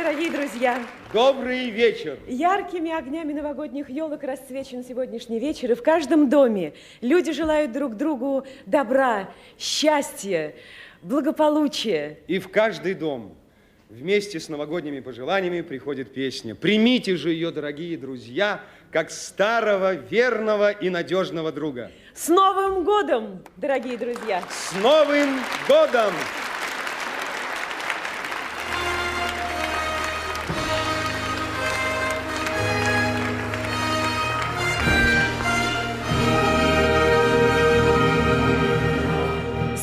дорогие друзья! Добрый вечер! Яркими огнями новогодних елок расцвечен сегодняшний вечер, и в каждом доме люди желают друг другу добра, счастья, благополучия. И в каждый дом вместе с новогодними пожеланиями приходит песня. Примите же ее, дорогие друзья, как старого, верного и надежного друга. С Новым годом, дорогие друзья! С Новым годом!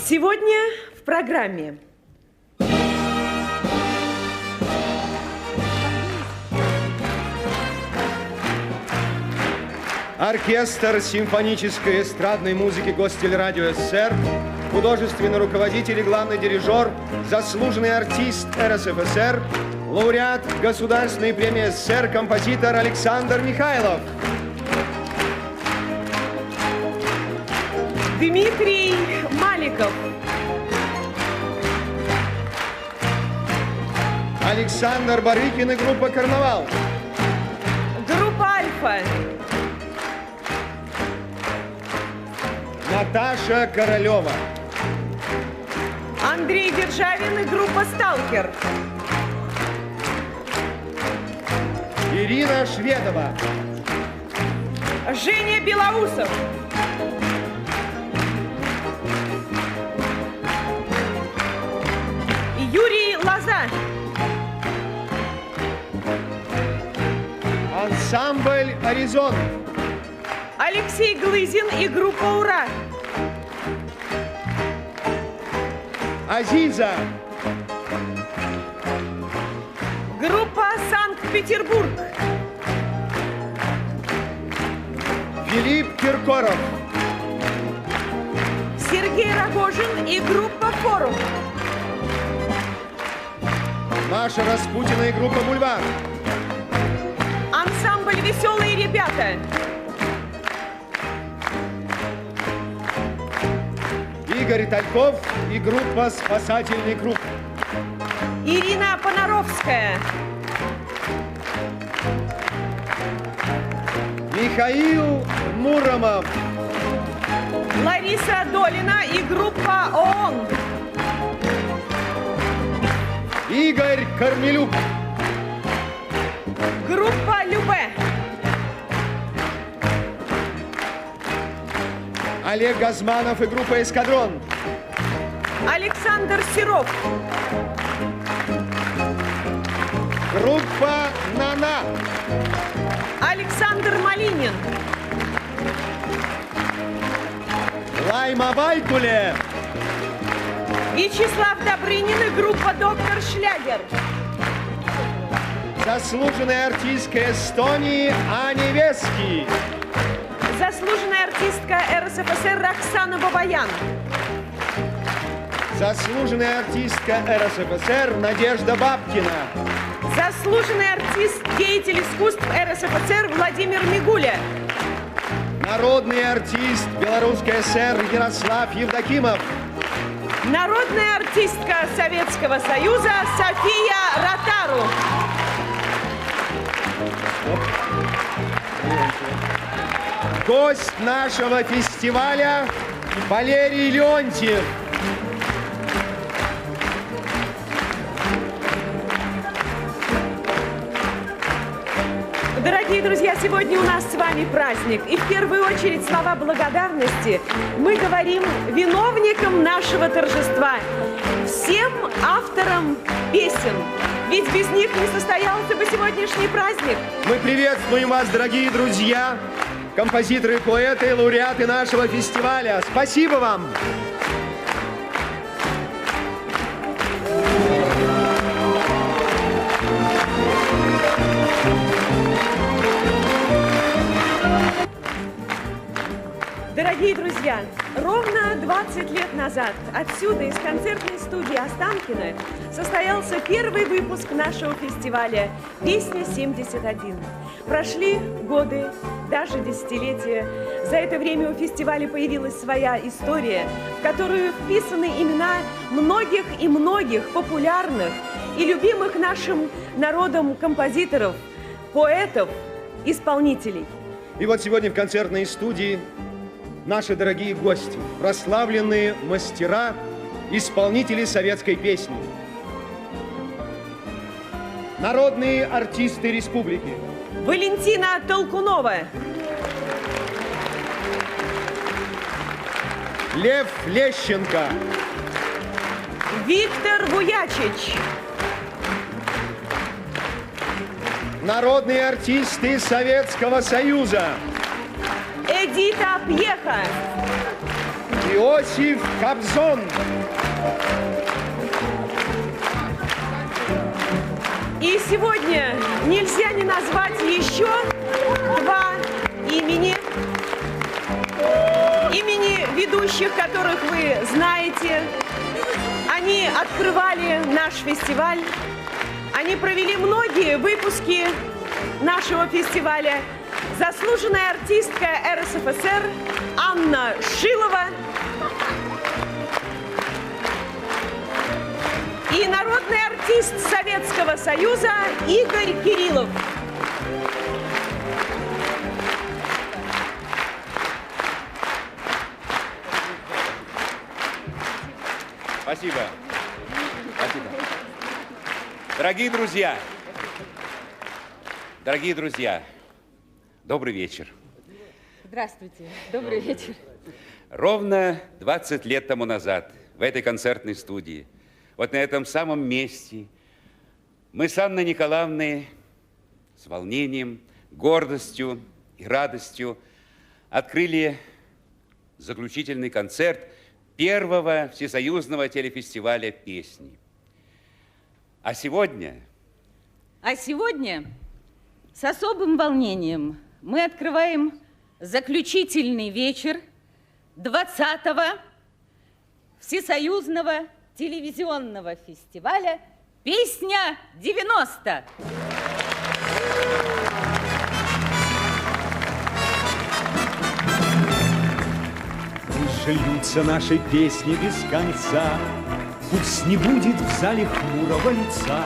Сегодня в программе оркестр симфонической эстрадной музыки Гостелерадио СССР, художественный руководитель и главный дирижер, заслуженный артист РСФСР, лауреат Государственной премии СССР, композитор Александр Михайлов. Дмитрий Маликов. Александр Барыкин и группа «Карнавал». Группа «Альфа». Наташа Королева. Андрей Державин и группа «Сталкер». Ирина Шведова. Женя Белоусов. Юрий Лоза. Ансамбль «Аризон». Алексей Глызин и группа «Ура». Азиза. Группа «Санкт-Петербург». Филипп Киркоров. Сергей Рогожин и группа «Форум». Маша Распутина и группа «Бульвар». Ансамбль «Веселые ребята». Игорь Тальков и группа «Спасательный круг». Ирина Понаровская. Михаил Муромов. Лариса Долина и группа ООН. Игорь Корнелюк. Группа «Любэ». Олег Газманов и группа «Эскадрон». Александр Серов. Группа «Нана». Александр Малинин. Лайма Вайкуле. Вячеслав Добрынин и группа «Доктор Шлягер». Заслуженная артистка Эстонии Ани Вески. Заслуженная артистка РСФСР Роксана Бабаян. Заслуженная артистка РСФСР Надежда Бабкина. Заслуженный артист, деятель искусств РСФСР Владимир Мигуля. Народный артист Белорусской ССР Ярослав Евдокимов. Народная артистка Советского Союза София Ротару. Гость нашего фестиваля Валерий Леонтьев. Дорогие друзья, сегодня у нас с вами праздник. И в первую очередь слова благодарности мы говорим виновникам нашего торжества, всем авторам песен. Ведь без них не состоялся бы сегодняшний праздник. Мы приветствуем вас, дорогие друзья, композиторы, поэты, лауреаты нашего фестиваля. Спасибо вам! Дорогие друзья, ровно 20 лет назад отсюда, из концертной студии Останкино, состоялся первый выпуск нашего фестиваля «Песня 71». Прошли годы, даже десятилетия. За это время у фестиваля появилась своя история, в которую вписаны имена многих и многих популярных и любимых нашим народом композиторов, поэтов, исполнителей. И вот сегодня в концертной студии наши дорогие гости, прославленные мастера, исполнители советской песни, народные артисты республики. Валентина Толкунова, Лев Лещенко, Виктор Буячич, народные артисты Советского Союза, Эдита Пьеха, Иосиф Кобзон, и сегодня нельзя не назвать еще два имени ведущих, которых вы знаете. Они открывали наш фестиваль, они провели многие выпуски нашего фестиваля. Заслуженная артистка РСФСР Анна Шилова и народный артист Советского Союза Игорь Кириллов. Спасибо. Спасибо. Дорогие друзья, добрый вечер. Здравствуйте, добрый вечер. Ровно 20 лет тому назад в этой концертной студии, вот на этом самом месте, мы с Анной Николаевной с волнением, гордостью и радостью открыли заключительный концерт первого всесоюзного телефестиваля песни. А сегодня с особым волнением мы открываем заключительный вечер 20-го всесоюзного телевизионного фестиваля «Песня 90». Пусть же льются наши песни без конца, пусть не будет в зале хмурого лица.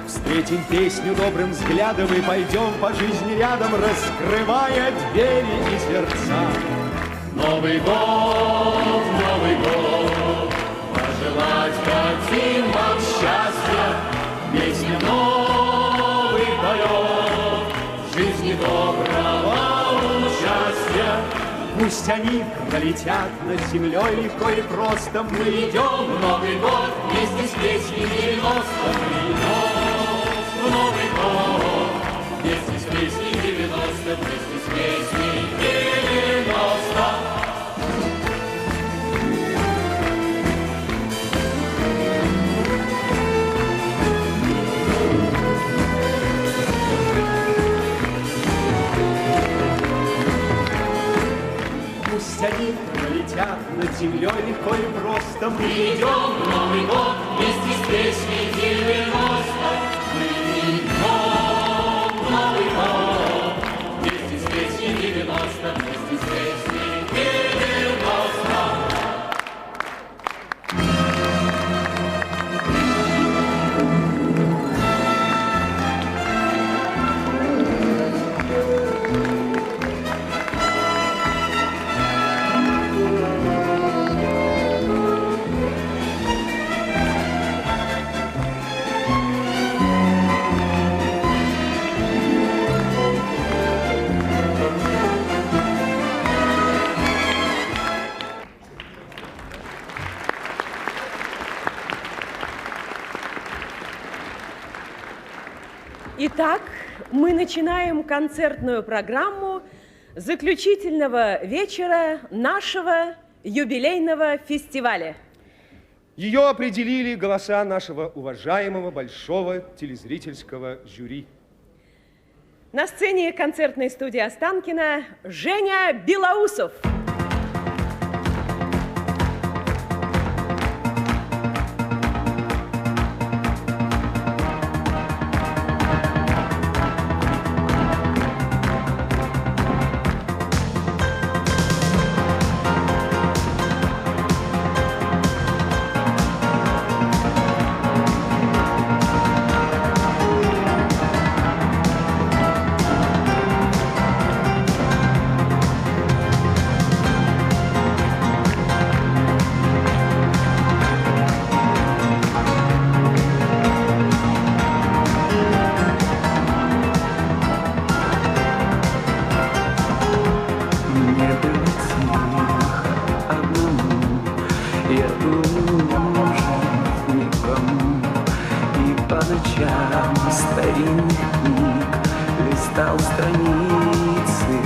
Встретим песню добрым взглядом и пойдем по жизни рядом, раскрывая двери и сердца. Новый год, пожелать хотим вам счастья, песня новых поет, жизни доброго участия. Пусть они пролетят над землей легко и просто, мы идем в Новый год вместе с песней 90. Мы идем в Новый год вместе с песней 90, вместе с песней 90. Пусть они пролетят над землей легко и просто, мы идем в Новый год вместе с песней 90. Мы идем в Новый год вместе с песней 90, вместе с песней 90. Итак, мы начинаем концертную программу заключительного вечера нашего юбилейного фестиваля. Ее определили голоса нашего уважаемого большого телезрительского жюри. На сцене концертной студии Останкино Женя Белоусов. ночам старинных книг листал страницы.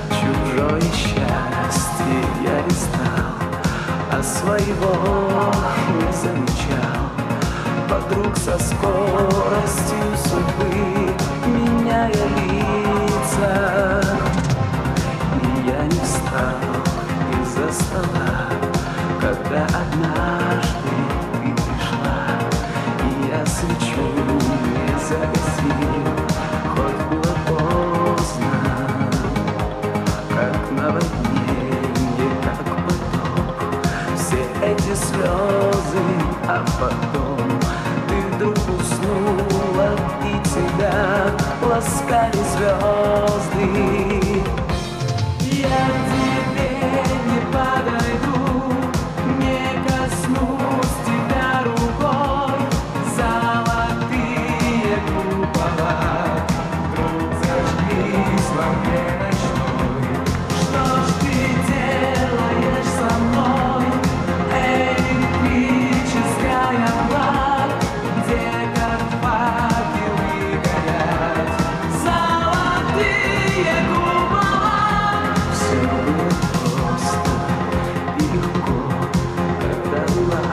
Чужое счастье я листал, а своего не замечал. Подруг со скоростью судьбы, меняя лица. И я не встал из-за стола, когда однажды ты пришла. И я свечу не загасил, хоть было поздно. Как наводнение, как поток, все эти слезы, а потом ты вдруг уснула, и тебя ласкали звезды. Я к тебе не подойду, не коснусь тебя рукой. Золотые купола вдруг зажглись во мне ночной. Что ж ты делаешь со мной, электрическая мгла, где как факелы горят золотые купола? Все было просто и легко, когда была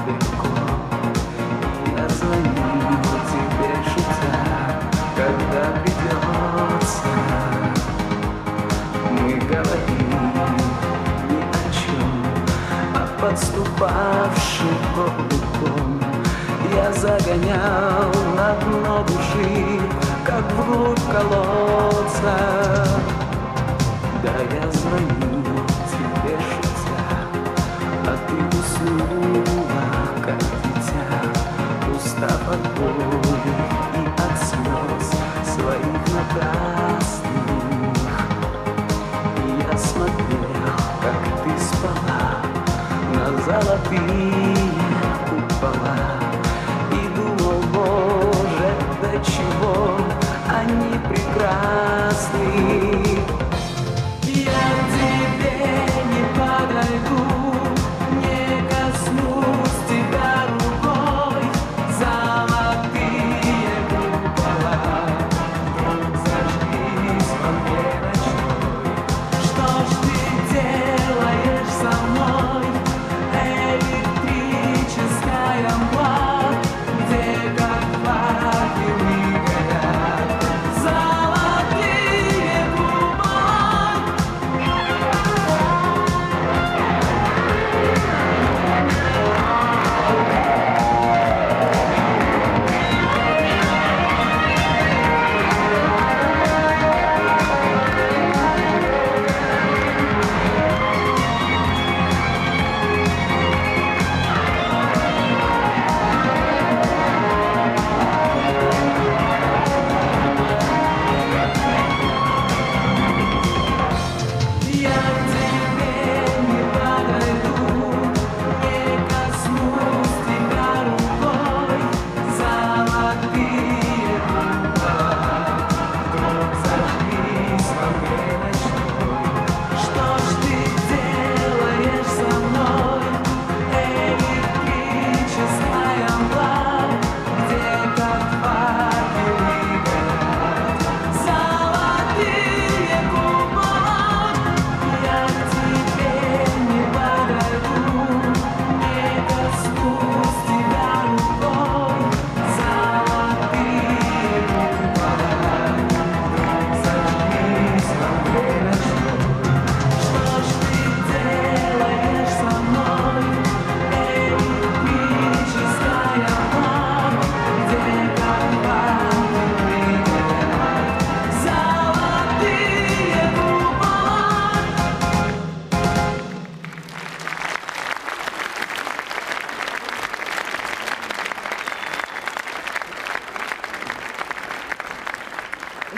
ты далеко. И я звонил тебе, шутя, когда придется. Мы говорили ни о чем, а подступавший облаком я загонял на дно души, как вглубь колодца. Да, я звоню тебе, шутя, а ты уснула, как дитя, устав от боли и от слез своих напрасных. И я смотрел, как ты спала на золотые купола, и думал, Боже, до чего они прекрасны. Я к тебе не подойду, не коснусь тебя рукой. Золотые купола вдруг зажглись во мне ночной. Что ж ты делаешь со мной, электрическая мгла, где как факелы горят золотые купола? Я к тебе не подойду, не коснусь тебя рукой. Золотые купола вдруг зажглись во мне ночной. Что ж ты делаешь со мной, электрическая мгла, где как факелы горят золотые купола? Я к тебе не подойду, не коснусь тебя рукой. Золотые купола вдруг зажглись во мне ночной. Что ж ты делаешь со мной, электрическая мгла, где как факелы горят золотые купола?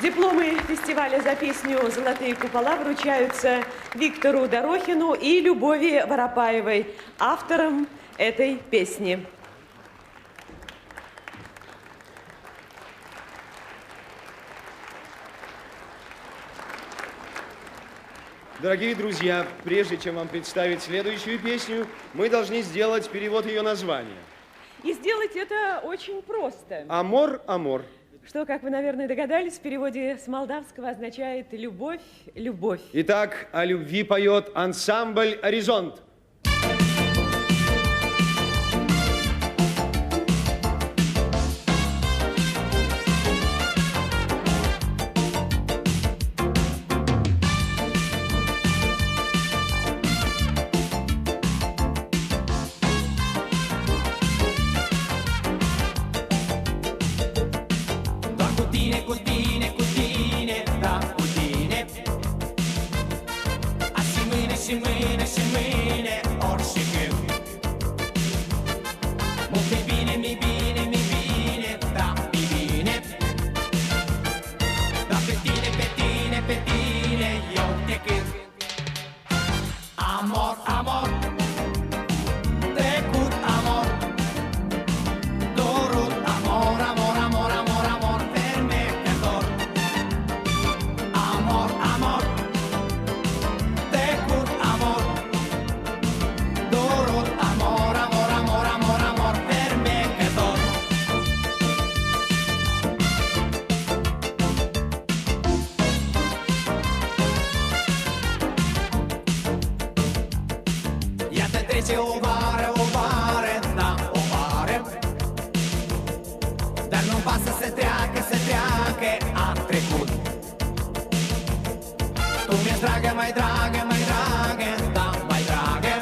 Дипломы фестиваля за песню «Золотые купола» вручаются Виктору Дорохину и Любови Воропаевой, авторам этой песни. Дорогие друзья, прежде чем вам представить следующую песню, мы должны сделать перевод ее названия. И сделать это очень просто. Амор, амор. Что, как вы, наверное, догадались, в переводе с молдавского означает «любовь, любовь». Итак, о любви поет ансамбль «Горизонт». Și mâine, oricând. Mi bine, da, mi bine. Da, pe tine, eu te cânt. Amor, amor, trecut amor, dorul amor, amor, amor, amor, amor, fermecător. Amor, amor, trecut amor, dorul amor, amor, amor, amor, amor, fermecător. Iată trece o vară, da, o vară. Dar nu-mi pasă să treacă, a trecut. Tu mi-ești dragă, mai dragă, da, mai dragă.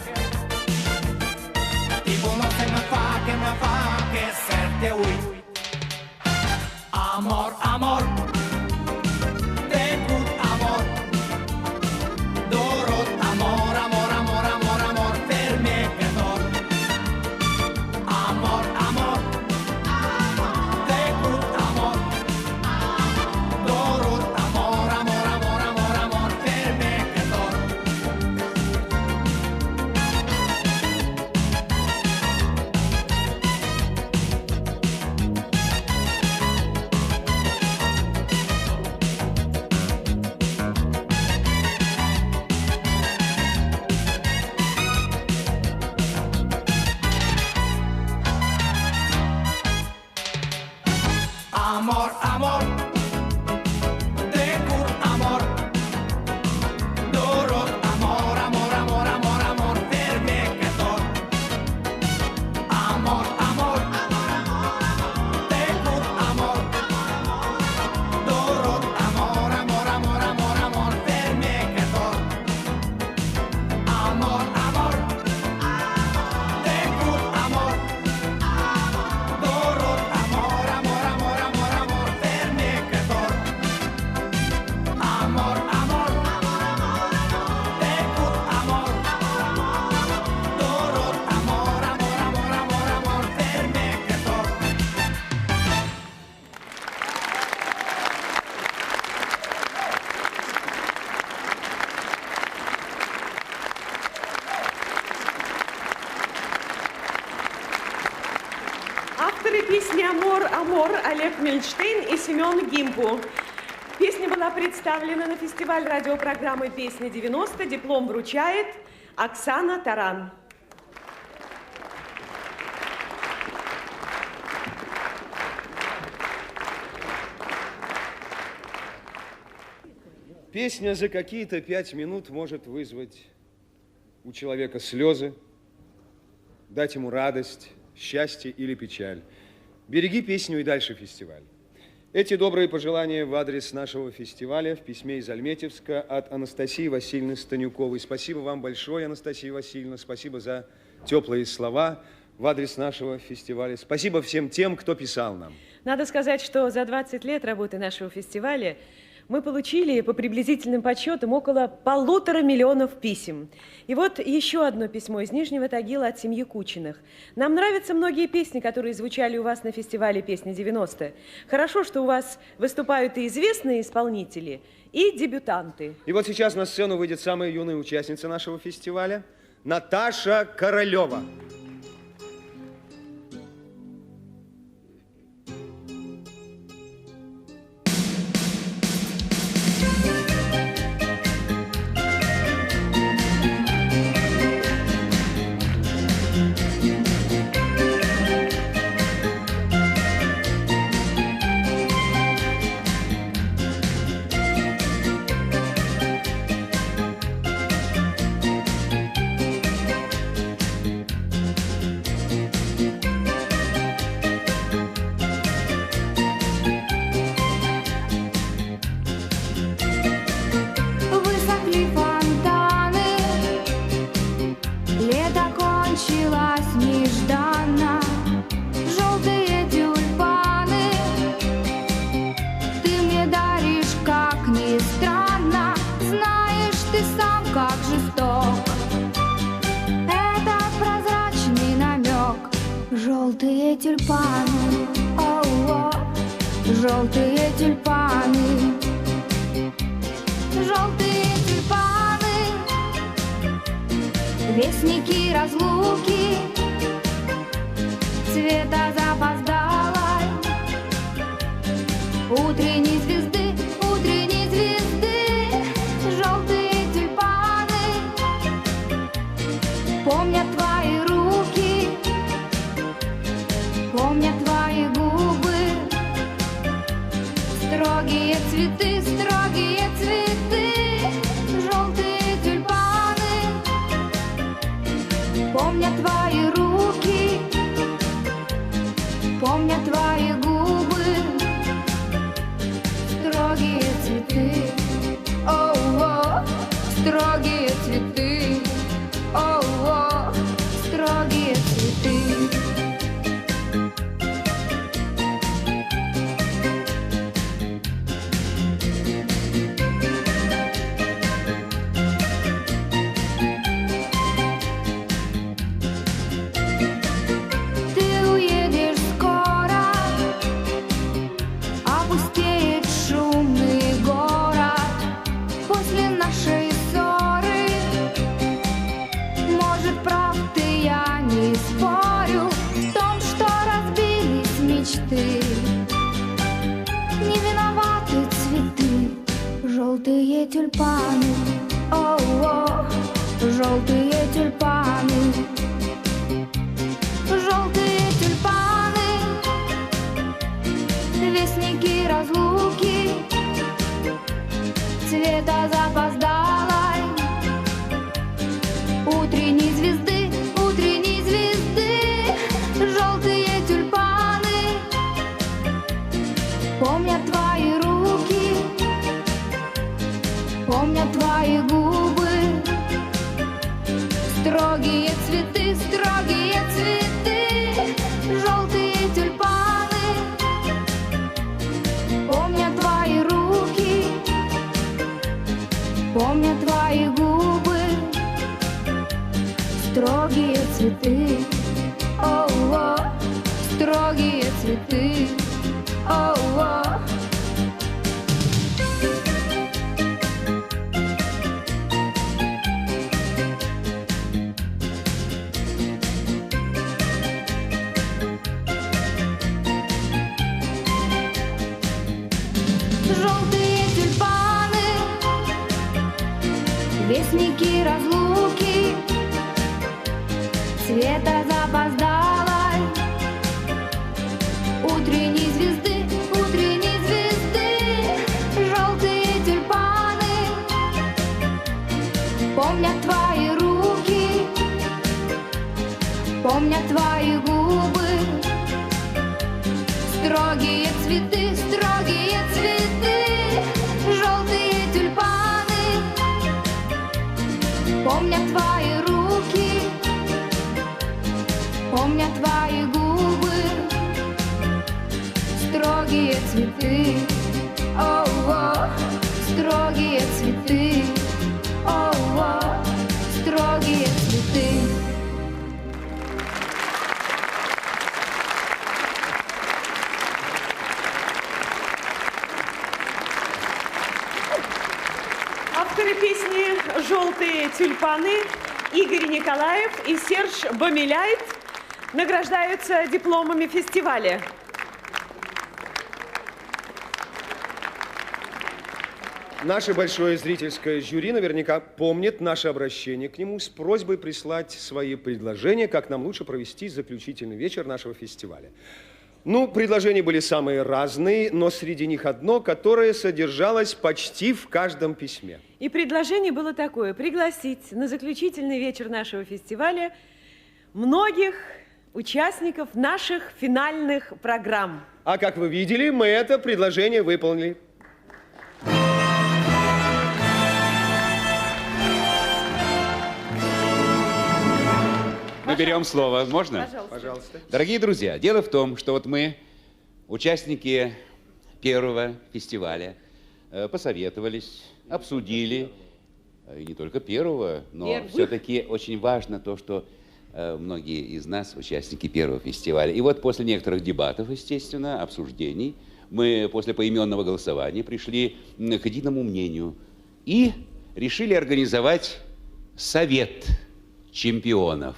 Timpul nostru mă facă să te uit. Amor, amor, trecut amor, dorul amor, amor, amor, amor, amor, fermecător. Amor, amor, trecut amor, dorul amor, amor, amor, amor, amor, fermecător. Amor, amor, trecut amor, dorul amor, amor, amor, amor, amor, fermecător. Amor, amor, trecut amor, dorul amor, amor, amor, amor, amor, fermecător. Amor, amor, trecut amor, dorul amor, amor, amor, amor, amor, fermecător. Amor, amor, trecut amor, dorul amor, amor, amor, amor, amor, fermecător. Авторы песни «Амор, амор» Олег Мельштейн и Семен Гимпу. Песня была представлена на фестиваль радиопрограммы «Песня 90». Диплом вручает Оксана Таран. Песня за какие-то 5 минут может вызвать у человека слезы, дать ему радость, счастье или печаль. Береги песню и дальше фестиваль. Эти добрые пожелания в адрес нашего фестиваля в письме из Альметьевска от Анастасии Васильевны Станюковой. Спасибо вам большое, Анастасия Васильевна. Спасибо за теплые слова в адрес нашего фестиваля. Спасибо всем тем, кто писал нам. Надо сказать, что за 20 лет работы нашего фестиваля мы получили по приблизительным подсчетам около 1,5 миллиона писем. И вот еще одно письмо из Нижнего Тагила от семьи Кучиных. Нам нравятся многие песни, которые звучали у вас на фестивале «Песни 90». Хорошо, что у вас выступают и известные исполнители, и дебютанты. И вот сейчас на сцену выйдет самая юная участница нашего фестиваля Наташа Королева. началась нежданно. Желтые тюльпаны ты мне даришь, как ни странно. Знаешь ты сам, как жесток этот прозрачный намек. Желтые тюльпаны, о-о, желтые тюльпаны, желтые тюльпаны, вестники разлуки, цвета запоздалой утренней звезды, утренней звезды. Желтые тюльпаны помнят твои руки, помнят твои губы, строгие цветы, строгие цветы. Желтые тюльпаны помнят твои руки, помнят твои губы, строгие цветы, о-о, строгие цветы, о-о, строгие цветы. Ты уедешь скоро, опустеет шумный город после нашей ссоры. Может, прав ты, я не спорю в том, что разбились мечты. Не виноваты цветы, желтые тюльпаны, о-о, желтые тюльпаны, желтые тюльпаны, вестники разлуки, цвета запоздалой утренней звезды, утренней звезды. Желтые тюльпаны помнят твои руки, помнят твои губы, строгие цветы, строгие цветы. Желтые тюльпаны помнят твои руки, помнят твои губы, строгие цветы, о-о, строгие цветы, о-о. Желтые тюльпаны, вестники разлуки, цвета запоздалой утренней звезды, утренней звезды. Желтые тюльпаны помнят твои руки, помнят твои губы, строгие цветы, строгие цветы. Желтые тюльпаны помнят твои руки, помнят твои губы, строгие цветы, о-о, строгие цветы, о-о, строгие цветы. Авторы песни «Желтые тюльпаны» Игорь Николаев и Серж Бамиляйт награждаются дипломами фестиваля. Наше большое зрительское жюри наверняка помнит наше обращение к нему с просьбой прислать свои предложения, как нам лучше провести заключительный вечер нашего фестиваля. Ну, предложения были самые разные, но среди них одно, которое содержалось почти в каждом письме. И предложение было такое: пригласить на заключительный вечер нашего фестиваля многих участников наших финальных программ. А как вы видели, мы это предложение выполнили. мы берем слово. Можно? Пожалуйста. Дорогие друзья, дело в том, что вот мы, участники первого фестиваля, посоветовались, обсудили, и не только первого, но все-таки очень важно то, что многие из нас участники первого фестиваля. И вот после некоторых дебатов, естественно, обсуждений, мы после поименного голосования пришли к единому мнению и решили организовать совет чемпионов.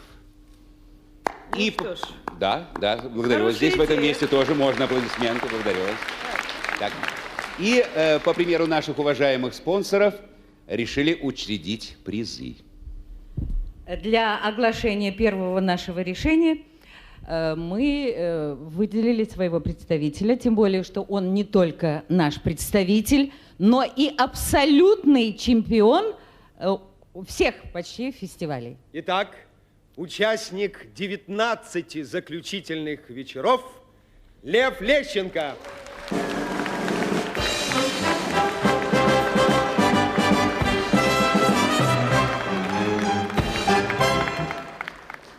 Ну что ж. Да, благодарю вас. Хорошая Здесь в этом идея. месте тоже можно аплодисменты, благодарю вас. Так. И по примеру наших уважаемых спонсоров решили учредить призы. Для оглашения первого нашего решения мы выделили своего представителя, тем более, что он не только наш представитель, но и абсолютный чемпион всех почти фестивалей. Итак, участник 19 заключительных вечеров Лев Лещенко.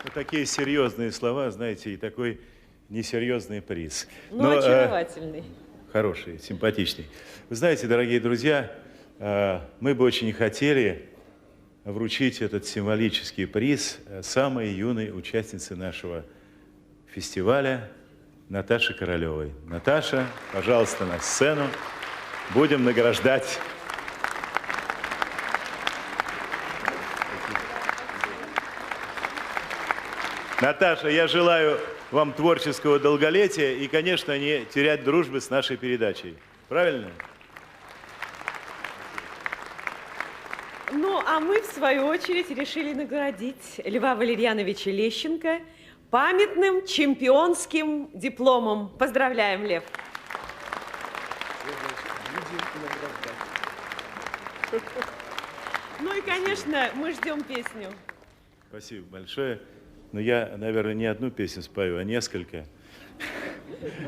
Вот такие серьезные слова, знаете, и такой несерьезный приз. Ну, очаровательный. Хороший, симпатичный. Вы знаете, дорогие друзья, мы бы очень хотели вручить этот символический приз самой юной участнице нашего фестиваля Наташе Королевой. Наташа, пожалуйста, на сцену. Будем награждать. Наташа, я желаю вам творческого долголетия и, конечно, не терять дружбы с нашей передачей. Правильно? Ну, а мы, в свою очередь, решили наградить Льва Валерьяновича Лещенко памятным чемпионским дипломом. Поздравляем, Лев. Ну и, конечно, мы ждем песню. Спасибо большое. Но я, наверное, не одну песню спою, а несколько.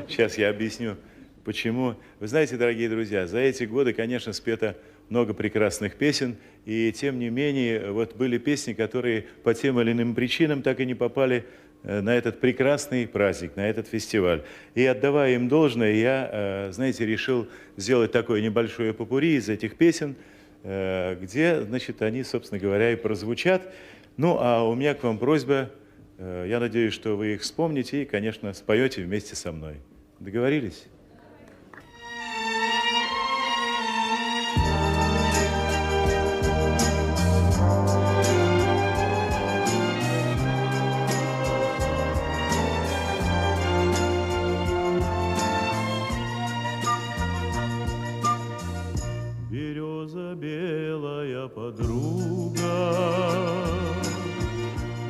Сейчас я объясню, почему. Вы знаете, дорогие друзья, за эти годы, конечно, спето много прекрасных песен, и тем не менее, вот были песни, которые по тем или иным причинам так и не попали на этот прекрасный праздник, на этот фестиваль. И отдавая им должное, я, знаете, решил сделать такое небольшое попурри из этих песен, где, значит, они, собственно говоря, и прозвучат. Ну, а у меня к вам просьба, я надеюсь, что вы их вспомните и, конечно, споете вместе со мной. Договорились? Береза белая подруга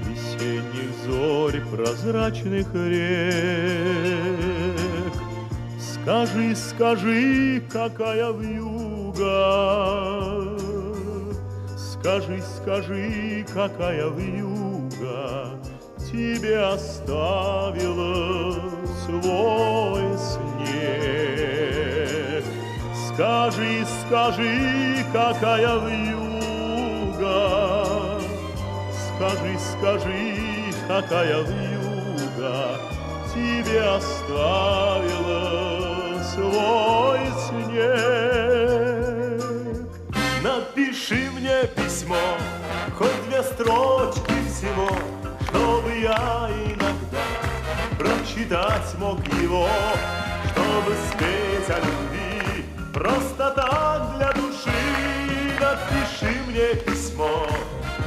весенних зорь прозрачных рек. Скажи, скажи, какая вьюга, скажи, скажи, какая вьюга тебе оставила свой снег. Скажи, скажи, какая вьюга, скажи, скажи, какая вьюга тебе оставила свой снег. Напиши мне письмо, хоть 2 строчки всего, чтобы я иногда прочитать мог его, чтобы спеть о любви просто так для души. Напиши мне письмо,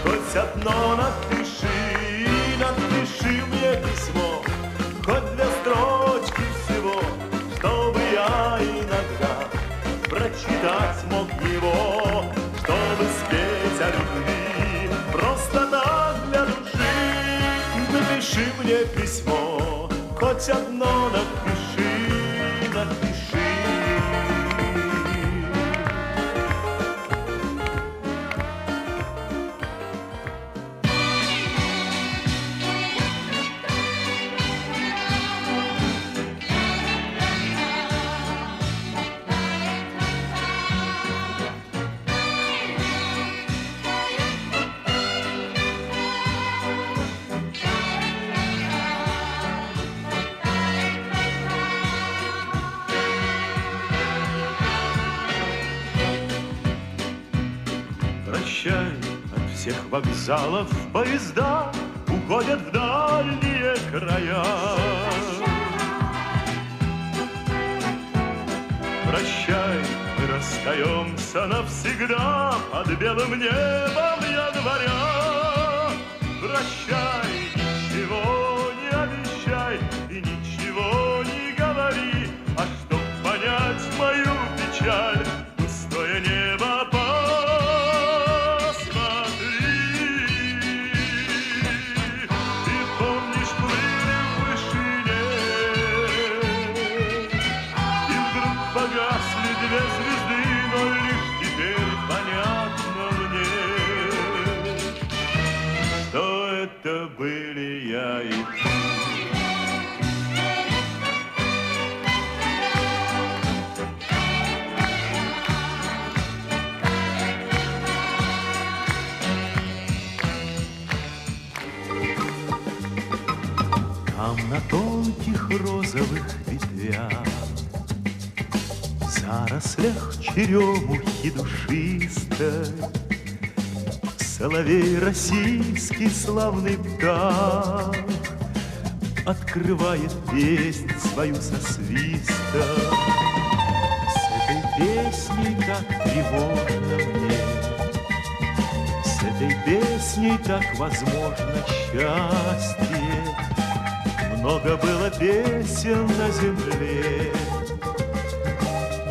хоть одно напиши, напиши мне письмо, хоть 2 строчки всего, чтобы я иногда прочитать мог его, чтобы спеть о любви просто так для души. Напиши мне письмо, хоть одно напиши, напиши. всех вокзалов поезда уходят в дальние края. Прощай, мы расстаемся навсегда под белым небом января. Прощай, ничего не обещай и ничего не говори, а чтоб понять мою печаль, пустое небо посмотри. И помнишь, плыли в вышине, и вдруг погасли две звезды, но лишь теперь понятно мне, что это были я и ты. Там на тонких розовых ветвях, в зарослях черемухи душистой, соловей российский славный птах открывает песнь свою со свистом. С этой песней так тревожно мне, с этой песней так возможно счастье. Много было песен на земле,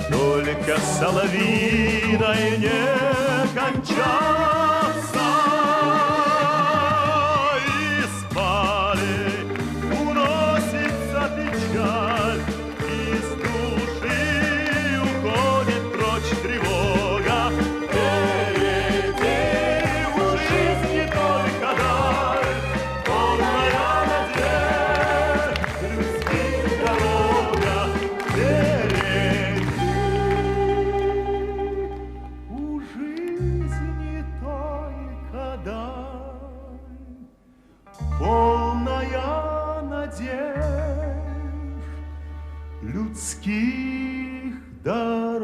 только соловьиной не кончался. Из полей уносится печаль, из души уходит прочь тревога. Впереди у жизни только даль, полная надежд, людских дорога. Впереди у жизни только даль, полная надежд, людских дорога.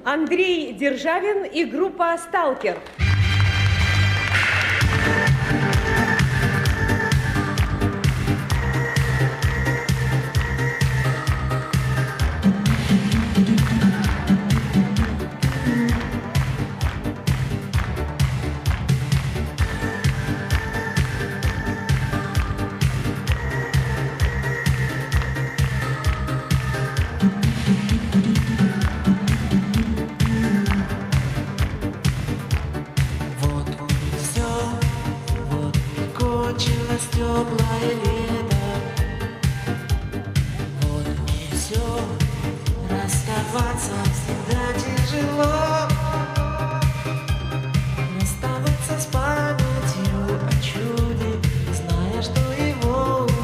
Андрей Державин и группа «Сталкер». Теплое лето, вот и все, расставаться всегда тяжело, расставаться с памятью о чуде, зная, что его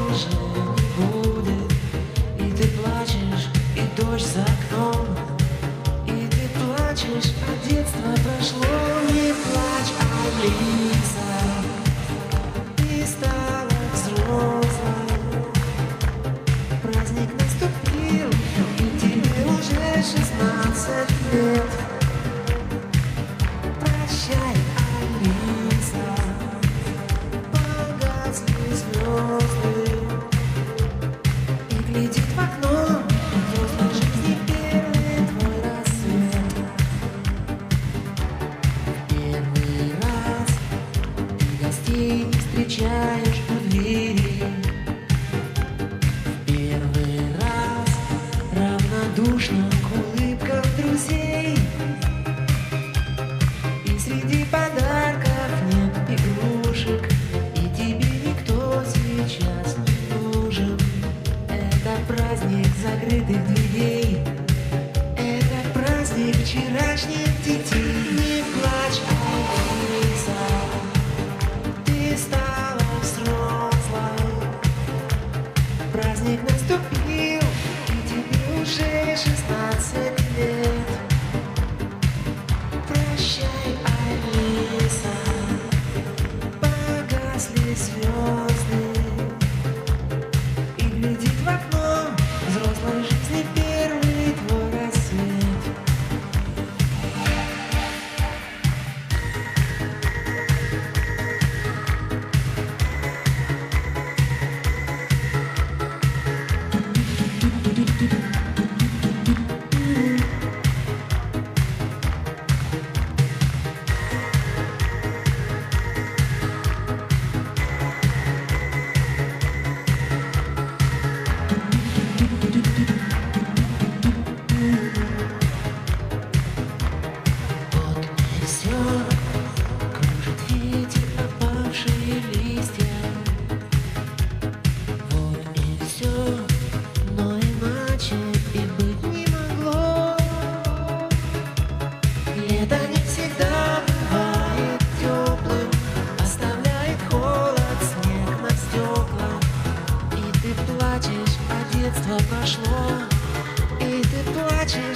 уже не будет. И ты плачешь, и дождь за окном, и ты плачешь, а детство прошло. Не плачь, Алиса, ты стала взрослой, праздник наступил, и тебе уже 16 лет. Прощай, Алиса, погасли звезды, и глядит в окно взрослой жизни первый твой рассвет. Первый раз ты гостей встречаешь у двери, в первый раз равнодушно к улыбкам друзей, и среди подарков нет игрушек, и тебе никто сейчас не нужен. Это праздник закрытых дверей, это праздник вчерашних детей. Не плачь, Алиса, ты стала взрослой,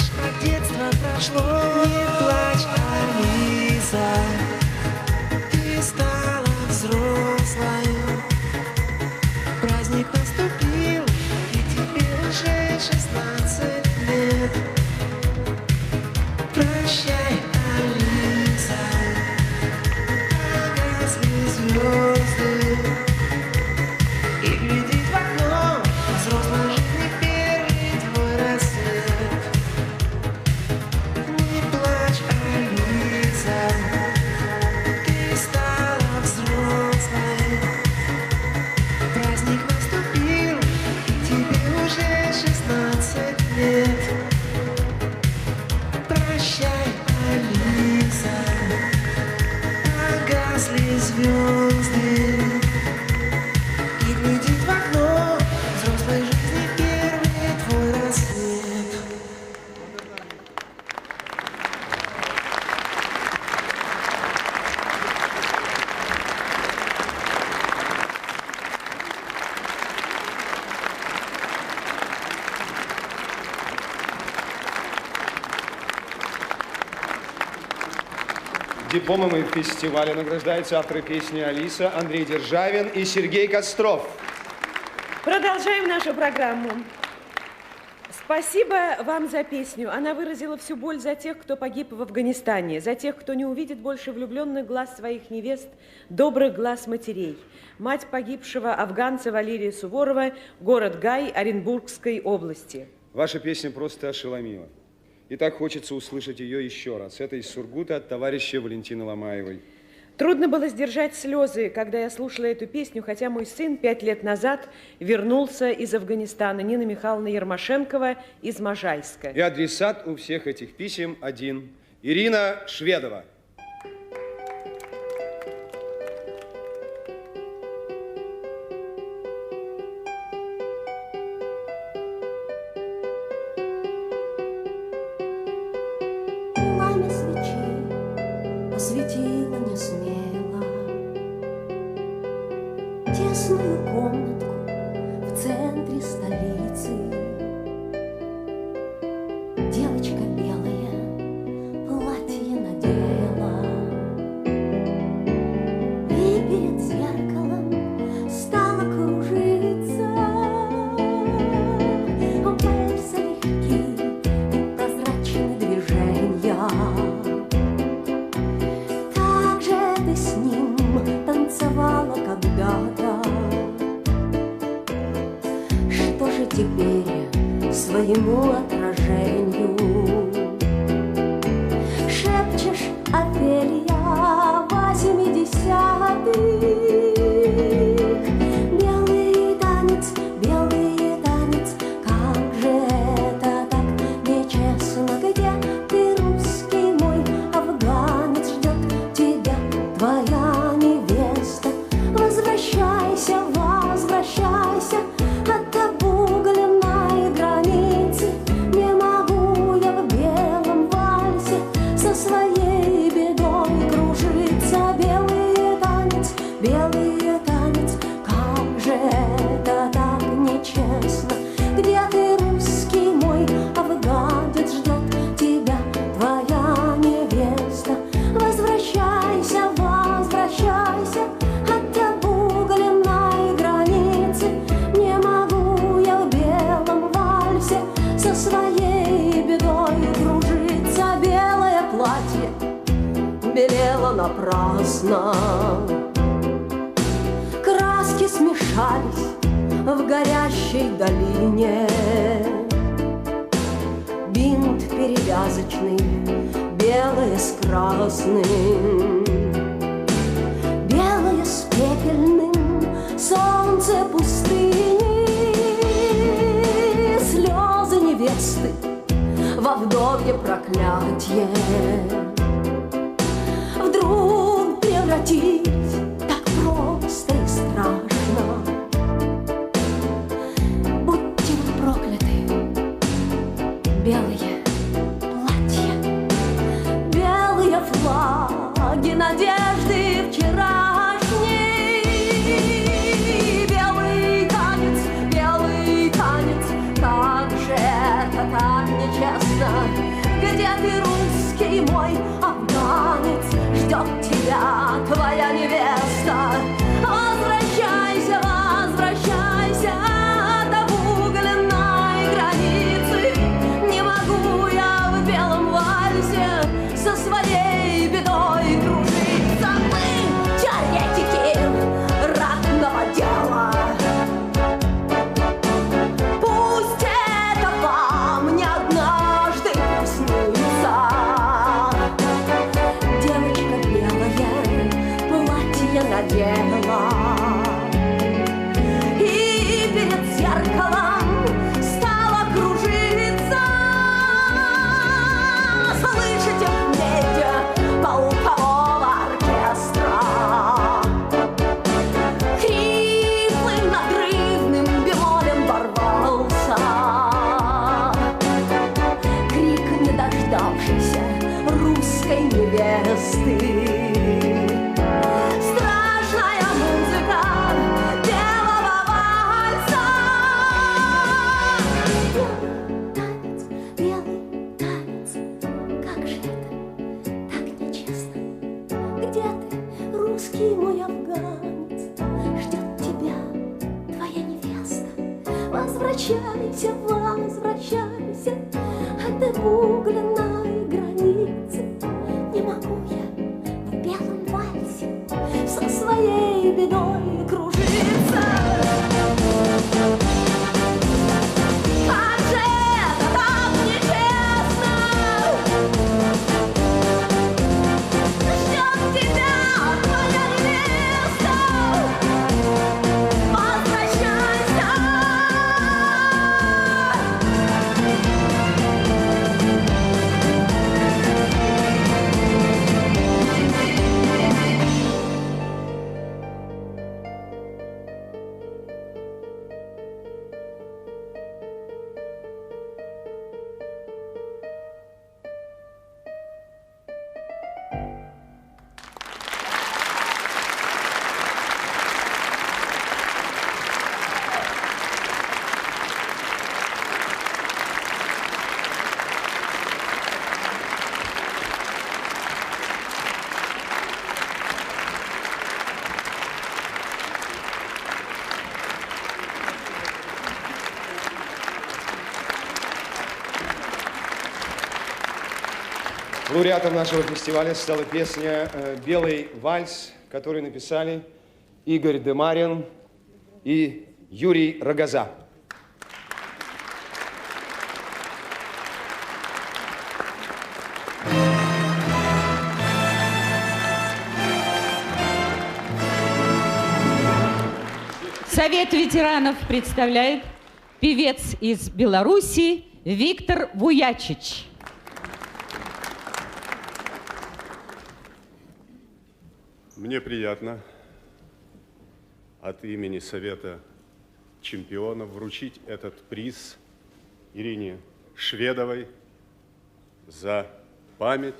плачь, как детство прошло. Не плачь, Алиса, ты стала взрослою. Праздник наступил, и тебе уже 16 лет. Прощай, Алиса, погасли звезды. И глядит в окно взрослой жизни первый твой рассвет. Не плачь, Алиса, ты стала взрослой. Праздник наступил, и тебе уже 16 лет. Прощай, Алиса, погасли звезды. И глядит в окно взрослой жизни первый твой рассвет. Дипломами фестиваля награждаются авторы песни «Алиса» Андрей Державин и Сергей Костров. Продолжаем нашу программу. Спасибо вам за песню. Она выразила всю боль за тех, кто погиб в Афганистане, за тех, кто не увидит больше влюбленных глаз своих невест, добрых глаз матерей. Мать погибшего афганца Валерия Суворова, город Гай, Оренбургской области. Ваша песня просто ошеломила. И так хочется услышать ее еще раз. Это из Сургута от товарища Валентины Ломаевой. Трудно было сдержать слезы, когда я слушала эту песню, хотя мой сын 5 лет назад вернулся из Афганистана. Нина Михайловна Ермошенкова из Можайска. И адресат у всех этих писем один. Ирина Шведова. Пламя свечей осветило не смело тесную комнатку в центре столицы. Девочка белая платье надела и перед зеркалом стала кружиться. Вальс легкий и прозрачные движения. Так же ты с ним танцевала когда-то. Что же теперь своему отражению шепчешь, Офелия, 80-х? Белый танец, как же это так нечестно? Где ты, русский мой афганец, ждет тебя твоя невеста? Возвращайся, возвращайся от обугленной границы. Не могу я в белом вальсе со своей бедой кружиться. Белый танец, как же это так нечестно? Где ты, русский мой афганец, ждет тебя твоя невеста? Возвращайся, возвращайся от обугленной границы. Не могу я в белом вальсе со своей бедой кружиться. Белое платье белело напрасно, краски смешались в горящей долине. Бинт перевязочный, белое с красным, белое с пепельным, солнце пустыни. Слезы невесты во вдовье проклятье вдруг превратились так просто и страшно. Будьте вы прокляты, белые платья, белые флаги надежды вчерашней. Белый танец, как же это так нечестно? где ты, русский мой афганец? Ждет тебя твоя невеста. Возвращайся, возвращайся до обугленной границы. Не могу я в белом вальсе со своей бедой кружиться. Мы теоретики ратного дела. Пусть это вам не однажды снится. Девочка белая платье надела и перед зеркалом стала кружиться. Слышите медь полкового оркестра? Хриплым надрывным бемолем ворвался крик не дождавшейся русской невесты. Страшная музыка белого вальса. Белый танец, как же это так нечестно. Где ты, русский мой афганец? Ждет тебя твоя невеста. Возвращайся, возвращайся от обугленной границы. Не могу я в белом вальсе со своей бедой кружиться. Как же это так нечестно? Ждет тебя твоя невеста. Возвращайся. Лауреатом нашего фестиваля стала песня «Белый вальс», которую написали Игорь Демарин и Юрий Рогоза. Совет ветеранов представляет певец из Беларуси Виктор Вуячич. Мне приятно от имени Совета чемпионов вручить этот приз Ирине Шведовой за память,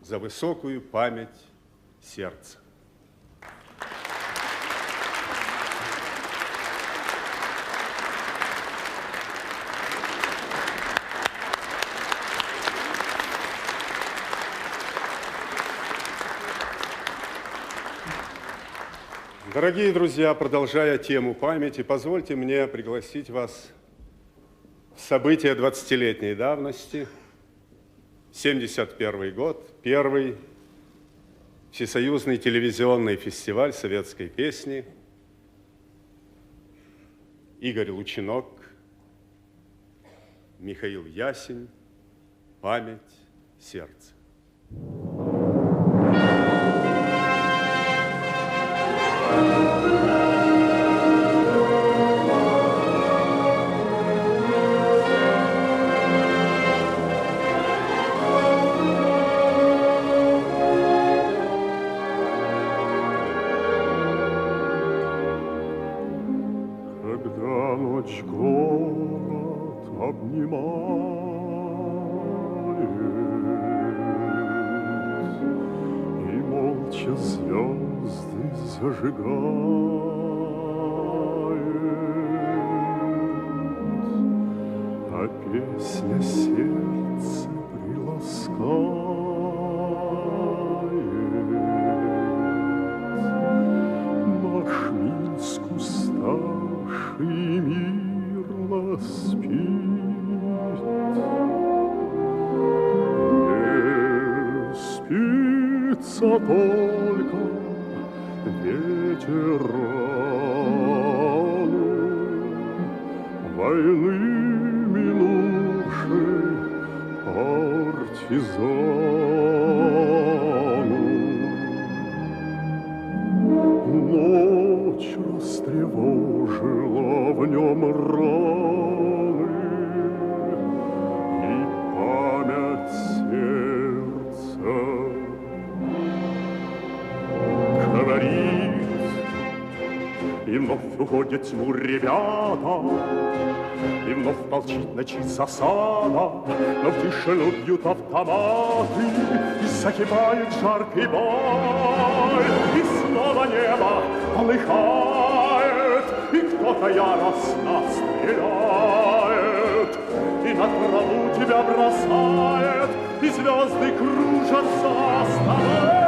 за высокую память сердца. Дорогие друзья, продолжая тему памяти, позвольте мне пригласить вас в события 20-летней давности. 1971 год, первый всесоюзный телевизионный фестиваль советской песни. Игорь Лучинок, Михаил Ясень, «Память сердца». Когда ночь город обнимает и молча звезды зажигают, а песня сердце приласкает. Наш Минск уставший мирно спит. Не спится только ветерану войны минувшей партизану. Ночь растревожила в нем раны, и память сердца говорит. И вновь уходят тьму ребята, и вновь молчит ночи засада, но в тишину бьют автоматы, и закипает жаркий бой, и снова небо полыхает, и кто-то яростно стреляет, и на траву тебя бросает, и звезды кружатся с тобой.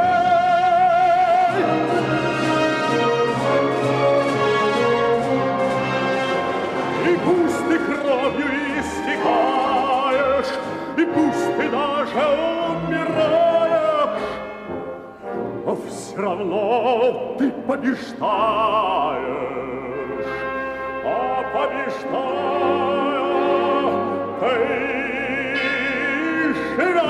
И пусть ты кровью истекаешь, и пусть ты даже умираешь, но все равно ты побеждаешь, а побеждая ты живешь.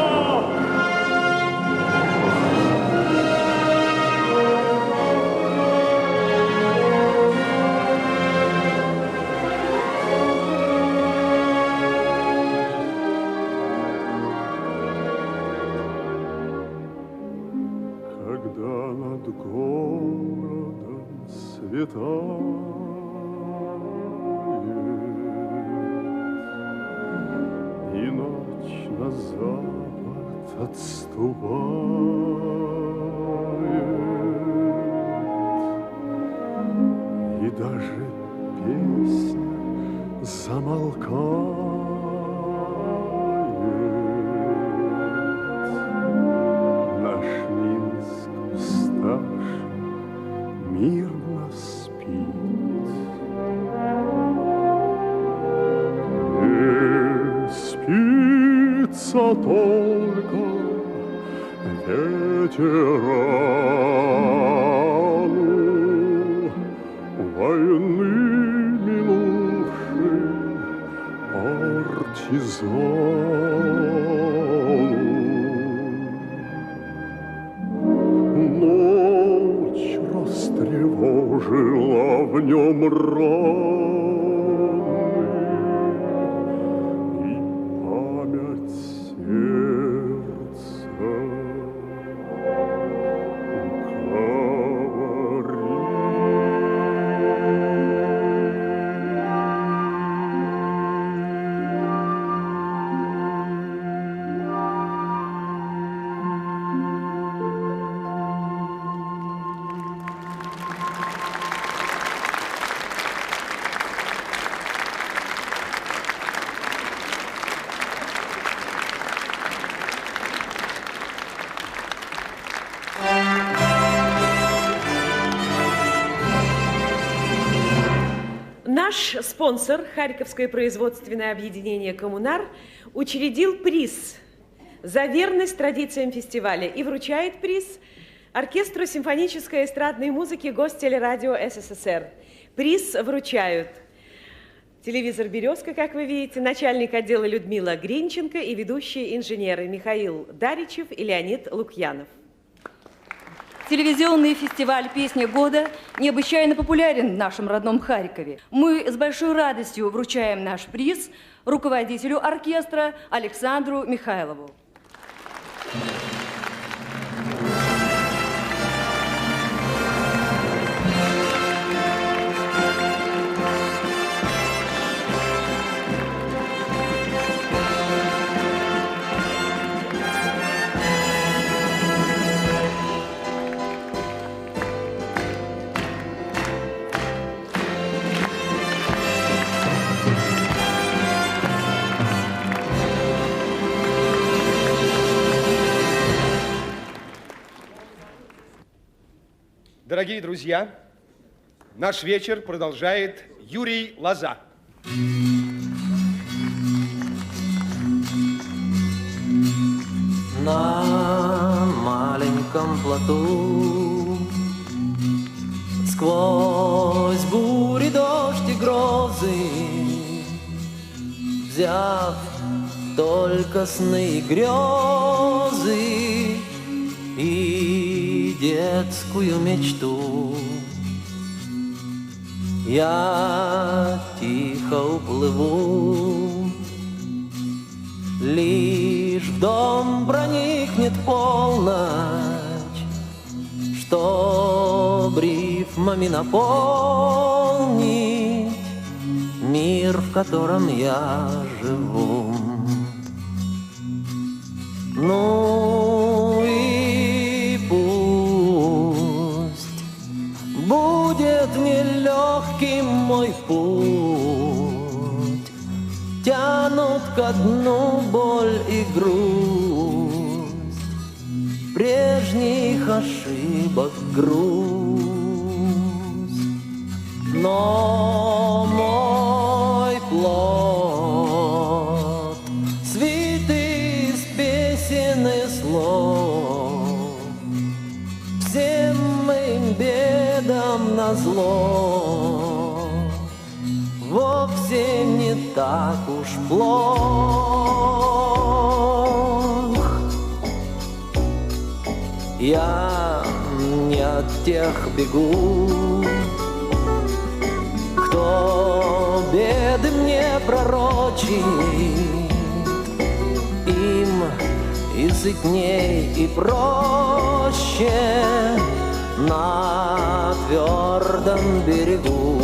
Над городом светает, и ночь на запад отступает, и даже песня замолкает. Мирно спит. Не спится только ветерану войны минувшей партизану. Ночь растревожила в нем раны, и память сердца Наш спонсор, Харьковское производственное объединение «Коммунар», учредил приз за верность традициям фестиваля и вручает приз оркестру симфонической эстрадной музыки Гостелерадио СССР. Приз вручают телевизор «Березка», как вы видите, начальник отдела Людмила Гринченко и ведущие инженеры Михаил Даричев и Леонид Лукьянов. Телевизионный фестиваль «Песня года» необычайно популярен в нашем родном Харькове. Мы с большой радостью вручаем наш приз руководителю оркестра Александру Михайлову. Дорогие друзья, наш вечер продолжает Юрий Лоза. На маленьком плоту сквозь бури, дождь и грозы, взяв только сны и грезы и детскую мечту, я тихо уплыву. Лишь в дом проникнет полночь, чтоб рифмами наполнить мир, в котором я живу. Ну и пусть будет нелегким мой путь, тянут ко дну боль и грусть, прежних ошибок грусть. Но мой плод свит из песен и слов, всем моим бедам назло вовсе не так уж плох. Я не от тех бегу, кто беды мне пророчит. Им и сытней, и проще на твердом берегу.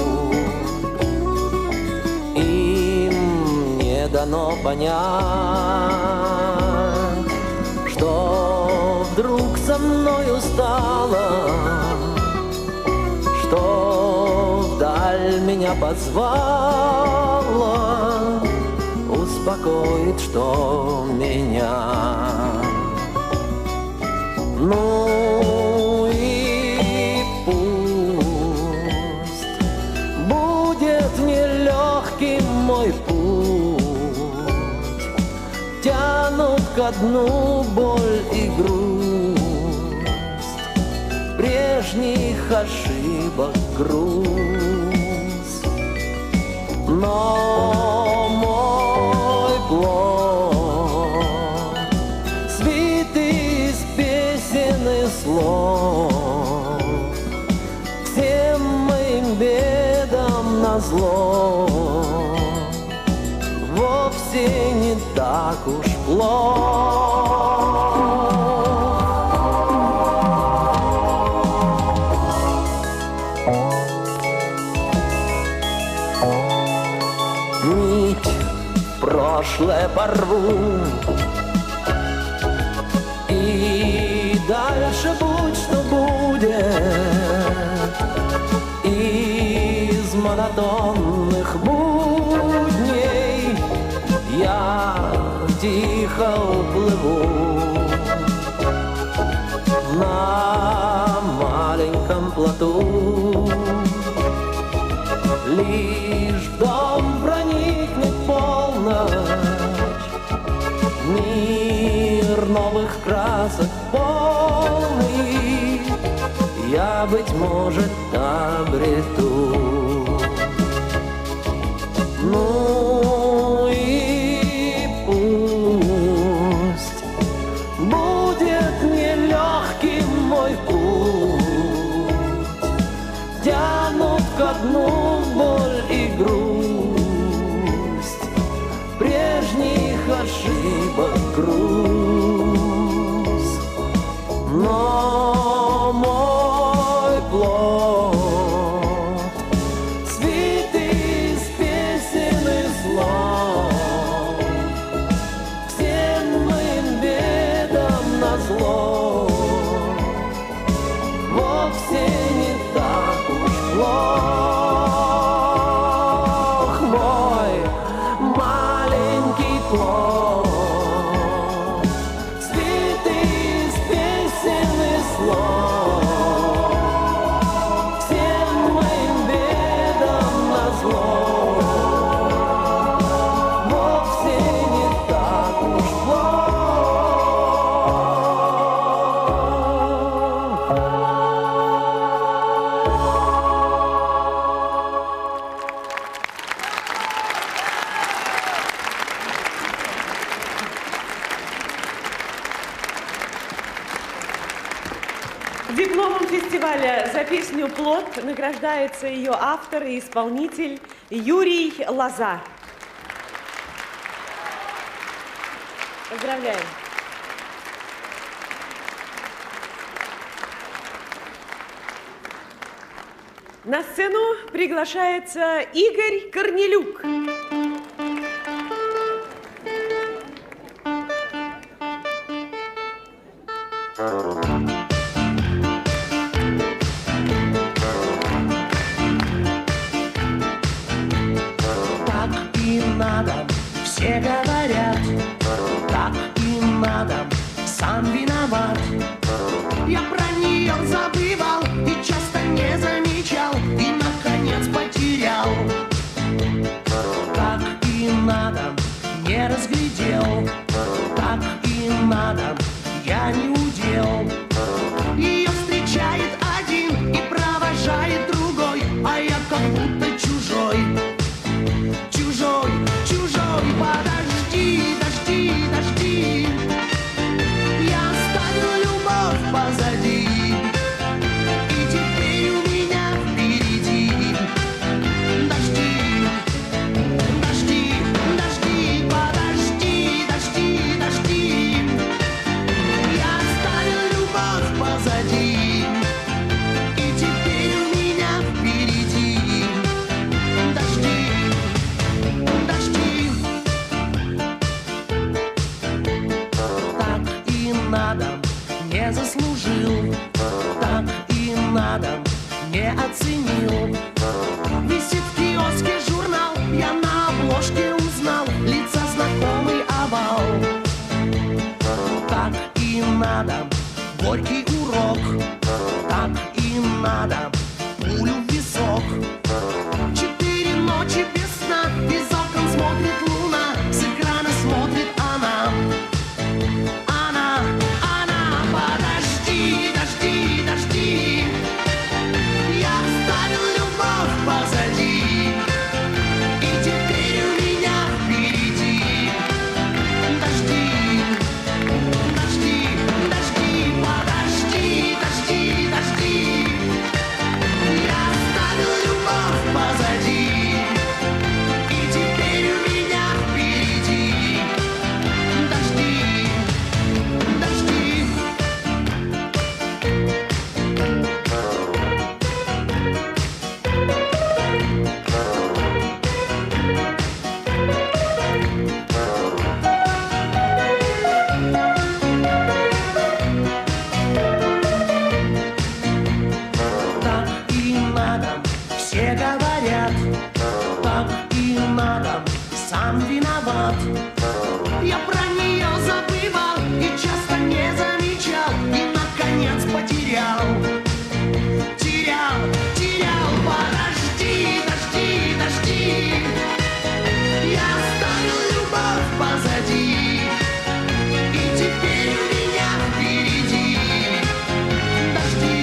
Им не дано понять, что вдруг со мною стало, что вдаль меня позвало, успокоит, что меня. Ну и пусть будет нелегким мой путь, тянут ко дну боль и грусть, прежних ошибок грусть. Но мой плод свит из песен и слов, всем моим бедам назло вовсе не так уж плохо. Нить прошлое порву, и дальше будь что будет. Из монотонных будней я тихо уплыву на маленьком плоту. Лишь в дом проникнет полночь, мир новых красок полный, я, быть может, обрету. Ну и пусть будет нелегким мой путь, тянут ко дну боль и грусть, прежних ошибок грусть. Но мой плод свит из песен и слов, всем моим бедам назло вовсе не так уж плох. Мой маленький плод свит из песен и Дипломом фестиваля за песню «Плод» награждается ее автор и исполнитель Юрий Лоза. Поздравляем. На сцену приглашается Игорь Корнелюк. Так и надо, все говорят, так и надо, сам виноват. Я про нее забывал и часто не замечал, и наконец потерял. Так и надо, не разглядел, так и надо, я не удел. Ее встречает один и провожает другой, а я как будто чужой. Чужой, чужой, подожди, дожди, дожди. Я оставил любовь позади, и теперь у меня впереди дожди, дожди, дожди, подожди, дожди, дожди. Я оставил любовь позади, и теперь у меня впереди дожди. Дожди. Так и надо, не заслужил, так и надо, не оценил. Висит в киоске журнал, я на обложке узнал лица знакомый овал. Так и надо, горький урок, так и надо, пулю в висок. 4 ночи без сна, из окон смотрит луна, с экрана смотрит она. Она, подожди, дожди, дожди. Я оставил любовь позади, и теперь у меня впереди дожди, дожди, дожди, подожди, дожди, дожди. Я оставил любовь позади, и теперь у меня впереди дожди, дожди. Так и надо, все говорят, так и надо, сам виноват. Я про нее забывал и часто не замечал, и наконец потерял. Терял, терял, подожди, дожди, дожди. Я оставил любовь позади, и теперь у меня впереди дожди,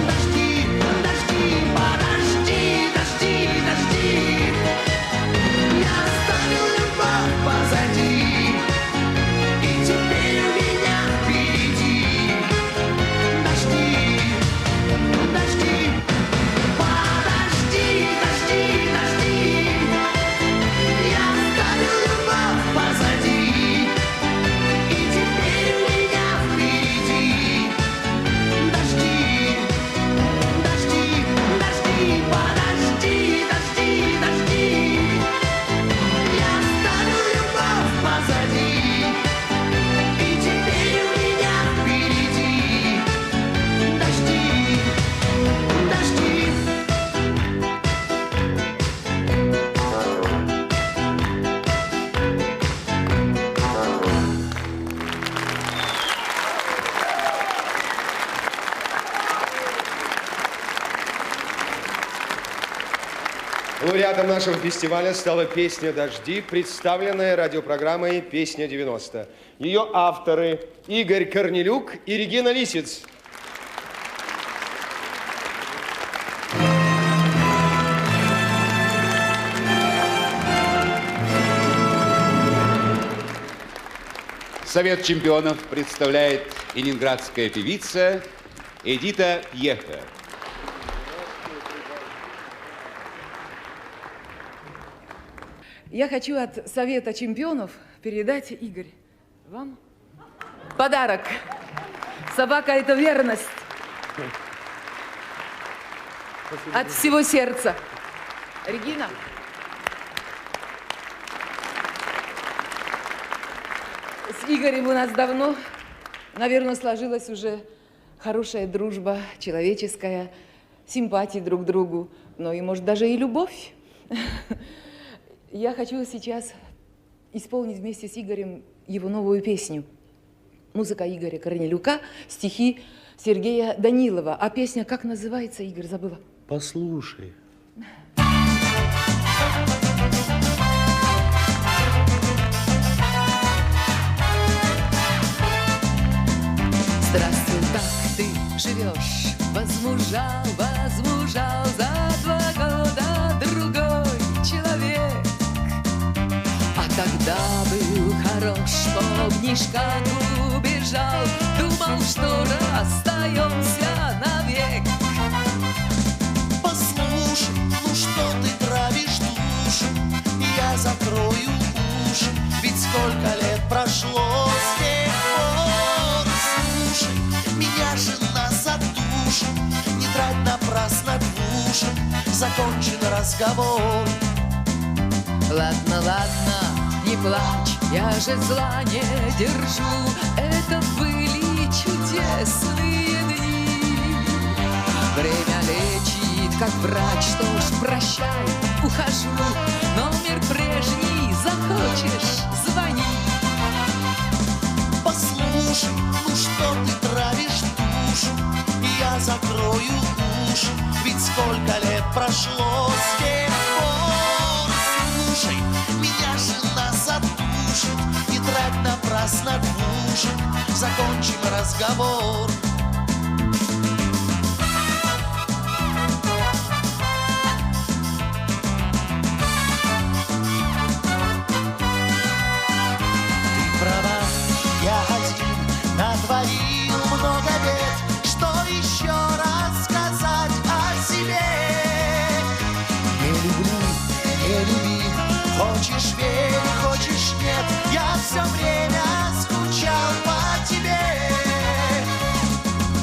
дожди, дожди, подожди, дожди, дожди. Я оставил любовь позади, и теперь у меня впереди дожди, дожди, подожди, дожди, дожди. Я оставил любовь позади, и теперь у меня впереди дожди, дожди, дожди, подожди, дожди, дожди. Я оставил любовь позади, и теперь у меня впереди дожди, дожди. Лауреатом нашего фестиваля стала песня «Дожди», представленная радиопрограммой «Песня 90». Ее авторы Игорь Корнелюк и Регина Лисиц. Совет чемпионов представляет ленинградская певица Эдита Пьеха. Я хочу от Совета чемпионов передать, Игорь, вам подарок. Собака – это верность. От всего сердца. Регина. С Игорем у нас давно, наверное, сложилась уже хорошая дружба, человеческая, симпатии друг к другу, но и, может, даже и любовь. Я хочу сейчас исполнить вместе с Игорем его новую песню. Музыка Игоря Корнелюка, стихи Сергея Данилова. А песня как называется, Игорь, забыла? Послушай. Здравствуй, как ты живешь? Возмужал, возмужал, за 2 года другой человек. А тогда был хорош, помнишь, как убежал, думал, что расстаемся навек. Послушай, ну что ты травишь душу, я закрою уши, ведь сколько лет прошло с тех пор. Слушай, меня жена задушит, не трать напрасно двушек, закончен разговор. Ладно, ладно, не плачь, я же зла не держу, это были чудесные дни. Время лечит, как врач, что ж, прощай, ухожу, номер прежний захочешь, звони. Послушай, ну что ты травишь душу, я закрою уши, ведь сколько лет прошло с тех пор. Слушай, меня жена задушит, не трать напрасно двушек, закончим разговор. Ты права, я один натворил много бед, что еще рассказать о себе. Не люблю, не люби, хочешь верь, хочешь нет, я все время скучал по тебе.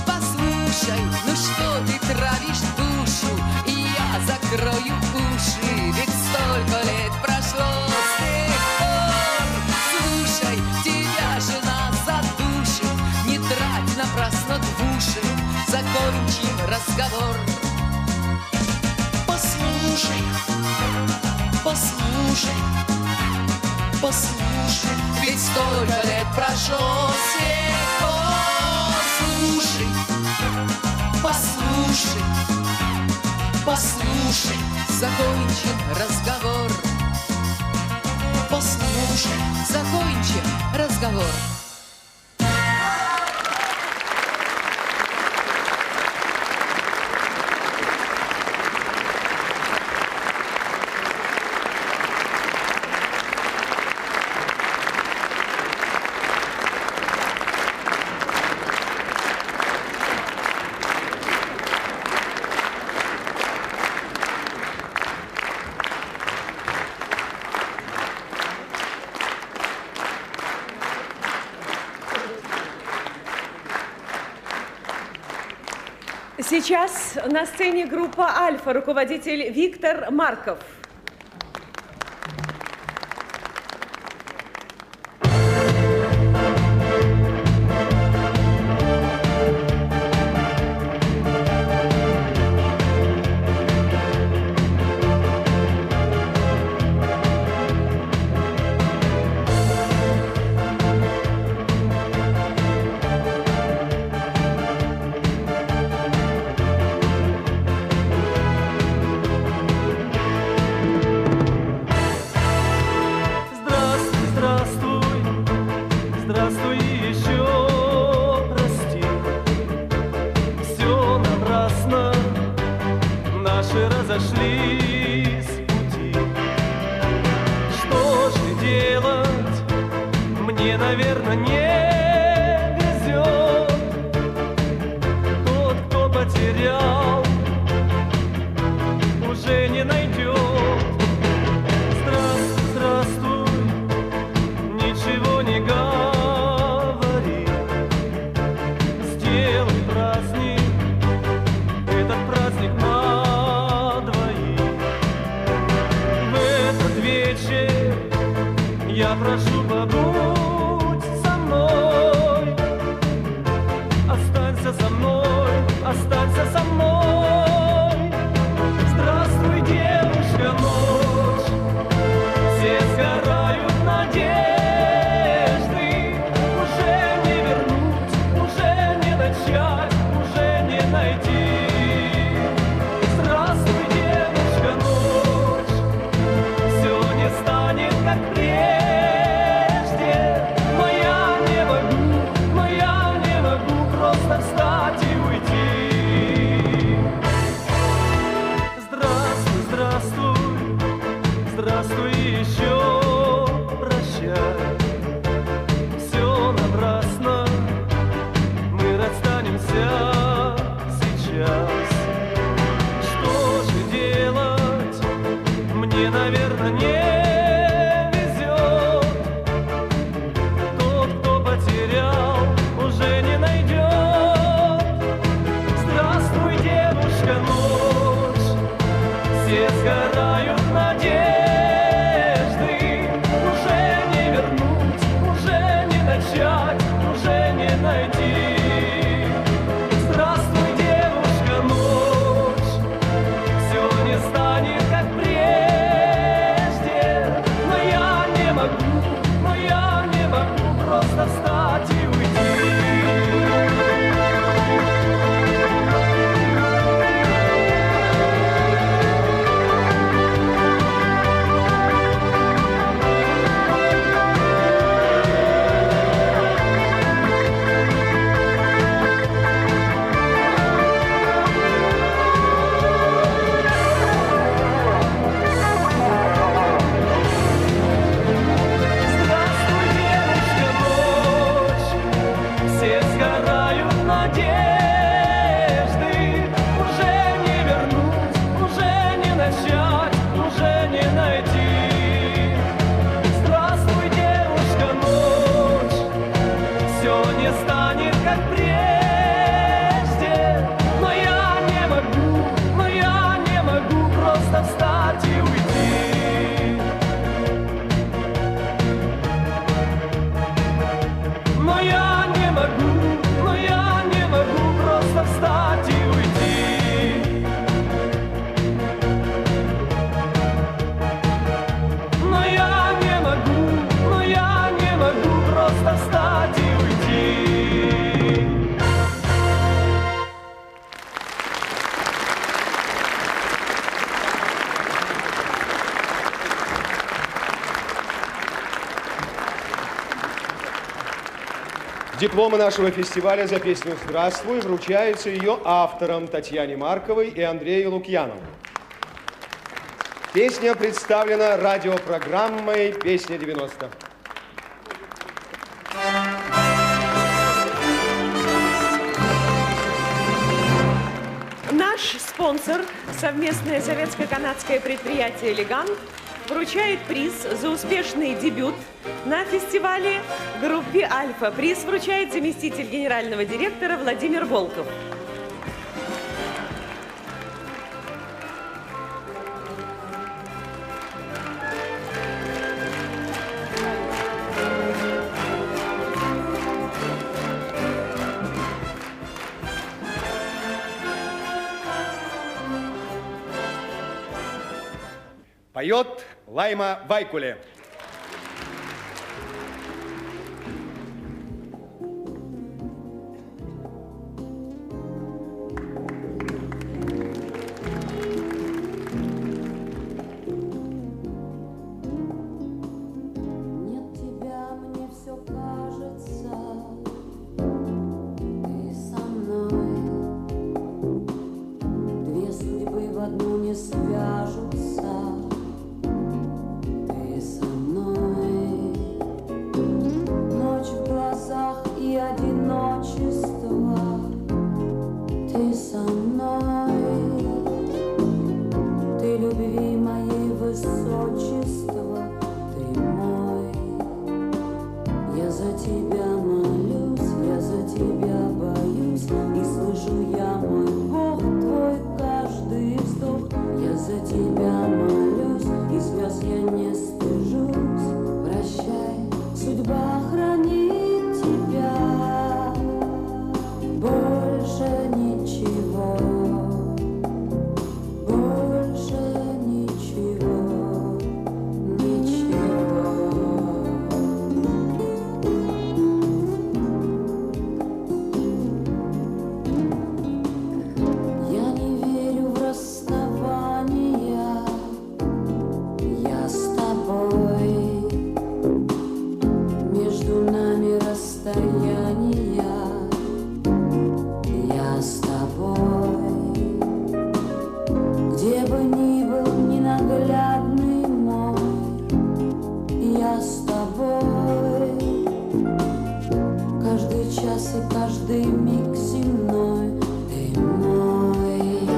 Послушай, ну что ты травишь душу, и я закрою уши, ведь столько лет прошло с тех пор. Слушай, тебя жена задушит, не трать напрасно двушек, закончим разговор. Послушай, послушай, послушай, Ведь столько лет прошло с тех пор. Слушай, послушай, послушай, закончим разговор. Послушай, закончим разговор. Сейчас на сцене группа «Альфа», руководитель Виктор Марков. разошлись пути. Что же делать? Мне, наверное, не везет. Тот, Но я не могу просто встать и уйти. Но я не могу просто встать и уйти. Дипломы нашего фестиваля за песню «Здравствуй» вручаются ее авторам Татьяне Марковой и Андрею Лукьянову. Песня представлена радиопрограммой «Песня 90». Наш спонсор, совместное советско-канадское предприятие «Элегант», вручает приз за успешный дебют на фестивале группе «Альфа». Приз вручает заместитель генерального директора Владимир Волков. Поет Лайма Вайкуле. Нет тебя, мне все кажется, ты со мной. Две судьбы в одну не свяжутся. Ты со мной. Ночь в глазах и одиночество. Ты со мной. Ты любви моей высочество. Ты мой. Я за тебя молюсь, я за тебя боюсь, и слышу я, мой Бог, твой каждый вздох. Я за тебя молюсь, и слез я не стыжусь. Прощай, судьба хранит тебя. Больше ничего. Больше ничего. Ничего. Я не верю в расставания. Я с тобой. Между нами расстояние. Я с тобой. Где бы ни был ненаглядный мой, я с тобой. Каждый час и каждый миг земной ты мой.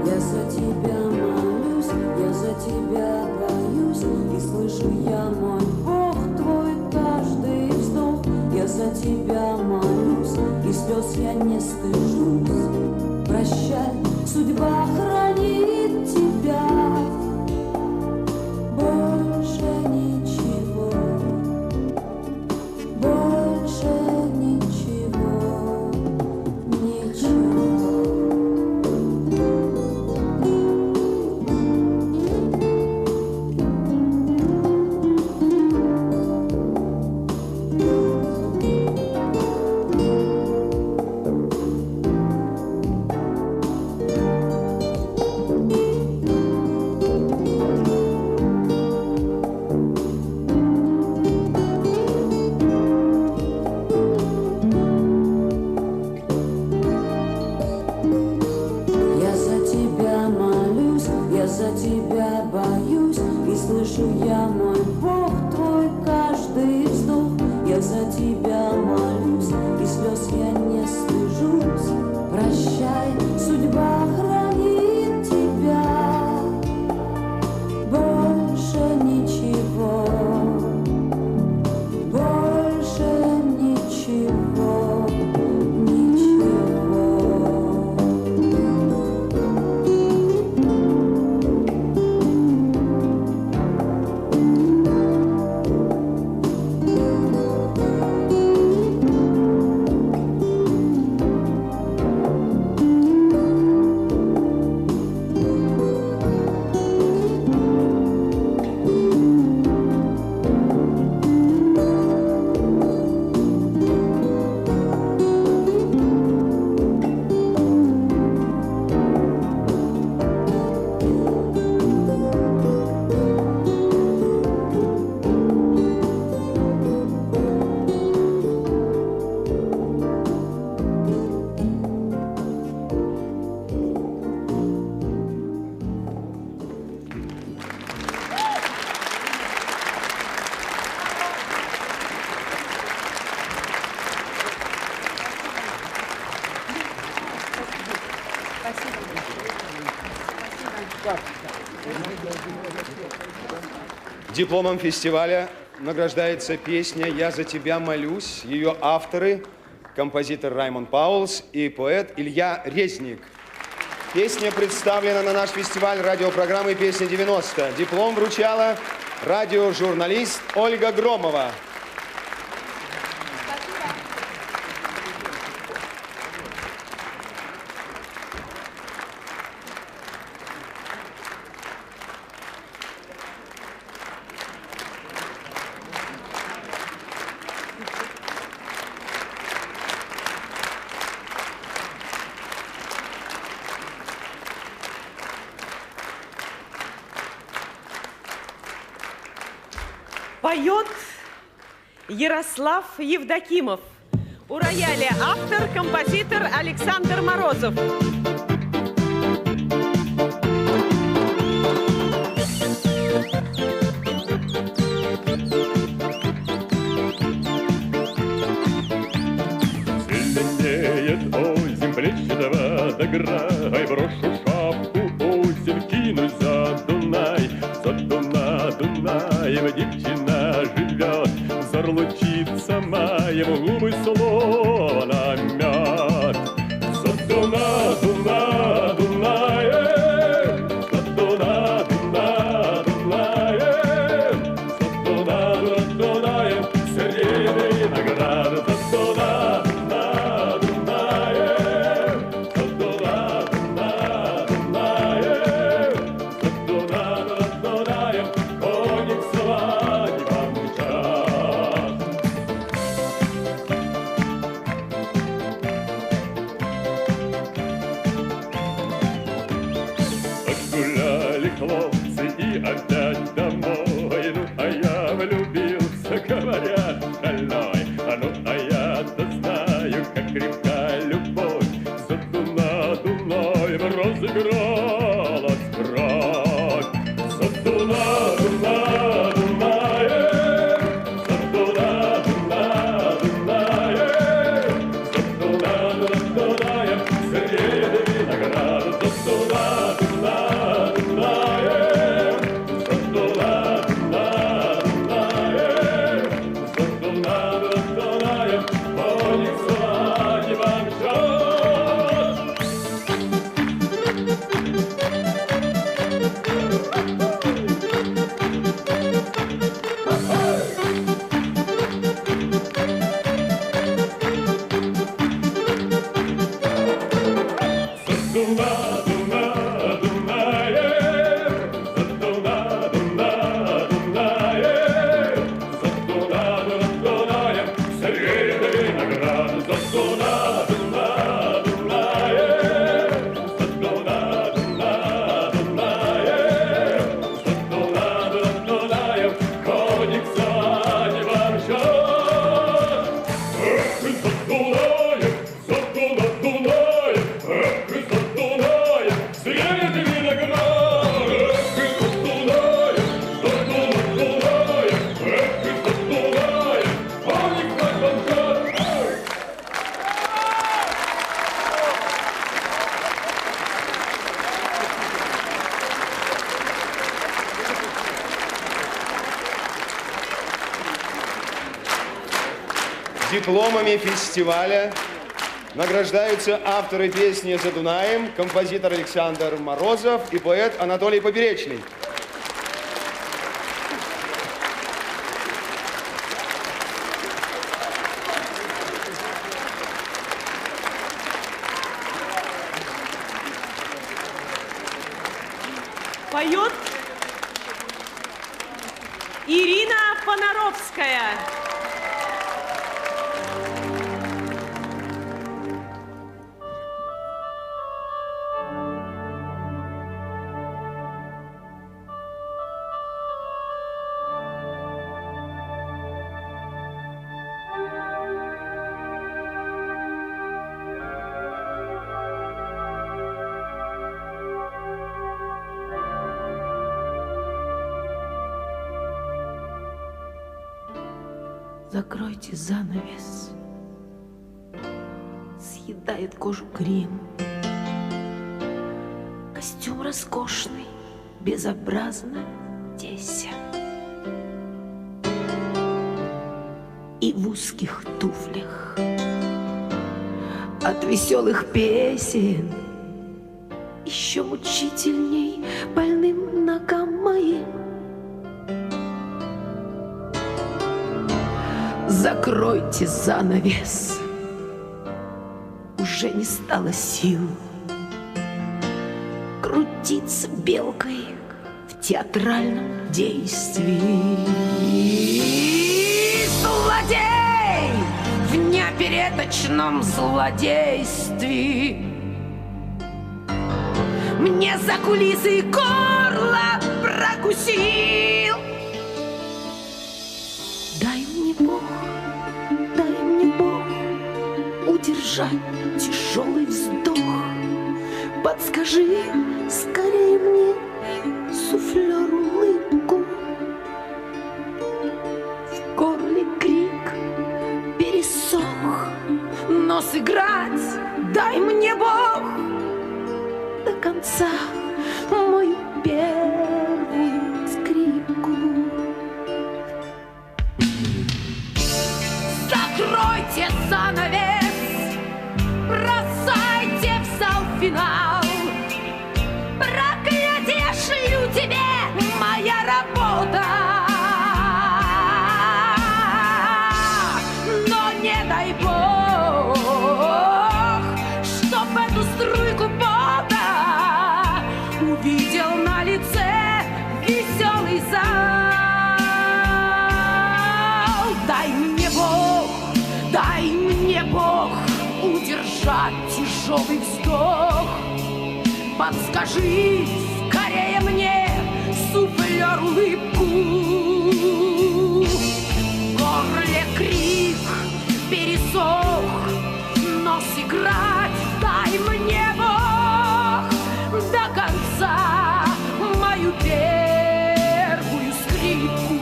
Я за тебя молюсь, я за тебя боюсь, и слышу я, мой Бог, твой каждый вздох. Я за тебя молюсь, и слез я не стыжусь. Прощай, судьба хранит тебя. Больше ничего. Больше ничего. Ничего. Я за тебя молюсь, я за тебя боюсь, и слышу я, мой Бог, твой каждый вздох. Я за тебя молюсь, и слез я не стыжусь. Прощай, судьба хранит тебя. Больше ничего. Больше ничего. Ничего. Дипломом фестиваля награждается песня «Я за тебя молюсь». Ее авторы – композитор Раймонд Паулс и поэт Илья Резник. Песня представлена на наш фестиваль радиопрограммы «Песня 90». Диплом вручала радиожурналист Ольга Громова. Поет Ярослав Евдокимов. У рояля автор, композитор Александр Морозов. Зеленеет озим, плечи два до грай, брошу шапку озим, кинусь за Дунай, Дунаем девчина живет, зарлучится маем, губы словно мед. За Дунаем, за Дунаем, среди наград, за хлопцы и опять домой. Ну, а я влюбился, говорят, шальной. Ну, а я-то знаю, как крепка любовь. За Дунаем разыгралась кровь. За Дунаем, за Дунаем, среди винограда, за Дипломами фестиваля награждаются авторы песни «За Дунаем», композитор Александр Морозов и поэт Анатолий Поперечный. Поет Ирина Понаровская. Закройте занавес, съедает кожу грим. Костюм роскошный, безобразно тесен. и в узких туфлях. От веселых песен еще мучительней больным ногам моим. Закройте занавес, уже не стало сил крутиться белкой в театральном действии. Злодей в неопереточном злодействе мне за кулисы горло прокусил. Дай мне Бог удержать тяжелый вздох. Подскажи скорее мне, суфлер, улыбку. В горле крик пересох, но сыграть дай мне Бог до конца мою первую скрипку. Закройте занавес, бросайте в зал финал. Проклятие шлю тебе, моя работа. Но не дай Бог, чтоб эту струйку пота увидел на лице веселый зал. Дай мне Бог удержать тяжелый вздох. Подскажи скорее мне, суфлер, улыбку. В горле крик пересох, но сыграть дай мне Бог до конца мою первую скрипку.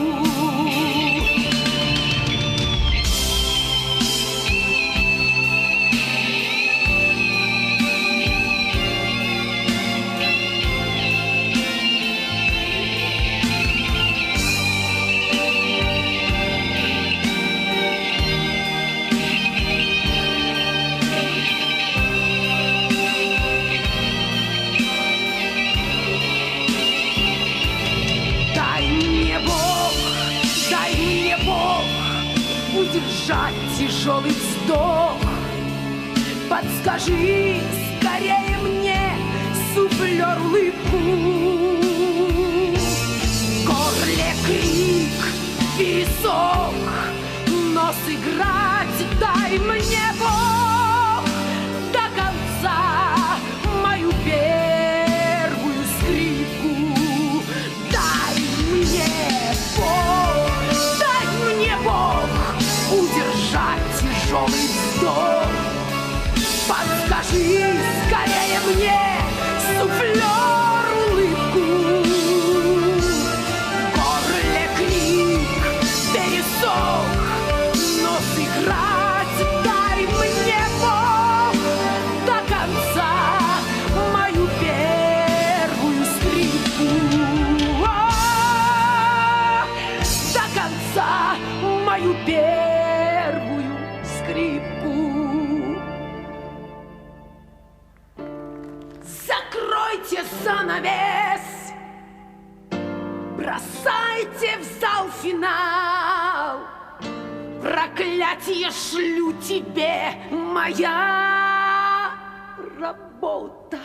Удержать тяжелый вздох. Подскажи скорее мне, суфлер, улыбку. В горле крик пересох, но сыграть дай мне Бог до конца мою первую скрипку. Дай мне Бог удержать тяжелый вздох. Подскажи скорее мне, суфлер, улыбку. В горле крик пересох, но сыграть дай мне Бог до конца мою первую скрипку. До конца мою первую скрипку. Закройте занавес, бросайте в зал финал. Проклятие шлю тебе, моя работа.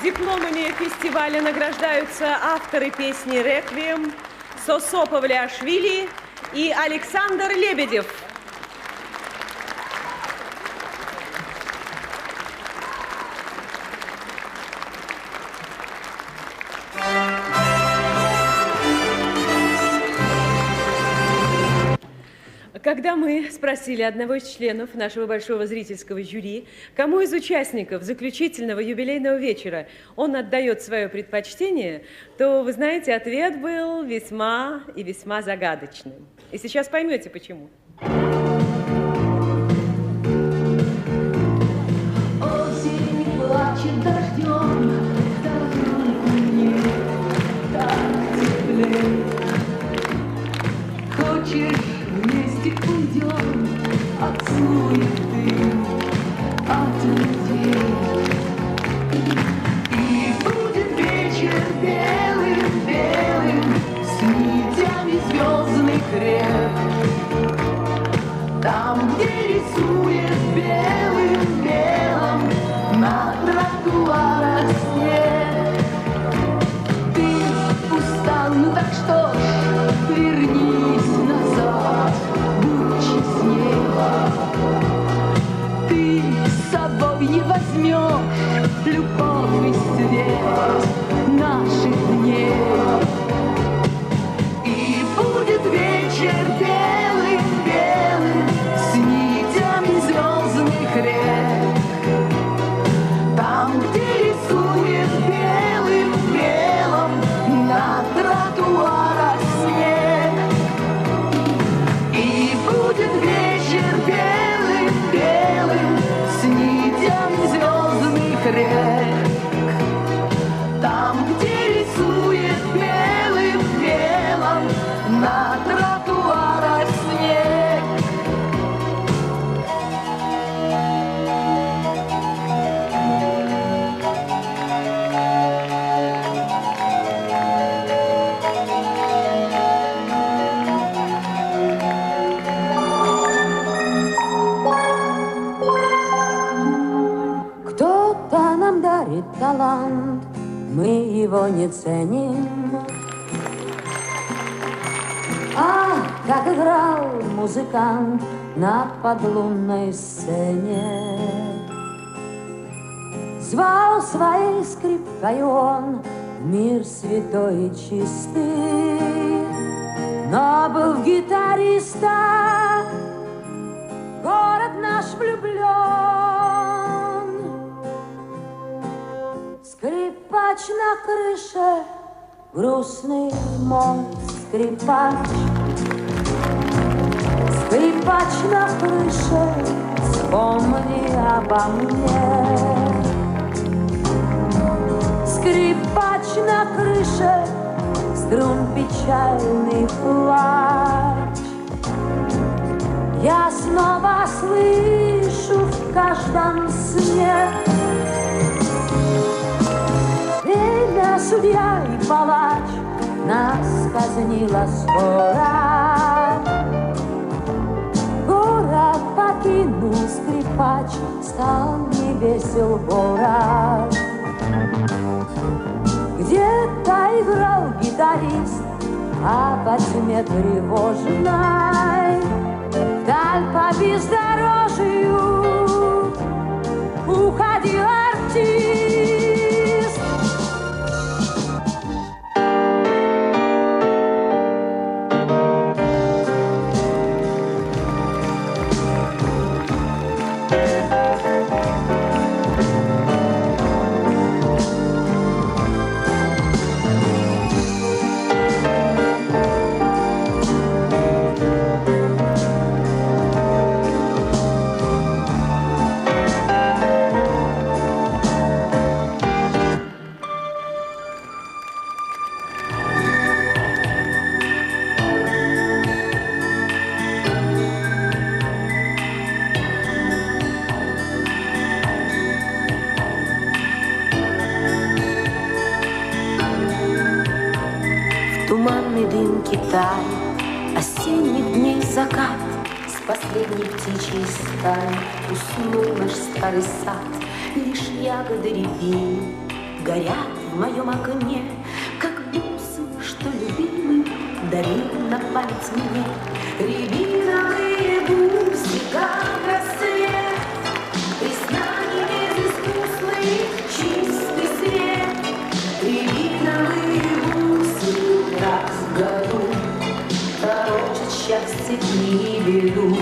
Дипломами фестиваля награждаются авторы песни «Реквием» Сосо Павлиашвили и Александр Лебедев. Когда мы спросили одного из членов нашего большого зрительского жюри, кому из участников заключительного юбилейного вечера он отдает свое предпочтение, то, вы знаете, ответ был весьма и весьма загадочным. И сейчас поймете, почему. Осень плачет дождем, мне так теплее. Хочешь, вместе уйдем от суеты, от людей. И будет вечер белым-белым, с нитями звездных рек. Там, где рисует белым-белым на тротуарах снег. Ты устал, ну так что ж, вернись назад, будь честней. Ты с собой не возьмешь любовь и свет наших дней. И будет вечер белым-белым, с нитями звездных рек. Там, где рисует белым-белым на тротуарах снег. И будет вечер белым-белым, с нитями звездных рек. Там, где рисует белым-белым на тротуарах снег. Кто-то нам дарит талант, мы его не ценим. Ах, как играл музыкант на подлунной сцене. Звал своей скрипкой он в мир святой и чистый, но был в гитариста город наш влюблен. Скрипач на крыше, грустный мой скрипач. Скрипач на крыше, вспомни обо мне. Скрипач на крыше, струн печальный плач. Я снова слышу в каждом сне. Время, судья и палач, нас казнила скоро. Город покинул скрипач, стал невесел город. Где-то играл гитарист, а по тьме тревожной вдаль по бездорожью уходил артист. Туманный дым Китая, осенних дней закат, с последней птичьей стаи уснул наш старый сад. Лишь ягоды рябины горят в моем окне, как бусы, что любимый дарил на память мне. Рябиновые бусы, как рассвет, признание безыскусный, чистый свет. Рябиновые бусы раз в году торочат счастье и беду.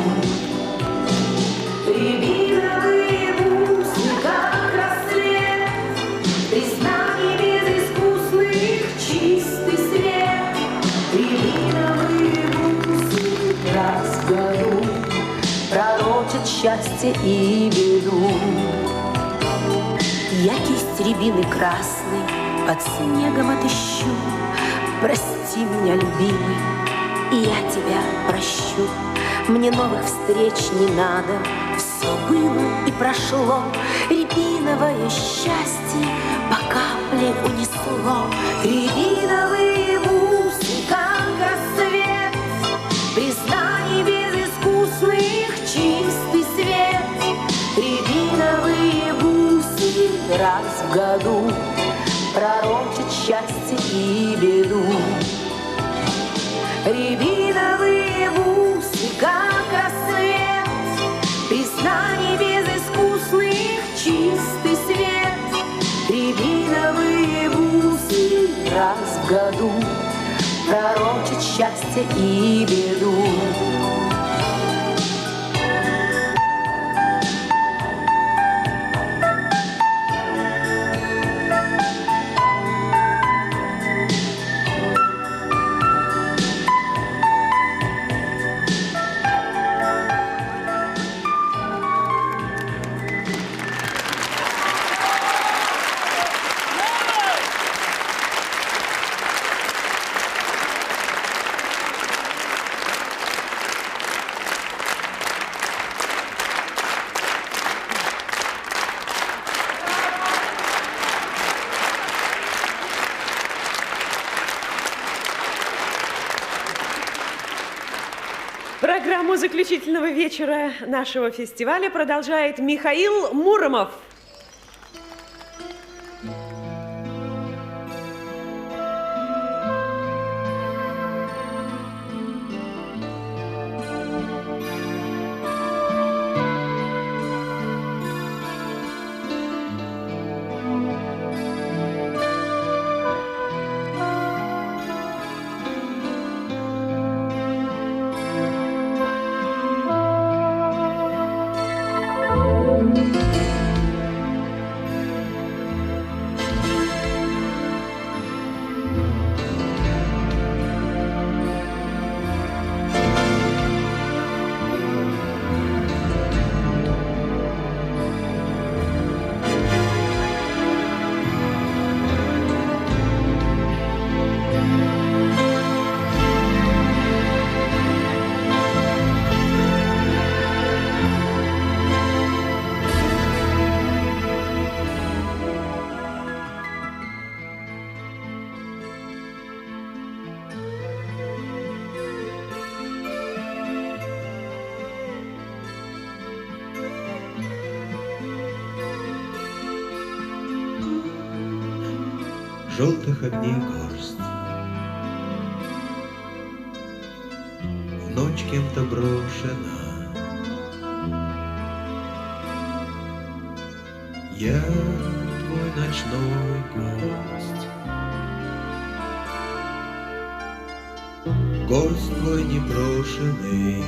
счастье и беду. Я кисть рябины красной под снегом отыщу. Прости меня, любимый, и я тебя прощу. Мне новых встреч не надо, все было и прошло. Рябиновое счастье по капле унесло. Рябиновые бусы, как рассвет, признаний безыскусных чистый свет. Рябиновые бусы раз в году пророчат счастье и беду. Рябиновые бусы, как рассвет, признаний безыскусных чистый свет. Рябиновые бусы раз в году пророчат счастье и беду. Программу заключительного вечера нашего фестиваля продолжает Михаил Муромов. Желтых огней горсть, в ночь кем-то брошена. Я твой ночной гость, гость твой непрошенный.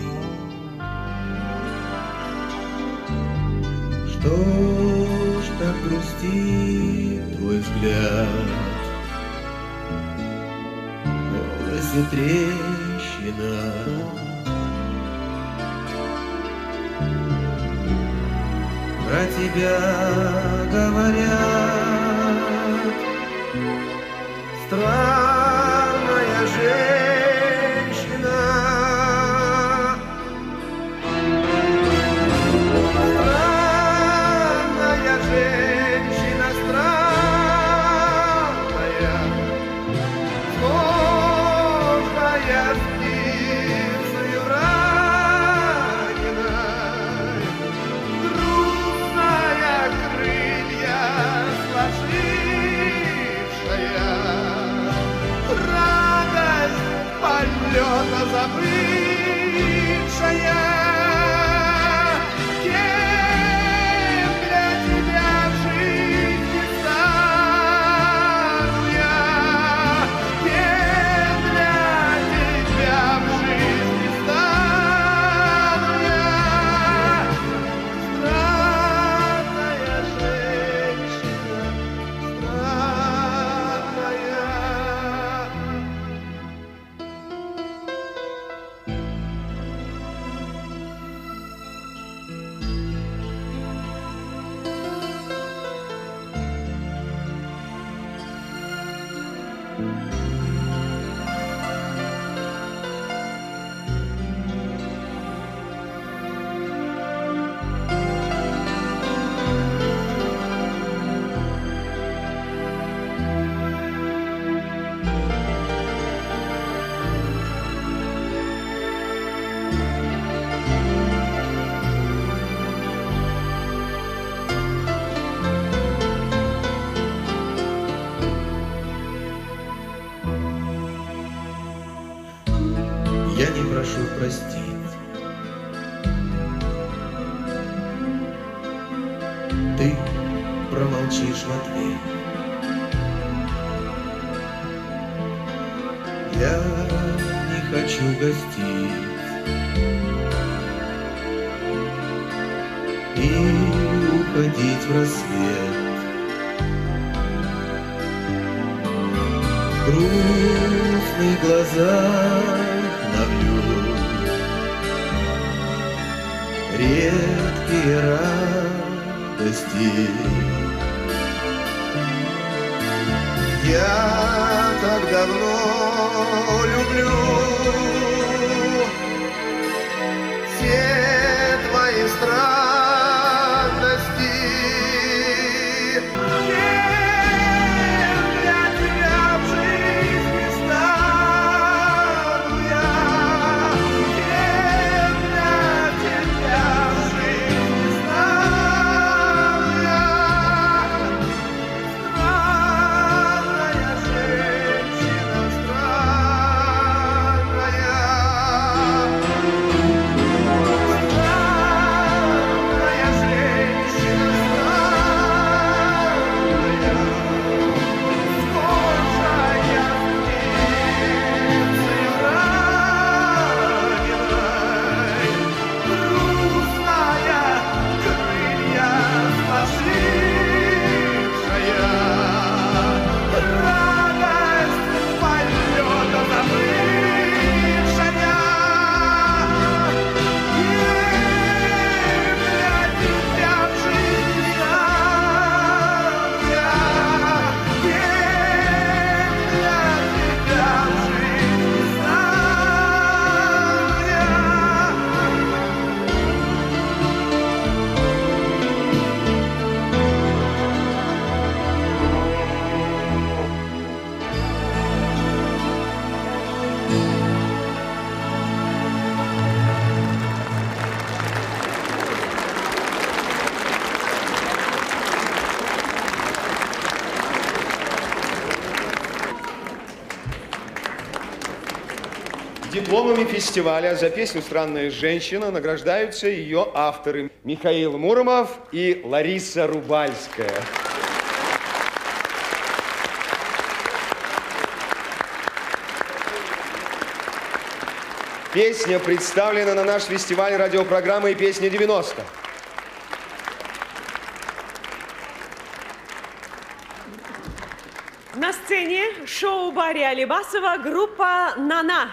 Что ж так грустит твой взгляд? В голосе трещина. Про тебя говорят, странная женщина. Странная женщина, странная, сложная с птицею раненой, грустная, крылья сложившая, радость полета забывшая. Кем для тебя в жизни стану я? Кем для тебя в жизни стану я? Странная женщина, странная. прошу простить. Ты промолчишь в ответ. Я не хочу гостить и уходить в рассвет. В грустных глазах навью редкие радости. Я так давно люблю все твои странности. Кем для тебя в жизни стану я? Кем для тебя в жизни стану я? Дипломами фестиваля за песню «Странная женщина» награждаются ее авторы Михаил Муромов и Лариса Рубальская. Песня представлена на наш фестиваль радиопрограммы «Песня 90». На сцене шоу Барри Алибасова группа «Нана».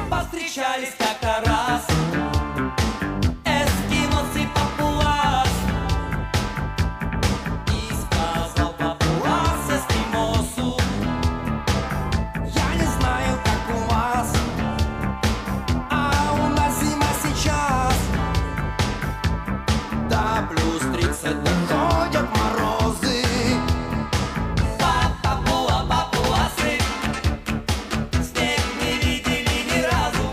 Повстречались как-то раз эскимос и папуас. И сказал папуас эскимосу: я не знаю, как у вас, а у нас зима сейчас. Да плюс 30 доходят морозы. Папуасы снег не видели ни разу.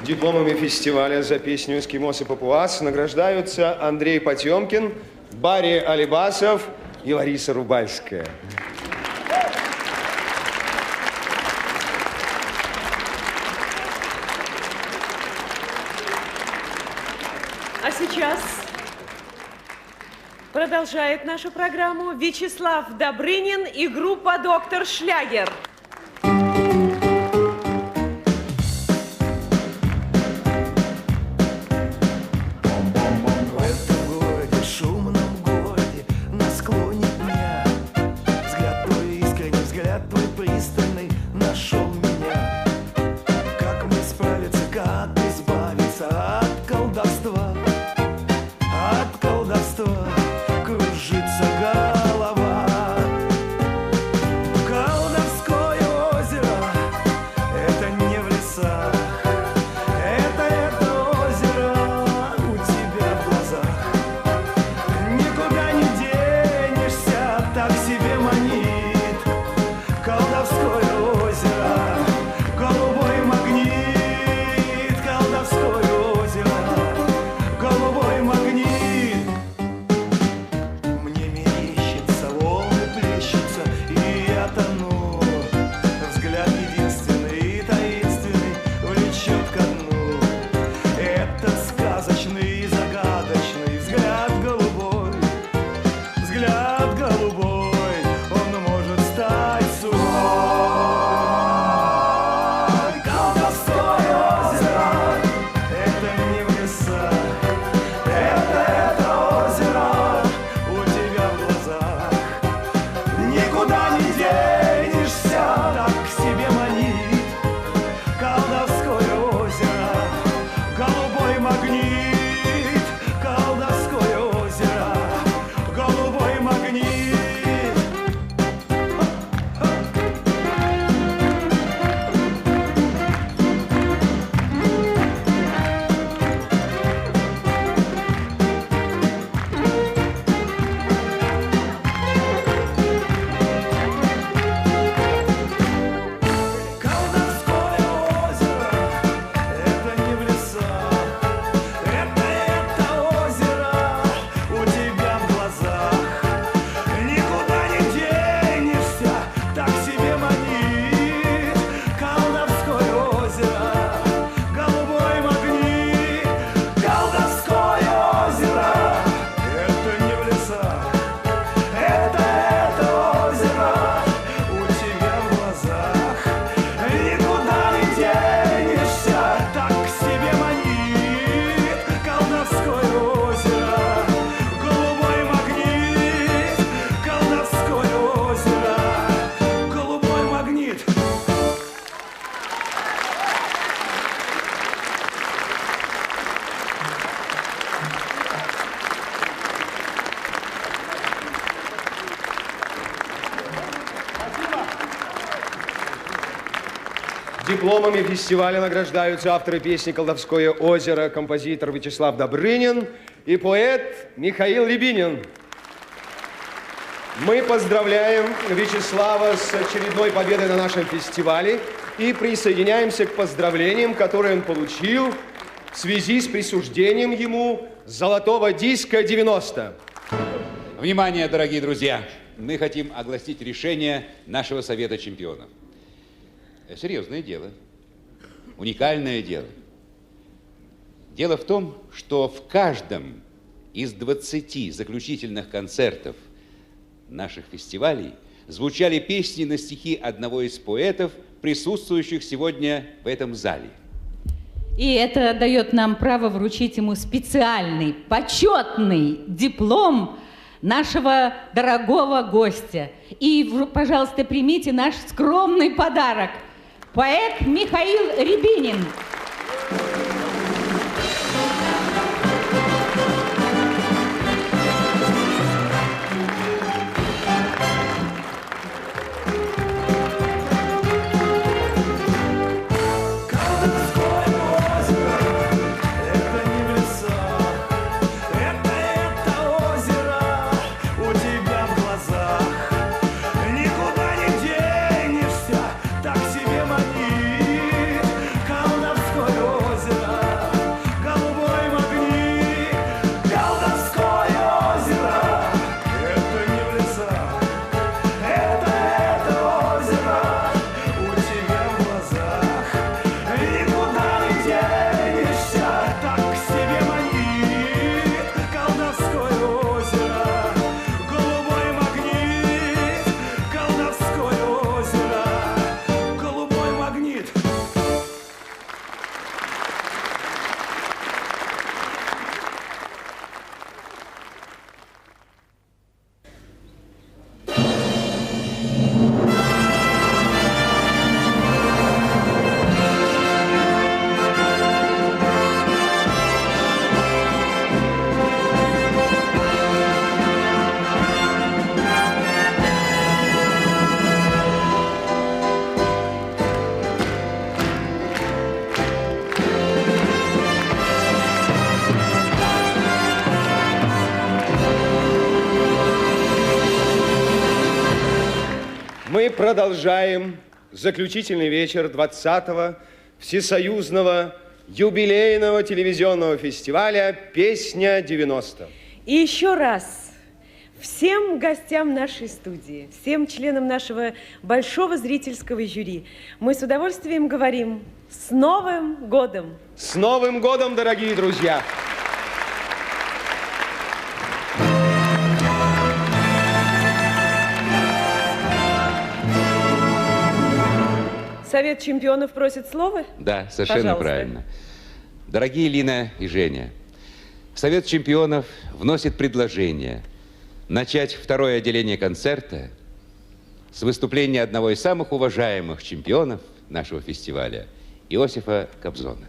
Дипломами фестиваля за песню «Эскимос и Папуас» награждаются Андрей Потемкин, Барри Алибасов и Лариса Рубальская. А сейчас продолжает нашу программу Вячеслав Добрынин и группа «Доктор Шлягер». Кружится голова. Дипломами фестиваля награждаются авторы песни «Колдовское озеро», композитор Вячеслав Добрынин и поэт Михаил Рябинин. Мы поздравляем Вячеслава с очередной победой на нашем фестивале и присоединяемся к поздравлениям, которые он получил в связи с присуждением ему «Золотого диска 90». Внимание, дорогие друзья! Мы хотим огласить решение нашего Совета чемпионов. Серьезное дело, уникальное дело. Дело в том, что в каждом из 20 заключительных концертов наших фестивалей звучали песни на стихи одного из поэтов, присутствующих сегодня в этом зале. И это дает нам право вручить ему специальный, почетный диплом нашего дорогого гостя. И, пожалуйста, примите наш скромный подарок. Поэт Михаил Рябинин. Никуда не денешься, так себе манит. Мы продолжаем заключительный вечер 20-го Всесоюзного юбилейного телевизионного фестиваля «Песня 90». И еще раз всем гостям нашей студии, всем членам нашего большого зрительского жюри мы с удовольствием говорим: с Новым годом! С Новым годом, дорогие друзья! Совет чемпионов просит слова? Да, совершенно Пожалуйста. правильно. Дорогие Лина и Женя, Совет чемпионов вносит предложение начать второе отделение концерта с выступления одного из самых уважаемых чемпионов нашего фестиваля, Иосифа Кобзона.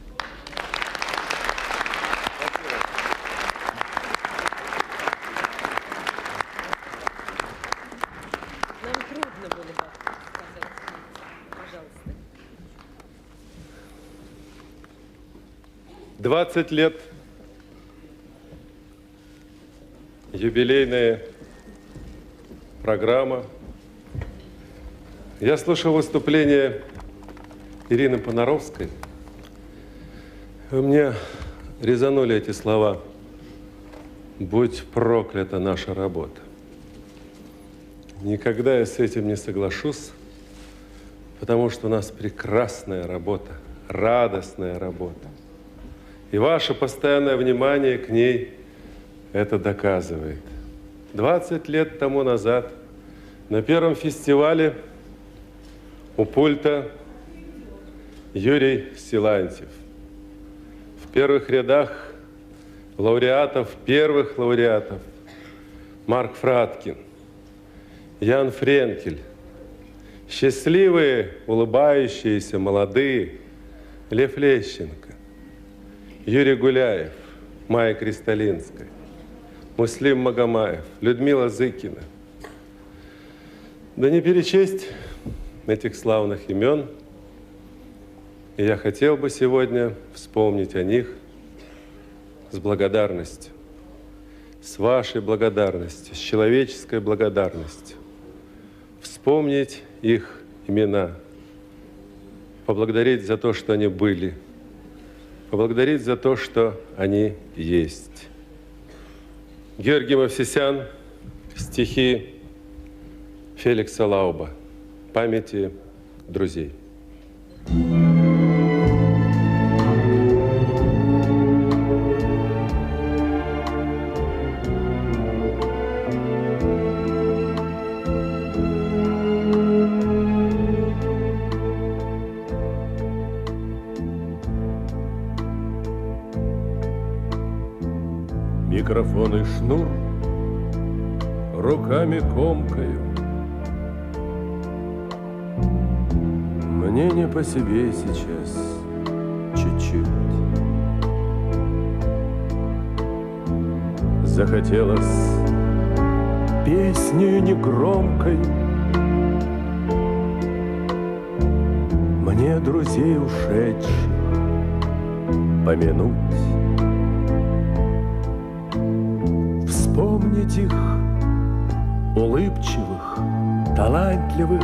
Нам трудно было бы сказать. Пожалуйста. 20 лет. Юбилейная программа. Я слушал выступление Ирины Понаровской. У меня резанули эти слова: «Будь проклята наша работа». Никогда я с этим не соглашусь, потому что у нас прекрасная работа, радостная работа. И ваше постоянное внимание к ней это доказывает. 20 лет тому назад на первом фестивале у пульта Юрий Силантьев. В первых рядах первых лауреатов Марк Фраткин, Ян Френкель, счастливые, улыбающиеся, молодые Лев Лещенко, Юрий Гуляев, Майя Кристалинская, Муслим Магомаев, Людмила Зыкина. Да не перечесть этих славных имен. И я хотел бы сегодня вспомнить о них с благодарностью, с вашей благодарностью, с человеческой благодарностью. Вспомнить их имена, поблагодарить за то, что они были, поблагодарить за то, что они есть. Георгий Мовсисян, стихи Феликса Лауба, памяти друзей. Микрофон и шнур руками комкаю. Мне не по себе сейчас чуть-чуть. Захотелось песнею негромкой мне друзей ушедших помянуть. Вспомнить их улыбчивых, талантливых,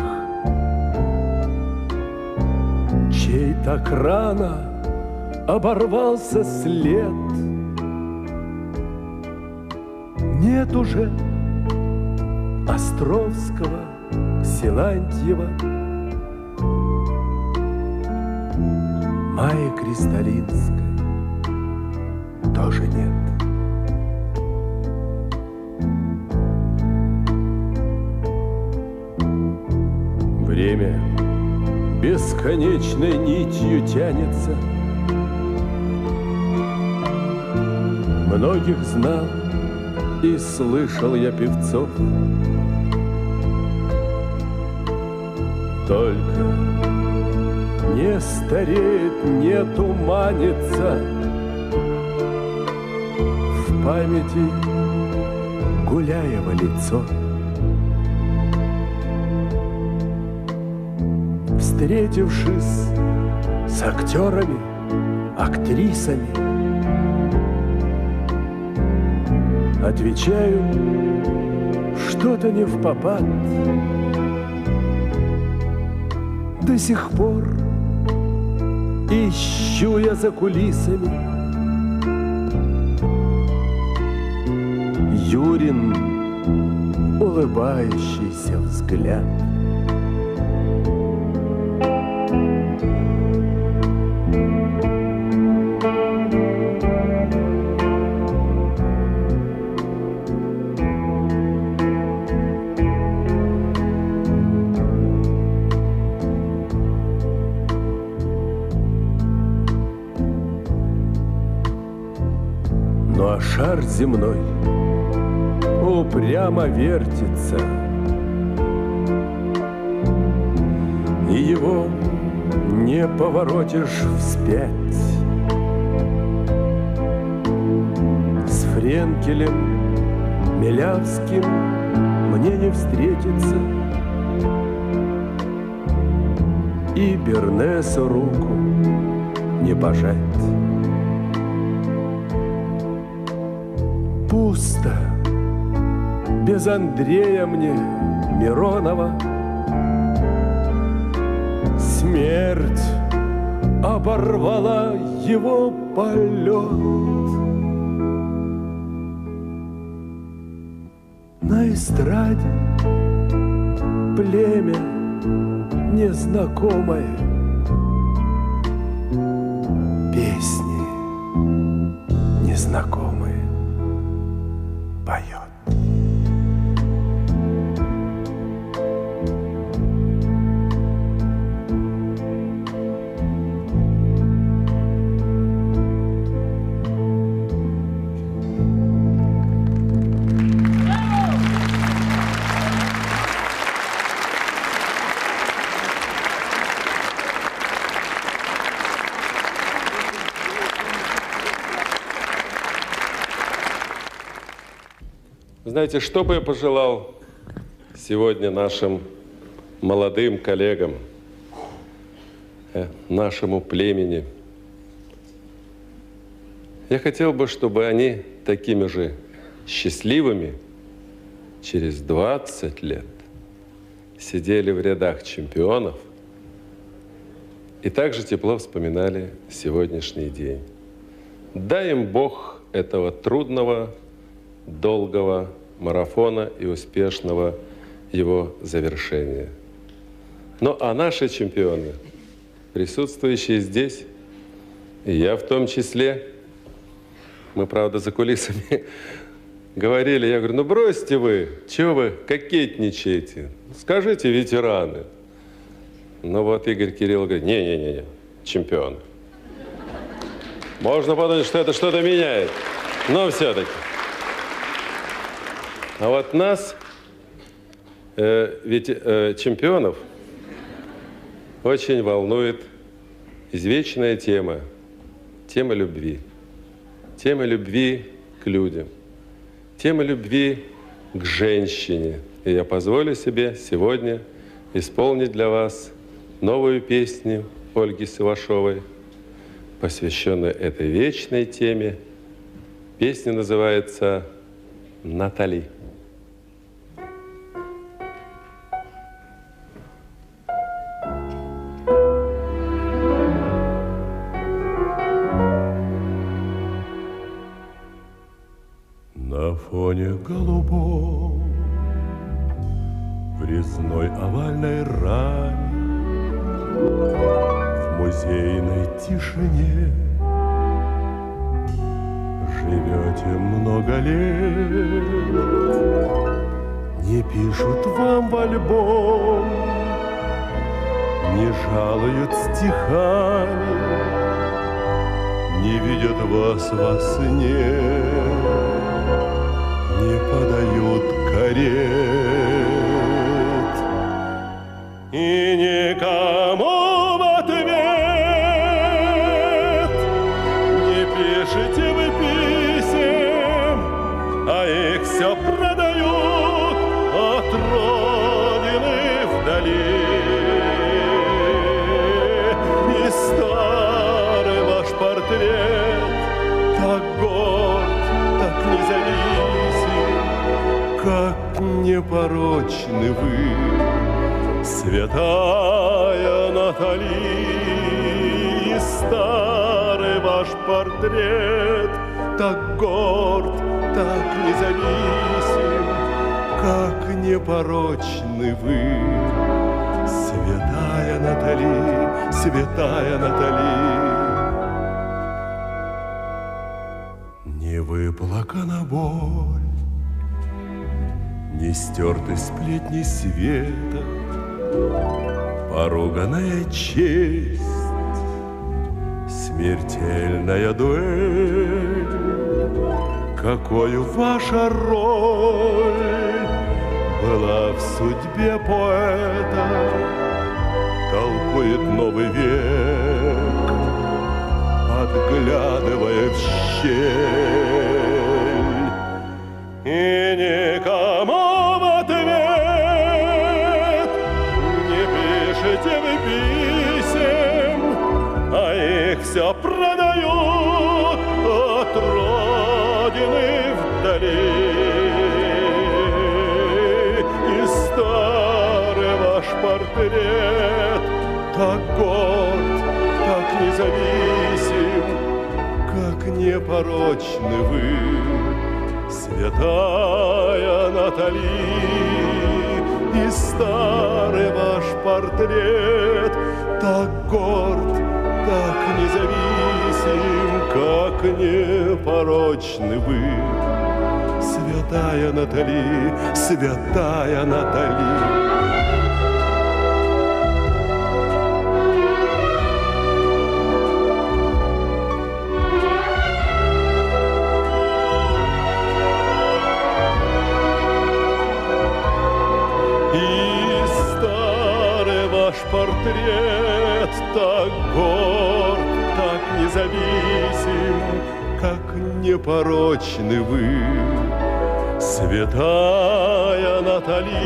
чей так рано оборвался след. Нет уже Островского, Силантьева, Майи Кристалинской тоже нет. Время бесконечной нитью тянется. Многих знал и слышал я певцов. Только не стареет, не туманится в памяти Гуляева лицо. Встретившись с актерами, актрисами, отвечаю, что-то не впопад. До сих пор ищу я за кулисами Юрин улыбающийся взгляд. Ну а шар земной упрямо вертится, и его не поворотишь вспять. С Френкелем Милявским мне не встретиться, и Бернесу руку не пожать. Пусто, без Андрея мне Миронова. Смерть оборвала его полет. На эстраде племя незнакомое песни незнакомые поет. Знаете, что бы я пожелал сегодня нашим молодым коллегам, нашему племени? Я хотел бы, чтобы они такими же счастливыми через 20 лет сидели в рядах чемпионов и также тепло вспоминали сегодняшний день. Дай им Бог этого трудного, долгого марафона и успешного его завершения. Ну а наши чемпионы, присутствующие здесь, и я в том числе, мы, правда, за кулисами говорили, я говорю, ну бросьте вы, чего вы кокетничаете, скажите ветераны. Ну вот Игорь Кириллов говорит, не-не-не, чемпион. Можно подумать, что это что-то меняет, но все-таки. А вот нас, чемпионов, очень волнует извечная тема, тема любви. Тема любви к людям, тема любви к женщине. И я позволю себе сегодня исполнить для вас новую песню Ольги Сивашовой, посвященную этой вечной теме. Песня называется «Натали». На фоне голубом, в резной овальной раме, в музейной тишине живете много лет. Не пишут вам в альбом, не жалуют стихами, не видят вас во сне, не подают карет. И никому в ответ не пишите вы писем, а их все продают от родины вдали. И старый ваш портрет так горд, так независим, как непорочны вы, святая Натали, и старый ваш портрет так горд, так независим, как непорочны вы. Святая Натали, святая Натали, не выплакана боль, не стерты сплетни света, поруганная честь, смертельная дуэль. Какою ваша роль была в судьбе поэта, толкует новый век, подглядывая в щель. И никому в ответ не пишите вы писем, а их все продают от родины вдали. И старый ваш портрет так горд, так независим, как непорочны вы. Святая Натали, и старый ваш портрет так горд, так независим, как непорочны вы. Святая Натали, святая Натали. Портрет так горд, так независим, как непорочны вы. Святая Натали,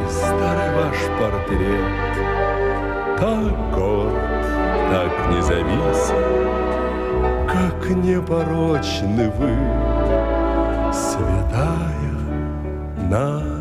и старый ваш портрет так горд, так независим, как непорочны вы. Святая Натали.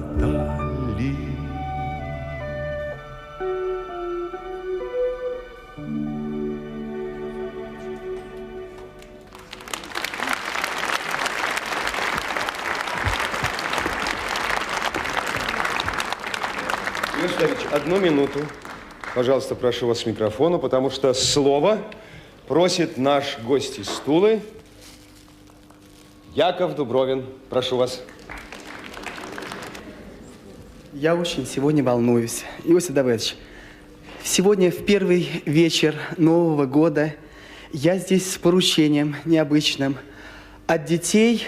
Одну минуту. Пожалуйста, прошу вас к микрофону, потому что слово просит наш гость из Тулы, Яков Дубровин. Прошу вас. Я очень сегодня волнуюсь. Иосиф Давыдович, сегодня в первый вечер Нового года я здесь с поручением необычным от детей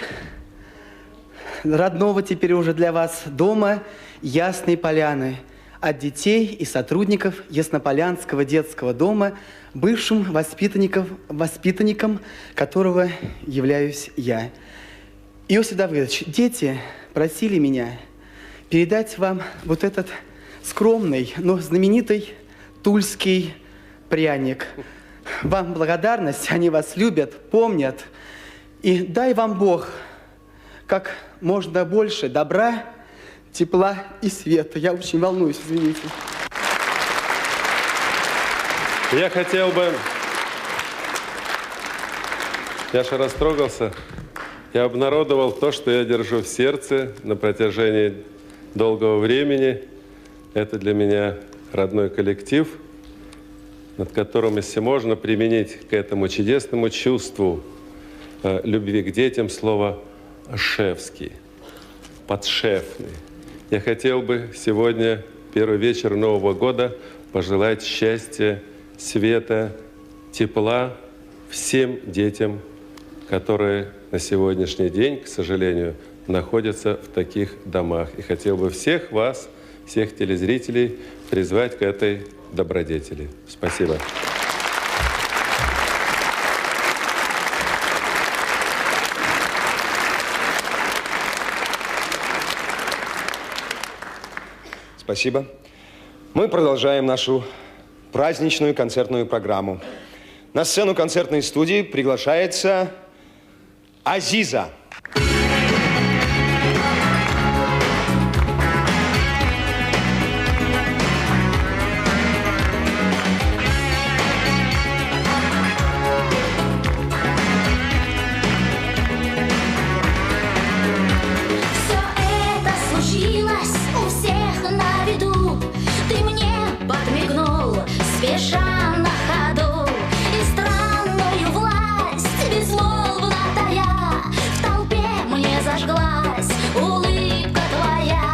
родного теперь уже для вас дома Ясной Поляны, от детей и сотрудников Яснополянского детского дома, бывшим воспитанником которого являюсь я. Иосиф Давыдович, дети просили меня передать вам вот этот скромный, но знаменитый тульский пряник. Вам благодарность, они вас любят, помнят. И дай вам Бог как можно больше добра, тепла и света. Я очень волнуюсь, извините. Я хотел бы... Я же растрогался. Я обнародовал то, что я держу в сердце на протяжении долгого времени. Это для меня родной коллектив, над которым, если можно применить к этому чудесному чувству любви к детям слово «шефский», «подшефный». Я хотел бы сегодня, первый вечер Нового года, пожелать счастья, света, тепла всем детям, которые на сегодняшний день, к сожалению, находятся в таких домах. И хотел бы всех вас, всех телезрителей призвать к этой добродетели. Спасибо. Спасибо. Мы продолжаем нашу праздничную концертную программу. На сцену концертной студии приглашается Азиза. у всех на виду. Ты мне подмигнул, спеша на ходу, и странную власть безмолвно тая в толпе мне зажглась улыбка твоя.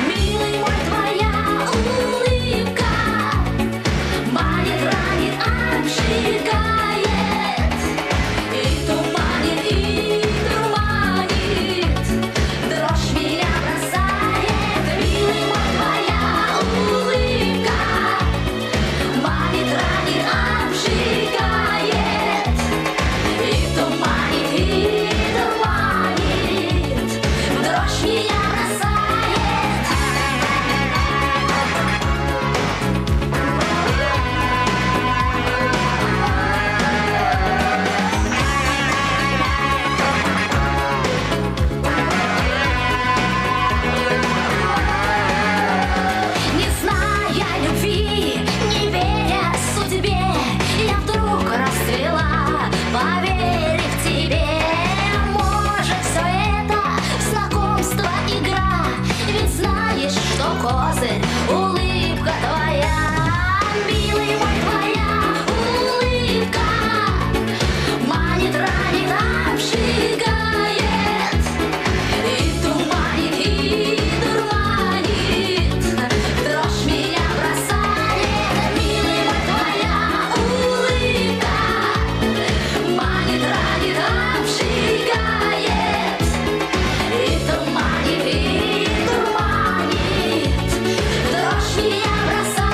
Милый мой, твоя улыбка манит, ранит, обжигает, и туманит, и дурманит, дрожь меня бросает. Милый мой, твоя улыбка манит, ранит, обжигает, и туманит, и дурманит, дрожь меня бросает. Не зная любви, не веря судьбе, я вдруг расцвела, поверив тебе. Может, все это знакомство, игра, ведь знаешь, что козырь — улыбка твоя. Милый мой, твоя улыбка манит, ранит, обжигает, и туманит, и дурманит, дрожь меня бросает. Милый мой, твоя улыбка манит, ранит, обжигает, и туманит, и дурманит, дрожь меня бросает.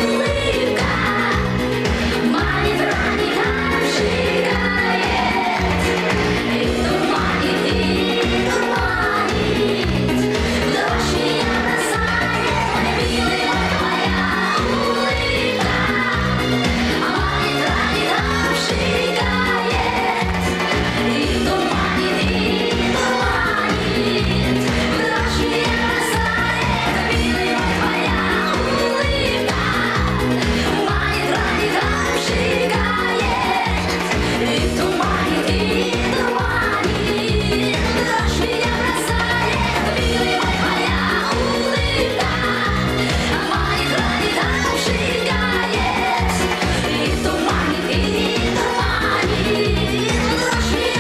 Улыбка манит, ранит, обжигает, и туманит, и дурманит, дрожь меня бросает. Милый мой, твоя улыбка манит, ранит, обжигает, и туманит, и дурманит, дрожь меня бросает. Милый мой, твоя улыбка манит, ранит, обжигает, и туманит, и дурманит, дрожь меня бросает. Милый мой, твоя улыбка манит, ранит, обжигает, и туманит, и дурманит,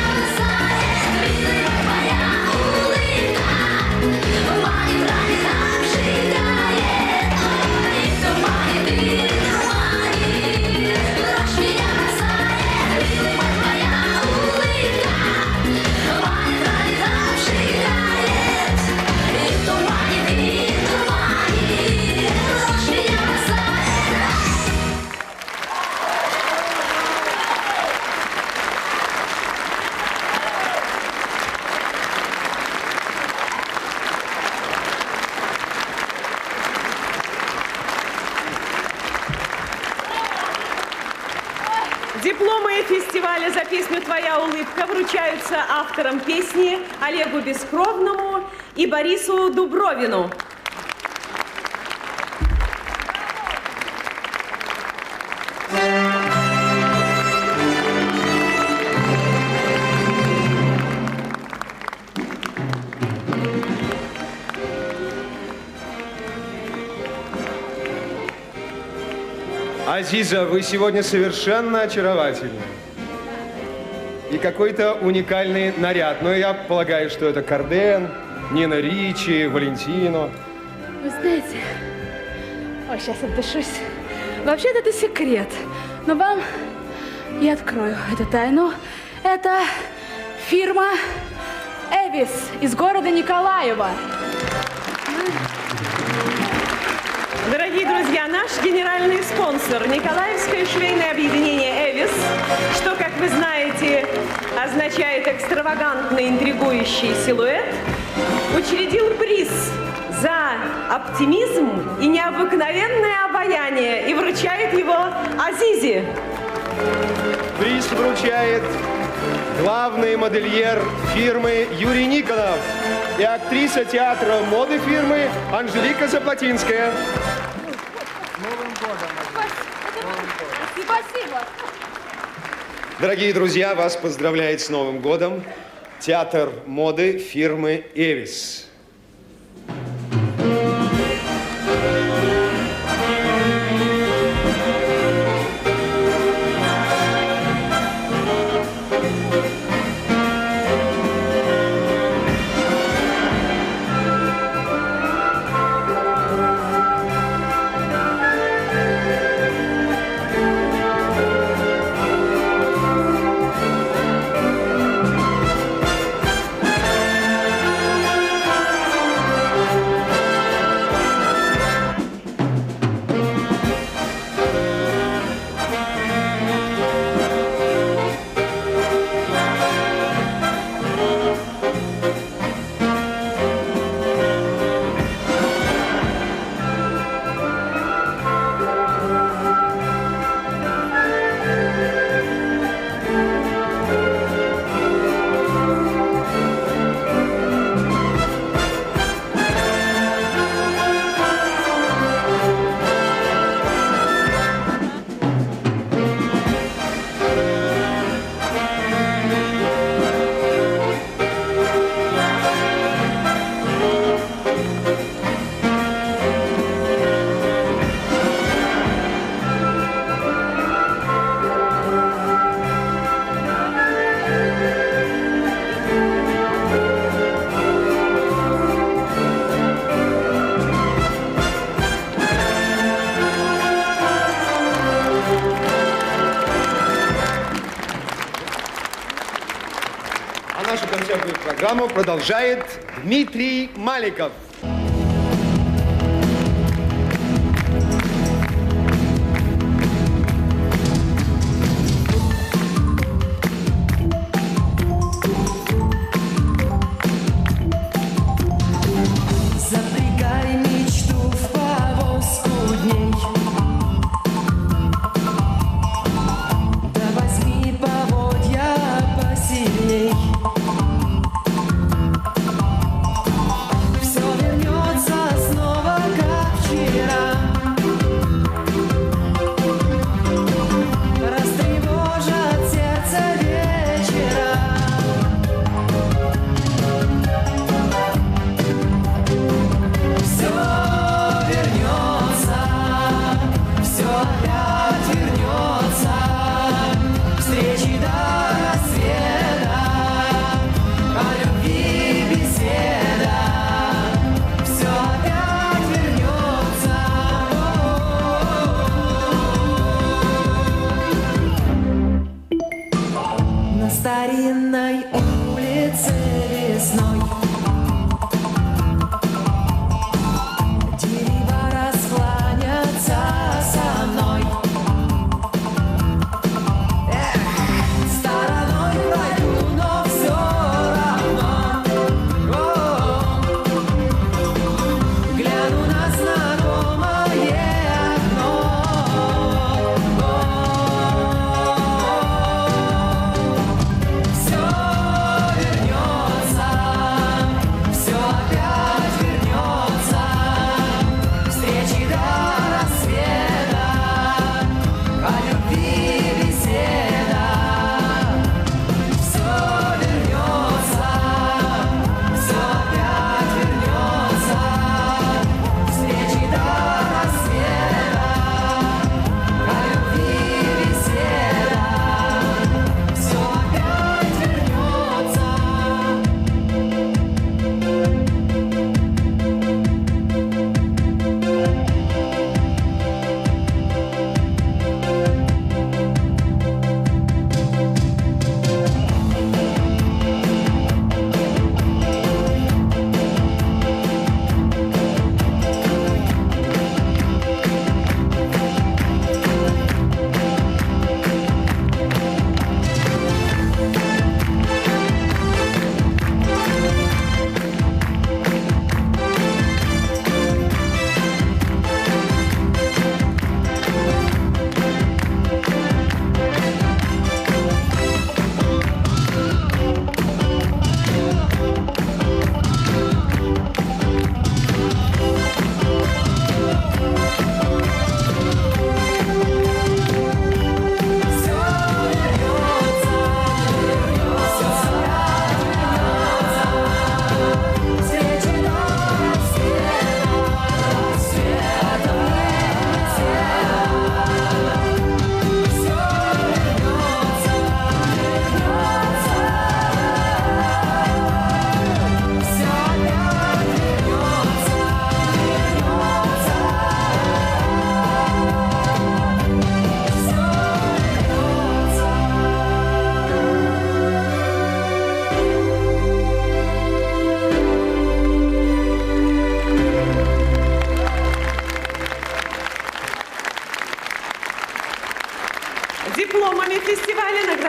дрожь меня бросает. Милый мой, твоя улыбка манит, ранит, обжигает, и туманит, и дурманит, дрожь меня бросает. Милый мой, твоя улыбка манит, ранит, обжигает, и туманит, и дурманит, дрожь меня бросает. Дипломы фестиваля за песню «Твоя улыбка» вручаются авторам песни Олегу Бескровному и Борису Дубровину. Азиза, вы сегодня совершенно очаровательны. И какой-то уникальный наряд. Но я полагаю, что это Карден, Нина Ричи, Валентино. Вы знаете, ой, сейчас отдышусь. Вообще-то это секрет. Но вам я открою эту тайну. Это фирма Эвис из города Николаева. Дорогие Дорогие друзья, наш генеральный спонсор Николаевское швейное объединение «Эвис», что, как вы знаете, означает экстравагантный интригующий силуэт, учредил приз за оптимизм и необыкновенное обаяние и вручает его Азизе. Приз вручает главный модельер фирмы Юрий Никонов и актриса театра моды фирмы Анжелика Заплатинская. Спасибо. Дорогие друзья, вас поздравляет с Новым годом театр моды фирмы «Эвис». Нашу концертную программу продолжает Дмитрий Маликов. Запрягай мечту в повозку дней. Да возьми поводья посильней. Все вернется снова, как вчера. Растревожат сердце вечера. Все вернется, все опять вернется. Встречи до рассвета, о любви беседа. Все опять вернется. На старинной улице весной дерева раскланятся со мной. Стороной пройду, но все равно гляну на знакомое окно. Все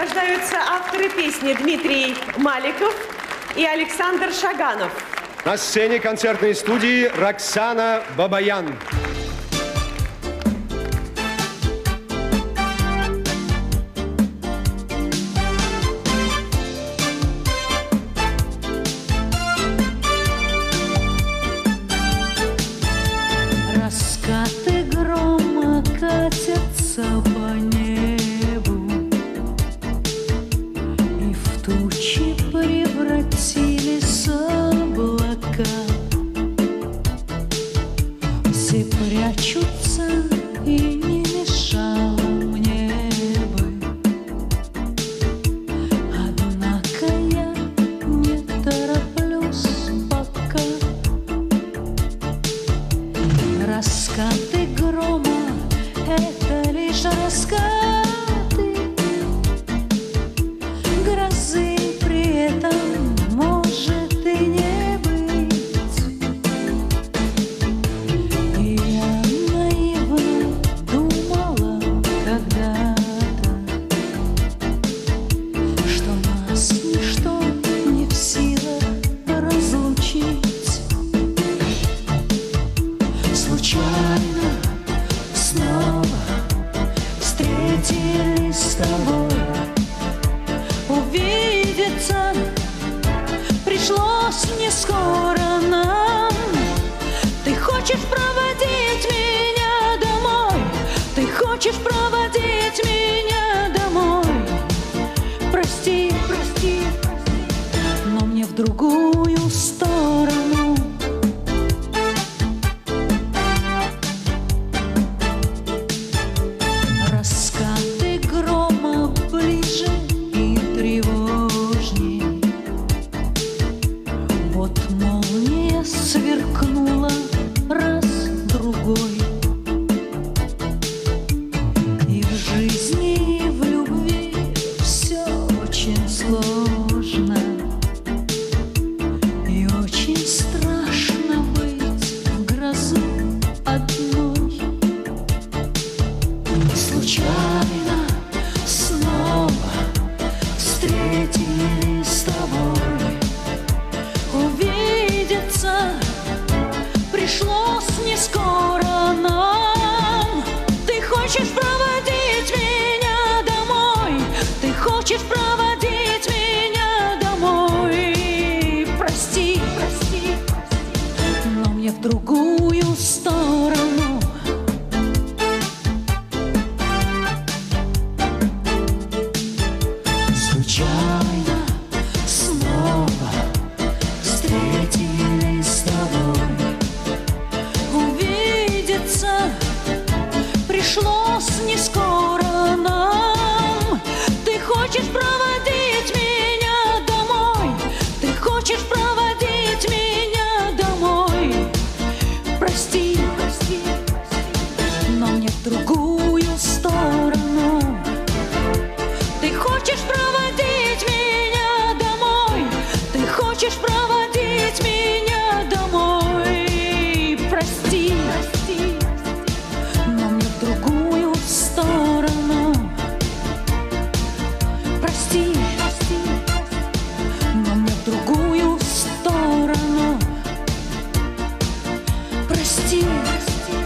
награждаются авторы песни Дмитрий Маликов и Александр Шаганов. На сцене концертной студии Роксана Бабаян. Раскаты грома катятся по небу и в тучи превратились облака. Все прячутся, и не мешало мне бы. Однако я не тороплюсь пока. Раскаты грома — это лишь раскаты. Грозы при этом может и не быть. И я наивно думала когда-то, что нас ничто не в силах разлучить. Случайно снова встретились с тобой. Увидеться пришлось не скоро нам. Ты хочешь проводить меня домой, ты хочешь проводить меня домой. Прости, прости, но мне в другую сторону. Раскаты грома ближе и тревожней. Вот молния сверкнула раз, другой. И в жизни, и в любви все очень сложно. И очень страшно быть в грозу одной. Случайно снова встретились с тобой. Увидеться пришлось не скоро нам. Ты хочешь проводить меня домой, ты хочешь проводить меня домой. Прости, прости, но мне в другую сторону. Случайно снова встретились с тобой. Увидеться пришлось не скоро нам. Ты хочешь проводить меня домой, ты хочешь проводить меня домой. Прости, прости, но мне в другую сторону. Ты хочешь проводить меня домой, ты хочешь проводить меня домой. Прости, прости, но мне в другую сторону. Прости, прости, но мне в другую сторону. Прости, прости,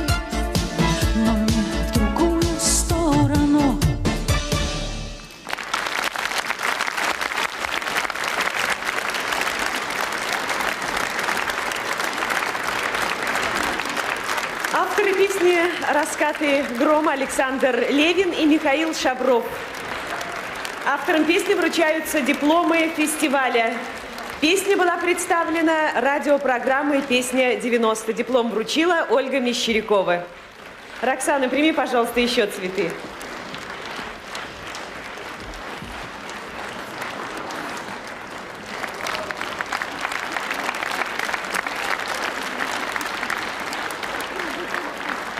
но мне в другую сторону. Авторы песни «Раскаты грома» Александр Левин и Михаил Шавров. Авторам песни вручаются дипломы фестиваля. Песня была представлена радиопрограммой «Песня 90». Диплом вручила Ольга Мещерякова. Роксана, прими, пожалуйста, еще цветы.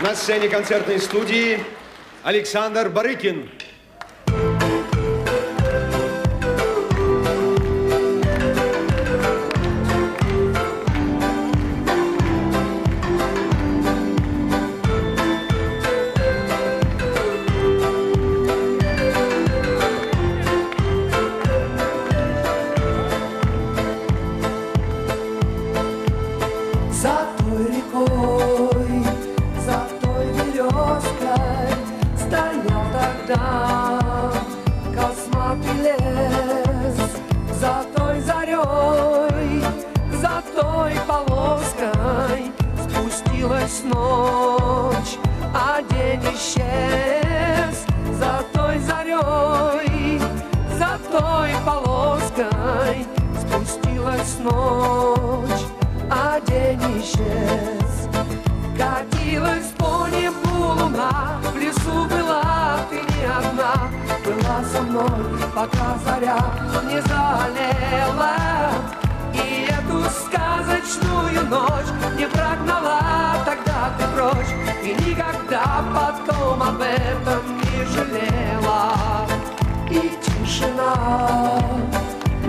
На сцене концертной студии Александр Барыкин. Катилась ночь, а день исчез. Катилась по небу луна, в лесу была ты не одна. Была со мной, пока заря не залила. И эту сказочную ночь не прогнала тогда ты прочь. И никогда потом об этом не жалела. И тишина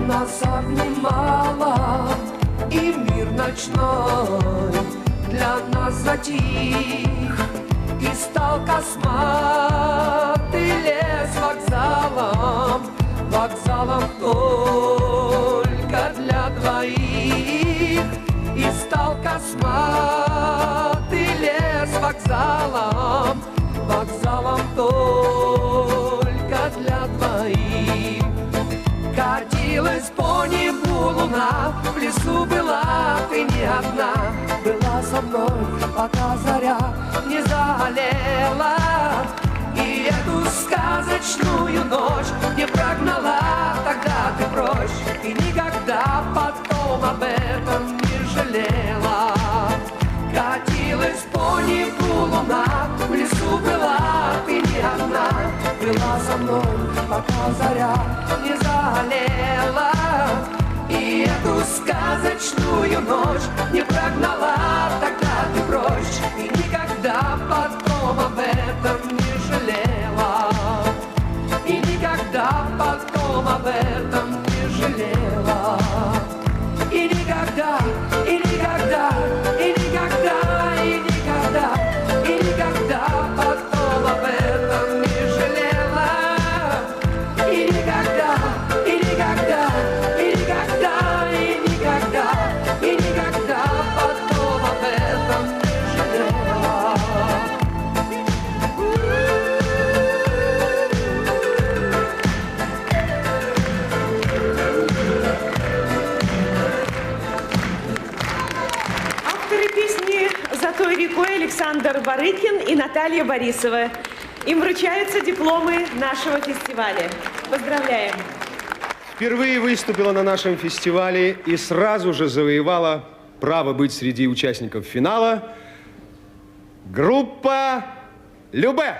нас обнимала, и мир ночной для нас затих. И стал косматый лес вокзалом, вокзалом только для двоих. И стал косматый лес вокзалом, вокзалом только для двоих. Катилась по небу луна, в лесу была ты не одна. Была со мной, пока заря не залила. И эту сказочную ночь не прогнала тогда ты прочь. И никогда потом об этом не жалела. Катилась по небу луна, в лесу была ты не одна. Была со мной, пока заря не залила. И эту сказочную ночь не прогнала тогда ты прочь. И никогда потом об этом не жалела. И никогда потом об этом не жалела. И никогда, и никогда, и никогда, и никогда, и никогда потом об этом не жалела. И никогда, и никогда, и никогда, и никогда, и никогда потом об этом не жалела. Авторы песни «За той рекой» Александр Барыкин и Наталья Борисова. Им вручаются дипломы нашего фестиваля. Поздравляем! Впервые выступила на нашем фестивале и сразу же завоевала право быть среди участников финала группа «Любэ».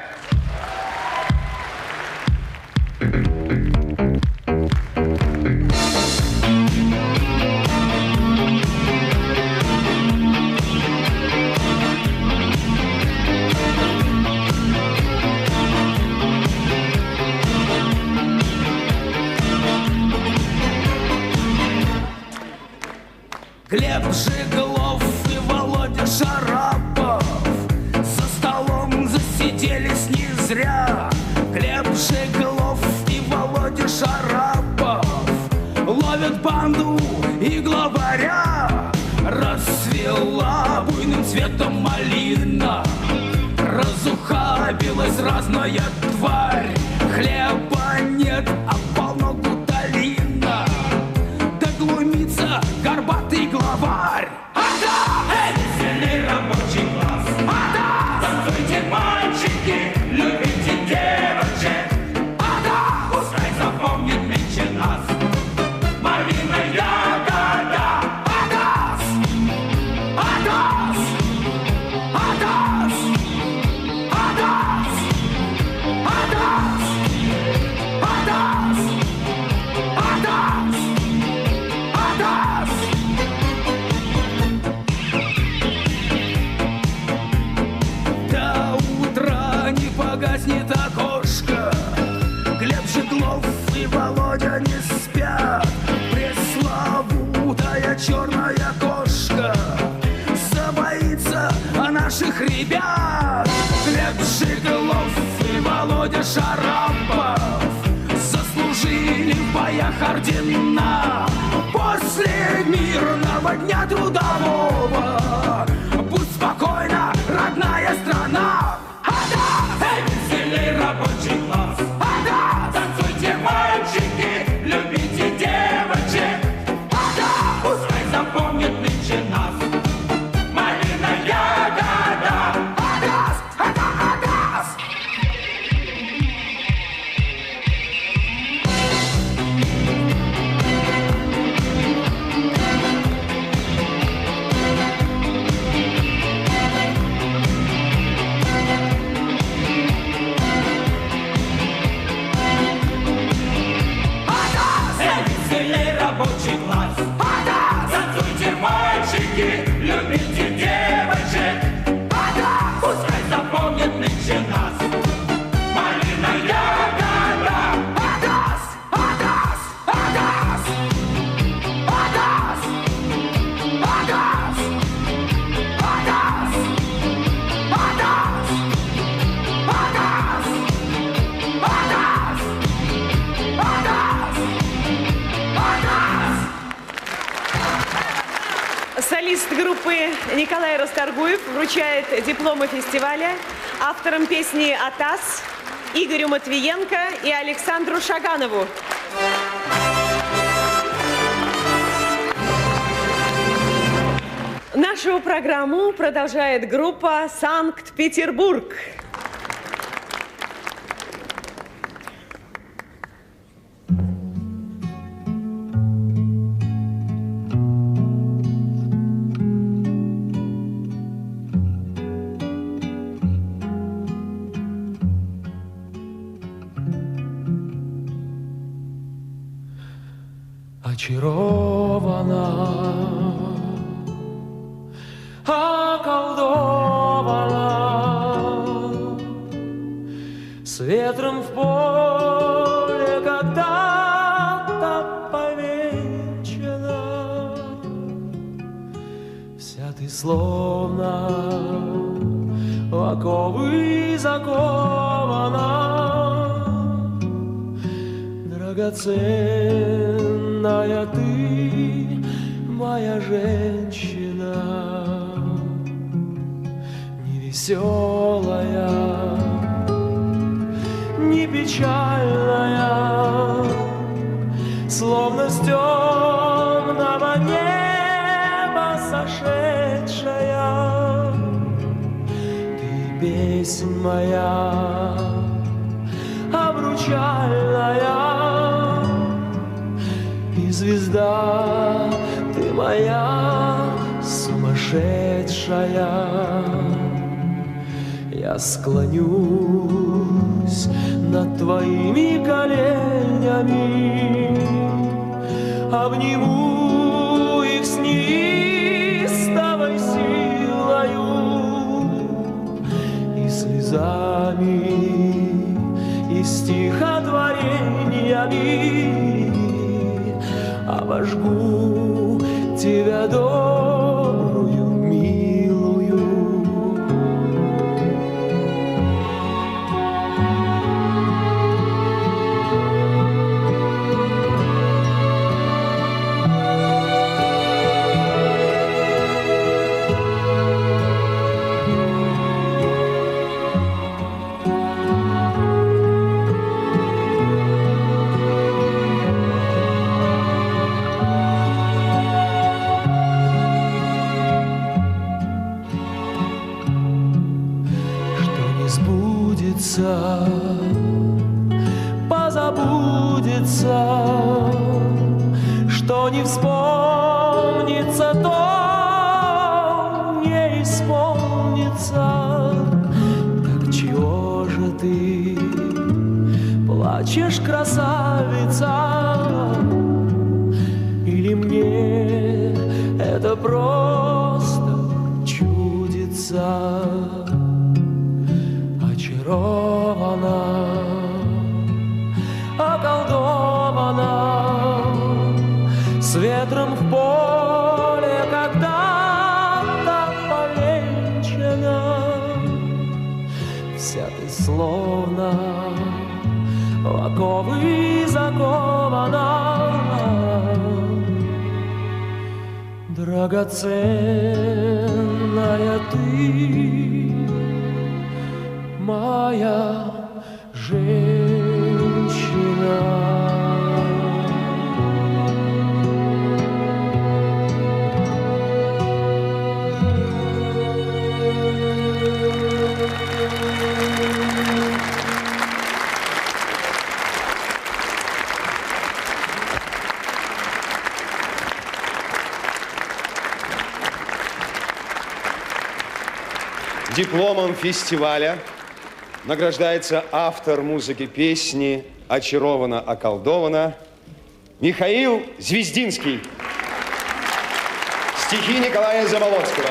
Глеб Жиглов и Володя Шарапов за столом засиделись не зря. Глеб Жиглов и Володя Шарапов ловят банду и главаря. Расцвела буйным цветом малина, разухабилась разная тварь. Хлеба нет, а полно гуталина. Да глумится горбатый главарь. Ада! Эй, веселый рабочий класс! Ада! Танцуйте, мальчики, любите девочек! Ада! Пускай запомнит меньше нас малина ягода! Адас! Адас! Адас! Адас! Адас! Адас! Адас! Адас! До утра не погаснет окошко. Глеб Жиглов и Володя не спят. Пресловутая черная кошка забоится наших ребят. Глеб Жиглов и Володя Шарапов заслужили в боях ордена. После мирного дня трудового будь спокойна, родная страна. Ада! Эй, веселый рабочий класс! Ада! Танцуйте, мальчики, любите девочек! Ада! Пускай запомнит нынче нас малина ягода! Адас! Ада! Адас! группы Николай Расторгуев вручает дипломы фестиваля авторам песни «Атас» Игорю Матвиенко и Александру Шаганову. Нашу программу продолжает группа «Санкт-Петербург». Очарована, околдована, с ветром в поле когда-то повенчана. Вся ты словно в оковы закована, драгоценная ты, моя женщина, не веселая, не печальная, словно с темного неба сошедшая. Ты песнь моя обручальная, звезда, ты моя сумасшедшая. Я склонюсь над твоими коленями, обниму их с неистовой силою и слезами, и стихотворениями обожгу тебя добрую, милую. Позабудется, что не вспомнится, то не исполнится. Так чего же ты плачешь, красавица? Или мне это просто чудится? Очарована, околдована, с ветром в поле когда-то повенчана. Вся ты словно в оковы закована, драгоценная ты, моя женщина. Дипломом фестиваля награждается автор музыки песни «Очарована, околдована» Михаил Звездинский. Стихи Николая Заболоцкого.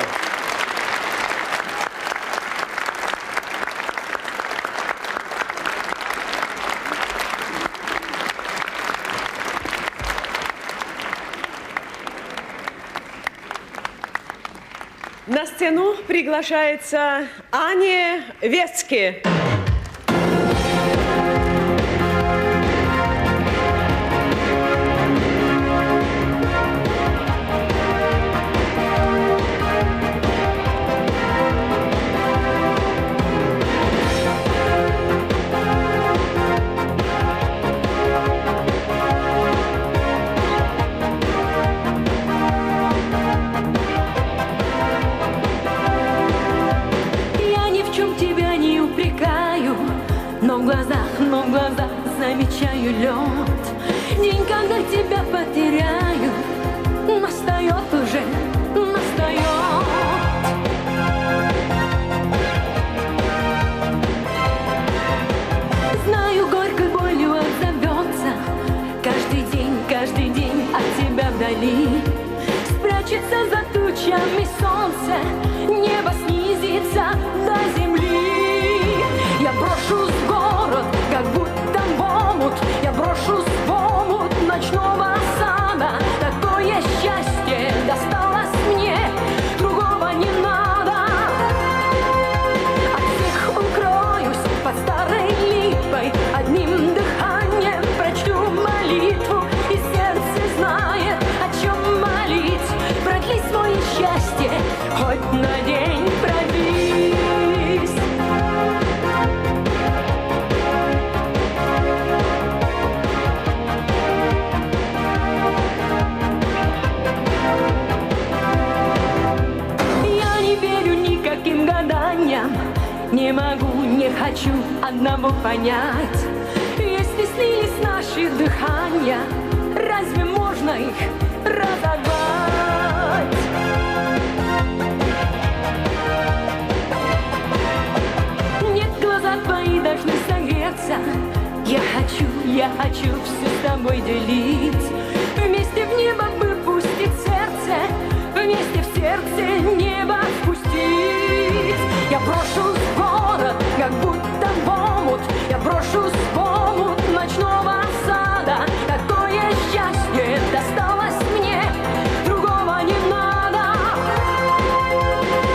На сцену приглашается Аня Вецки. день, когда тебя потеряю, настает уже, настает. Знаю, горькой болью отзовется каждый день от тебя вдали. Спрячется за тучами солнце, небо снизится до земли. Я брошусь в город, как будто в омут, я брошусь в омут ночного сада. Такое счастье досталось мне, другого не надо. От всех укроюсь под старой липой, одним дыханием прочту молитву, и сердце знает, о чем молить. Продли свое счастье, хоть на день продлись. Я не верю никаким гаданиям, не могу, не хочу одного понять. Если снились наши дыхания, разве можно их разорвать? Нет, глаза твои должны согреться. Я хочу все с тобой делить. Вместе в небо выпустить сердце, вместе в сердце небо впустить. Я брошусь в город, как будто в омут, я брошусь в омут ночного сада. Такое счастье досталось мне, другого не надо.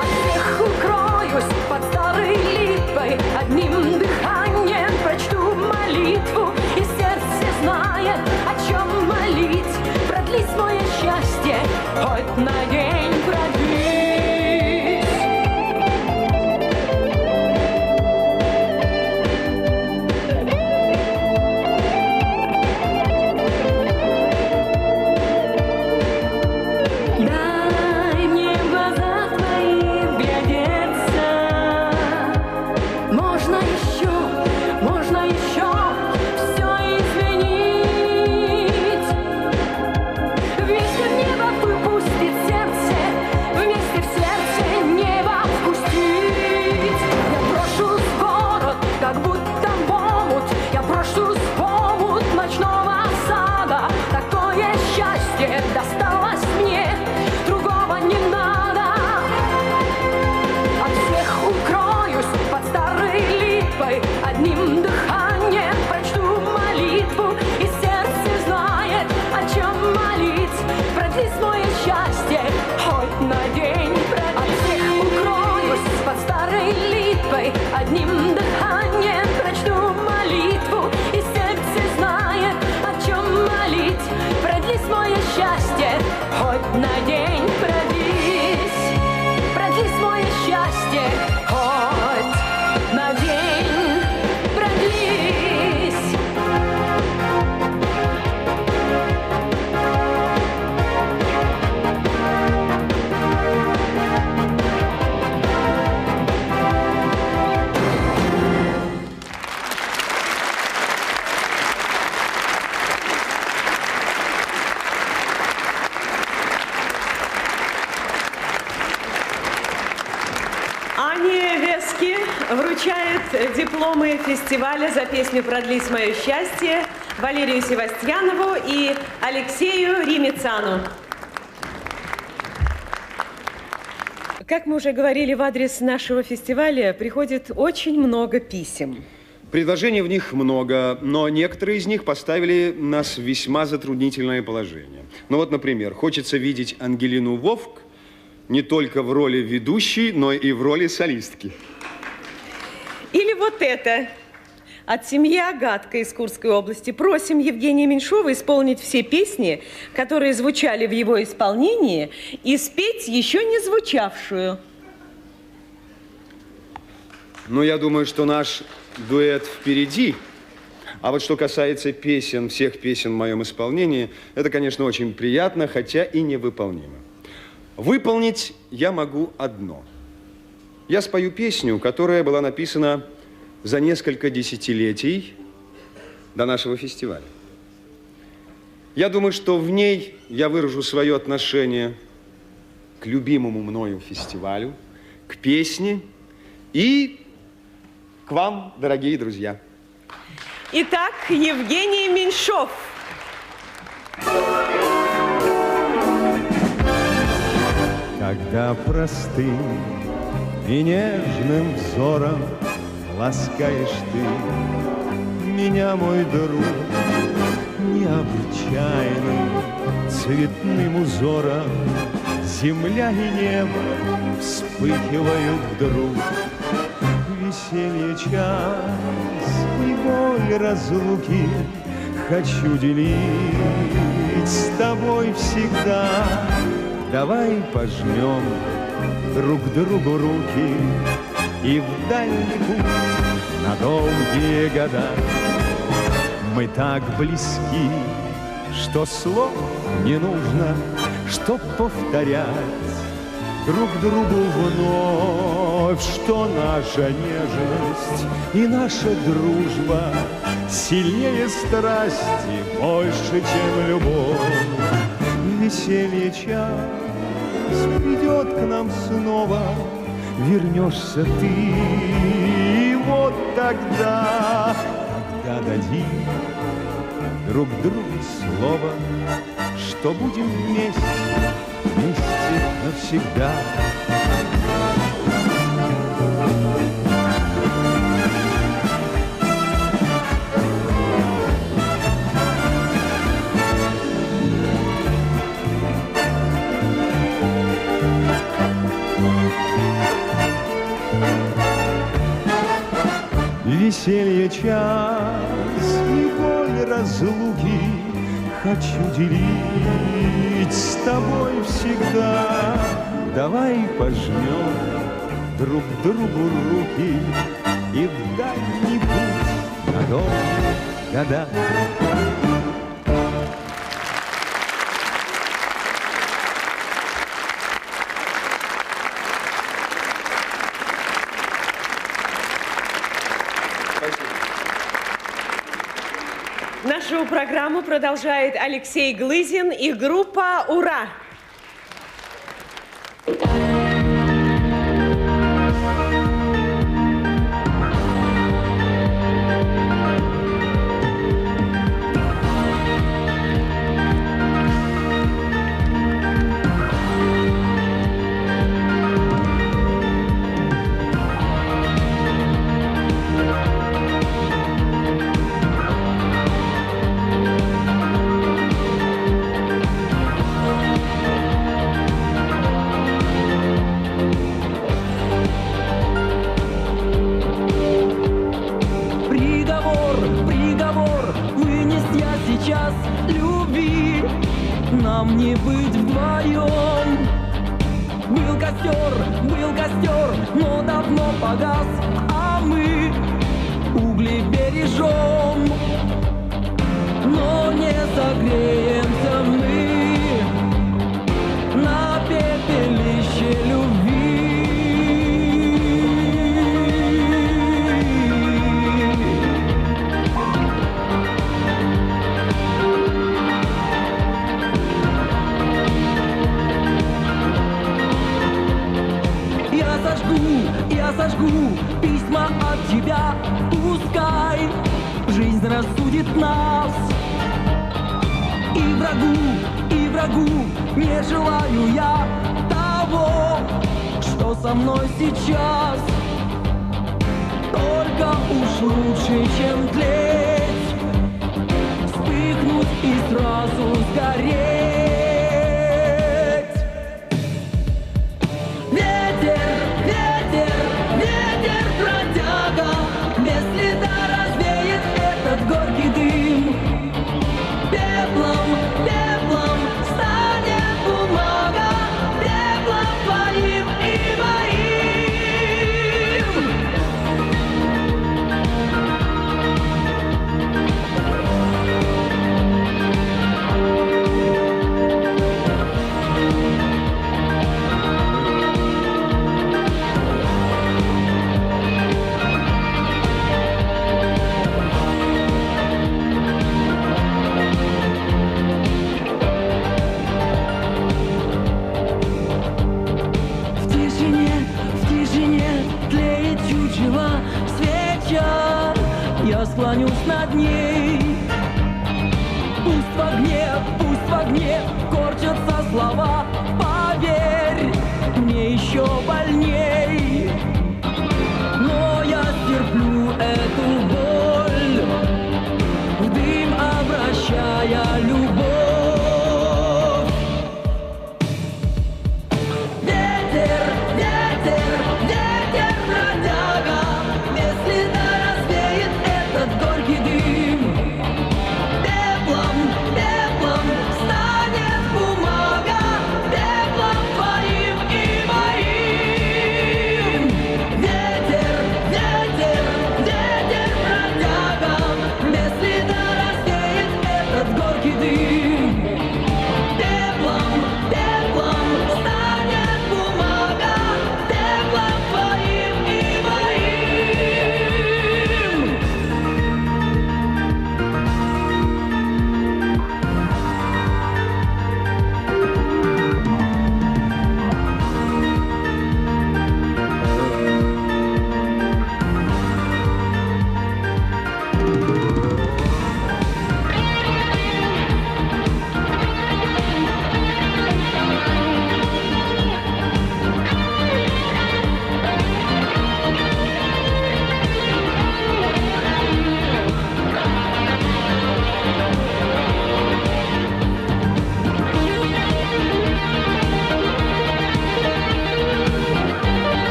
От всех укроюсь под старой липой, одним дыханием прочту молитву, и сердце знает, о чем молить. Продли свое счастье, хоть на день продлись. Дай мне в глаза твои вглядеться. Можно еще все изменить. Вместе в небо выпустить сердце, вместе в сердце небо впустить. Я брошусь в город, как будто в омут, я брошусь в омут ночного сада. Такое счастье досталось мне, другого не надо. От всех укроюсь под старой липой, одним дыханием прочту молитву, и сердце знает, о чем молить. Продли свое счастье, хоть на день продлись. От всех укроюсь под старой липой, одним дыханием прочту молитву, и сердце знает, о чем молить. Продли свое счастье, хоть на день продлись. Продли свое счастье, хоть на день продлись. Ане Вески вручает дипломы фестиваля за песню «Продлись мое счастье» Валерию Севастьянову и Алексею Римицану. Как мы уже говорили, в адрес нашего фестиваля приходит очень много писем. Предложений в них много, но некоторые из них поставили нас в весьма затруднительное положение. Ну вот, например, хочется видеть Ангелину Вовк не только в роли ведущей, но и в роли солистки. Или вот это. От семьи Агатка из Курской области. Просим Евгения Меньшова исполнить все песни, которые звучали в его исполнении, и спеть еще не звучавшую. Ну, я думаю, что наш дуэт впереди. А вот что касается песен, всех песен в моем исполнении, это, конечно, очень приятно, хотя и невыполнимо. Выполнить я могу одно. Я спою песню, которая была написана за несколько десятилетий до нашего фестиваля. Я думаю, что в ней я выражу свое отношение к любимому мною фестивалю, к песне и к вам, дорогие друзья. Итак, Евгений Меньшов. Когда простым и нежным взором ласкаешь ты меня, мой друг, необычайным цветным узором, земля и небо вспыхивают вдруг. Веселье час и боль разлуки хочу делить с тобой всегда. Давай пожмем друг другу руки и в дальний путь на долгие года. Мы так близки, что слов не нужно, чтоб повторять друг другу вновь, что наша нежность и наша дружба сильнее страсти, больше, чем любовь. Веселье час придет к нам снова, вернешься ты, и вот тогда дадим друг другу слово, что будем вместе, вместе навсегда. Веселье час и боль разлуки хочу делить с тобой всегда. Давай пожмем друг другу руки и в дальний путь на долгие года. Нашу программу продолжает Алексей Глызин и группа «Ура». Нам не быть вдвоем. Был костер, но давно погас, а мы угли бережем. Но не согреемся мы на пепелище любви. Я сожгу письма от тебя, пускай жизнь рассудит нас. И врагу не желаю я того, что со мной сейчас. Только уж лучше, чем тлеть, вспыхнуть и сразу сгореть. Горький дым, пеплом станет бумага, пеплом твоим и моим. склонюсь над ней. Пусть в огне корчатся слова, поверь, мне еще больней. Но я стерплю эту боль, в дым обращая любовь. Ветер, ветер, ветер, бродяга, без следа развеет этот горький дым. Пеплом, пеплом станет бумага, пеплом твоим и моим. Ветер, ветер, ветер, бродяга, без следа развеет этот горький дым. Пеплом, пеплом станет бумага, пеплом твоим и моим. Ветер, ветер,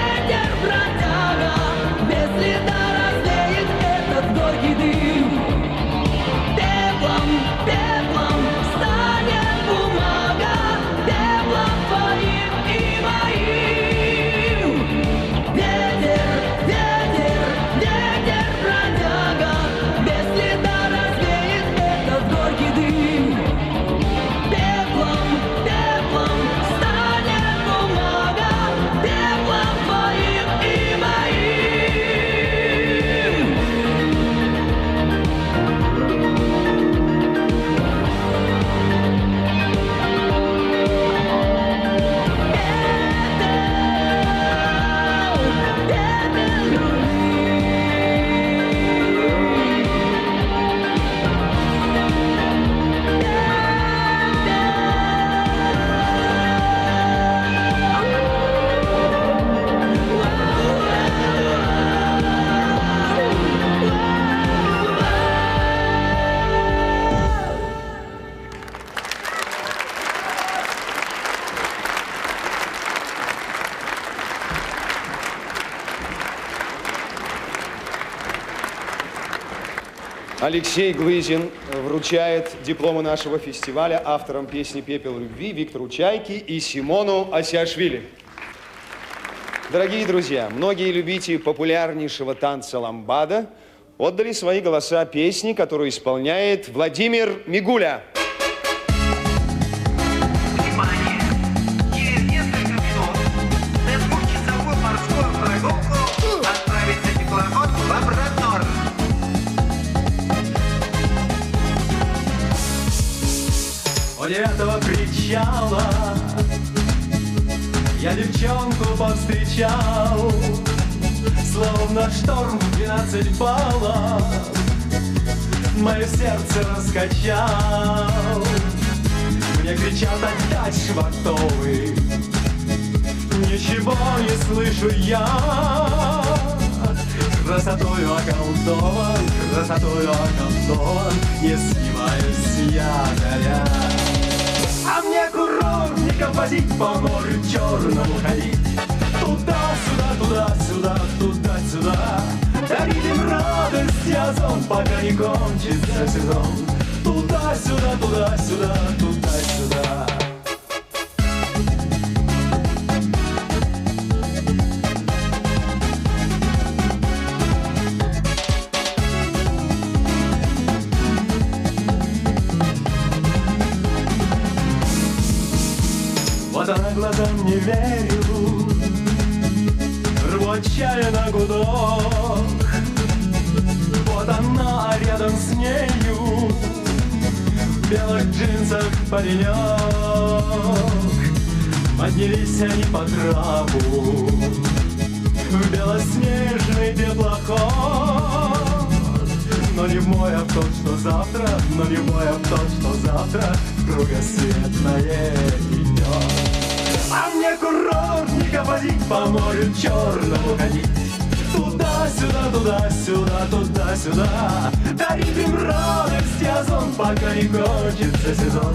ветер, бродяга, без следа развеет этот горький дым. Пеплом, пеплом станет бумага, пеплом твоим и моим. Ветер, ветер, ветер, бродяга, без следа развеет этот горький дым. Пеплом, пеплом станет бумага, пеплом твоим и моим. Алексей Глызин вручает дипломы нашего фестиваля авторам песни «Пепел любви» Виктору Чайке и Симону Асиашвили. Дорогие друзья, многие любители популярнейшего танца ламбада отдали свои голоса песне, которую исполняет Владимир Мигуля. Через несколько минут на двухчасовую морскую прогулку отправится теплоход «Лабрадор». У 9-го причала я девчонку повстречал, словно шторм в 12 баллов мое сердце раскачал. Мне кричат отдать швартовый, ничего не слышу я. Красотою околдован, не снимаюсь я, горя. А мне курортником возить, по морю черному ходить. Туда-сюда, туда-сюда, туда-сюда. Дарить им радость и озон, пока не кончится сезон. Туда-сюда, туда-сюда, туда-сюда. Вот она глазам не верю, рву отчаянно гудок. вот она, а рядом с нею в белых джинсах паренек. Поднялись они по трапу в белоснежный теплоход. Но не в мой авто, что завтра, но не в мой авто, что завтра кругосветное идет. А мне курортника водить, по морю черному ходить. Туда-сюда, туда-сюда, туда-сюда. Дарить им радость и озон, пока не кончится сезон.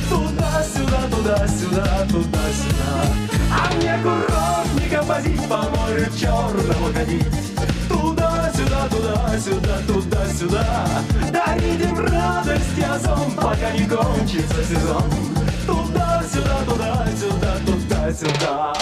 Туда-сюда, туда-сюда, туда-сюда. А мне курортника возить, по морю черному ходить. Туда-сюда, туда-сюда, туда-сюда. Дарить им радость и озон, пока не кончится сезон. Туда-сюда, туда-сюда, туда-сюда.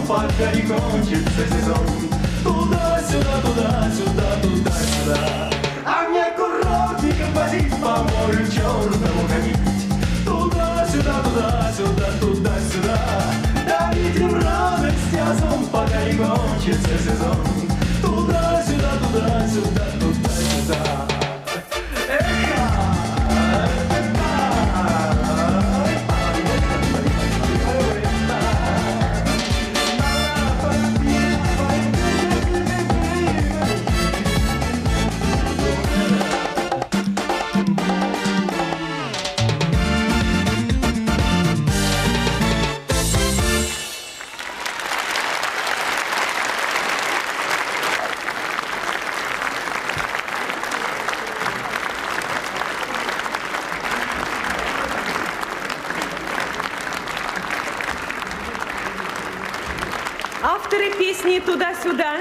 Пока не кончится сезон. Туда-сюда, туда-сюда, туда-сюда. А мне курортником возить, по морю черному ходить. Туда-сюда, туда-сюда, туда-сюда. Дарить им радость и озон, пока не кончится сезон. Туда-сюда, туда-сюда, туда-сюда. Авторы песни «Туда-сюда»,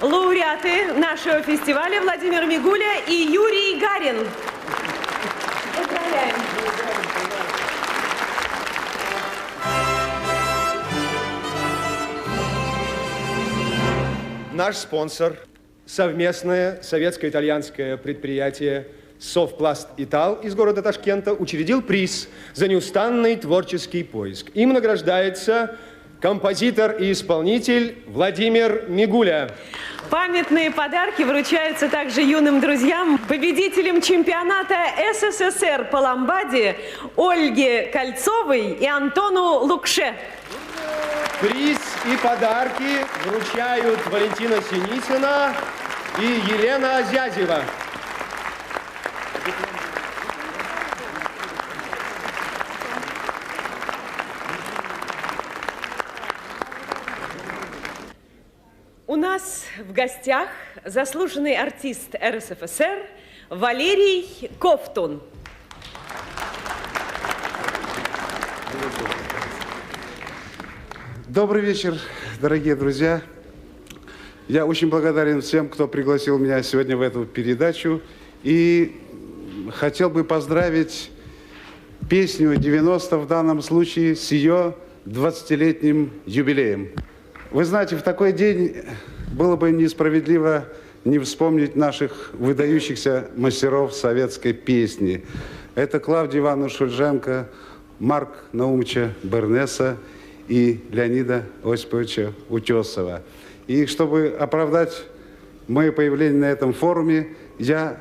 лауреаты нашего фестиваля Владимир Мигуля и Юрий Гарин. Поздравляем. Наш спонсор – совместное советско-итальянское предприятие «Совпласт Итал» из города Ташкента учредил приз за неустанный творческий поиск. Им награждается композитор и исполнитель Владимир Мигуля. Памятные подарки вручаются также юным друзьям, победителям чемпионата СССР по ламбаде Ольге Кольцовой и Антону Лукше. Приз и подарки вручают Валентина Синицына и Елена Азязева. У нас в гостях заслуженный артист РСФСР Валерий Ковтун. Добрый вечер, дорогие друзья. Я очень благодарен всем, кто пригласил меня сегодня в эту передачу. И хотел бы поздравить песню 90 в данном случае с ее 20-летним юбилеем. Вы знаете, в такой день было бы несправедливо не вспомнить наших выдающихся мастеров советской песни. Это Клавдия Ивановна Шульженко, Марк Наумовича Бернеса и Леонида Осиповича Утесова. И чтобы оправдать мое появление на этом форуме, я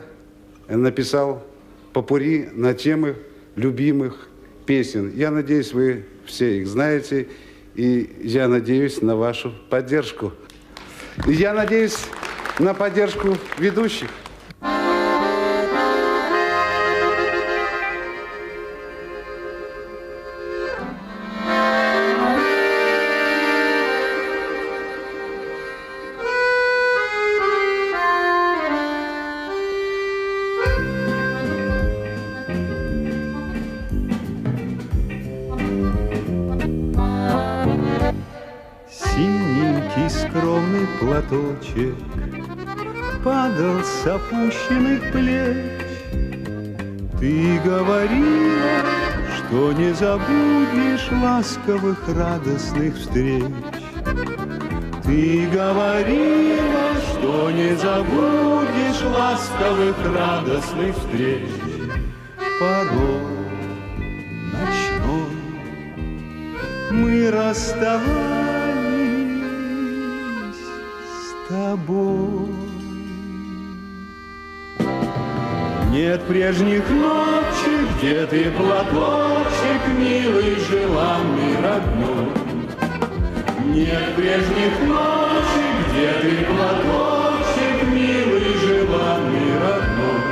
написал попурри на темы любимых песен. Я надеюсь, вы все их знаете, и я надеюсь на вашу поддержку. И я надеюсь на поддержку ведущих. маленький скромный платочек падал с опущенных плеч. Ты говорила, что не забудешь ласковых радостных встреч. Ты говорила, что не забудешь ласковых радостных встреч. Порой ночной мы расставались с тобой. Нет прежних ночей, где ты платочек, милый, желанный, родной. Нет прежних ночей, где ты платочек, милый, желанный, родной.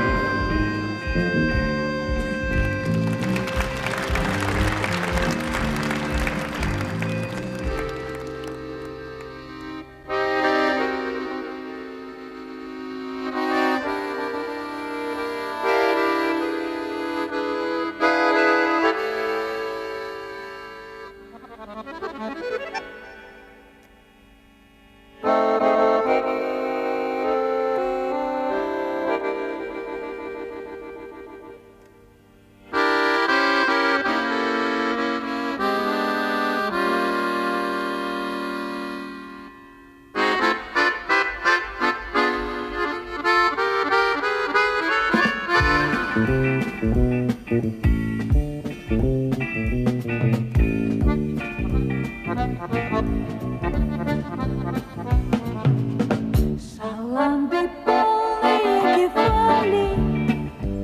Саланды полные кефали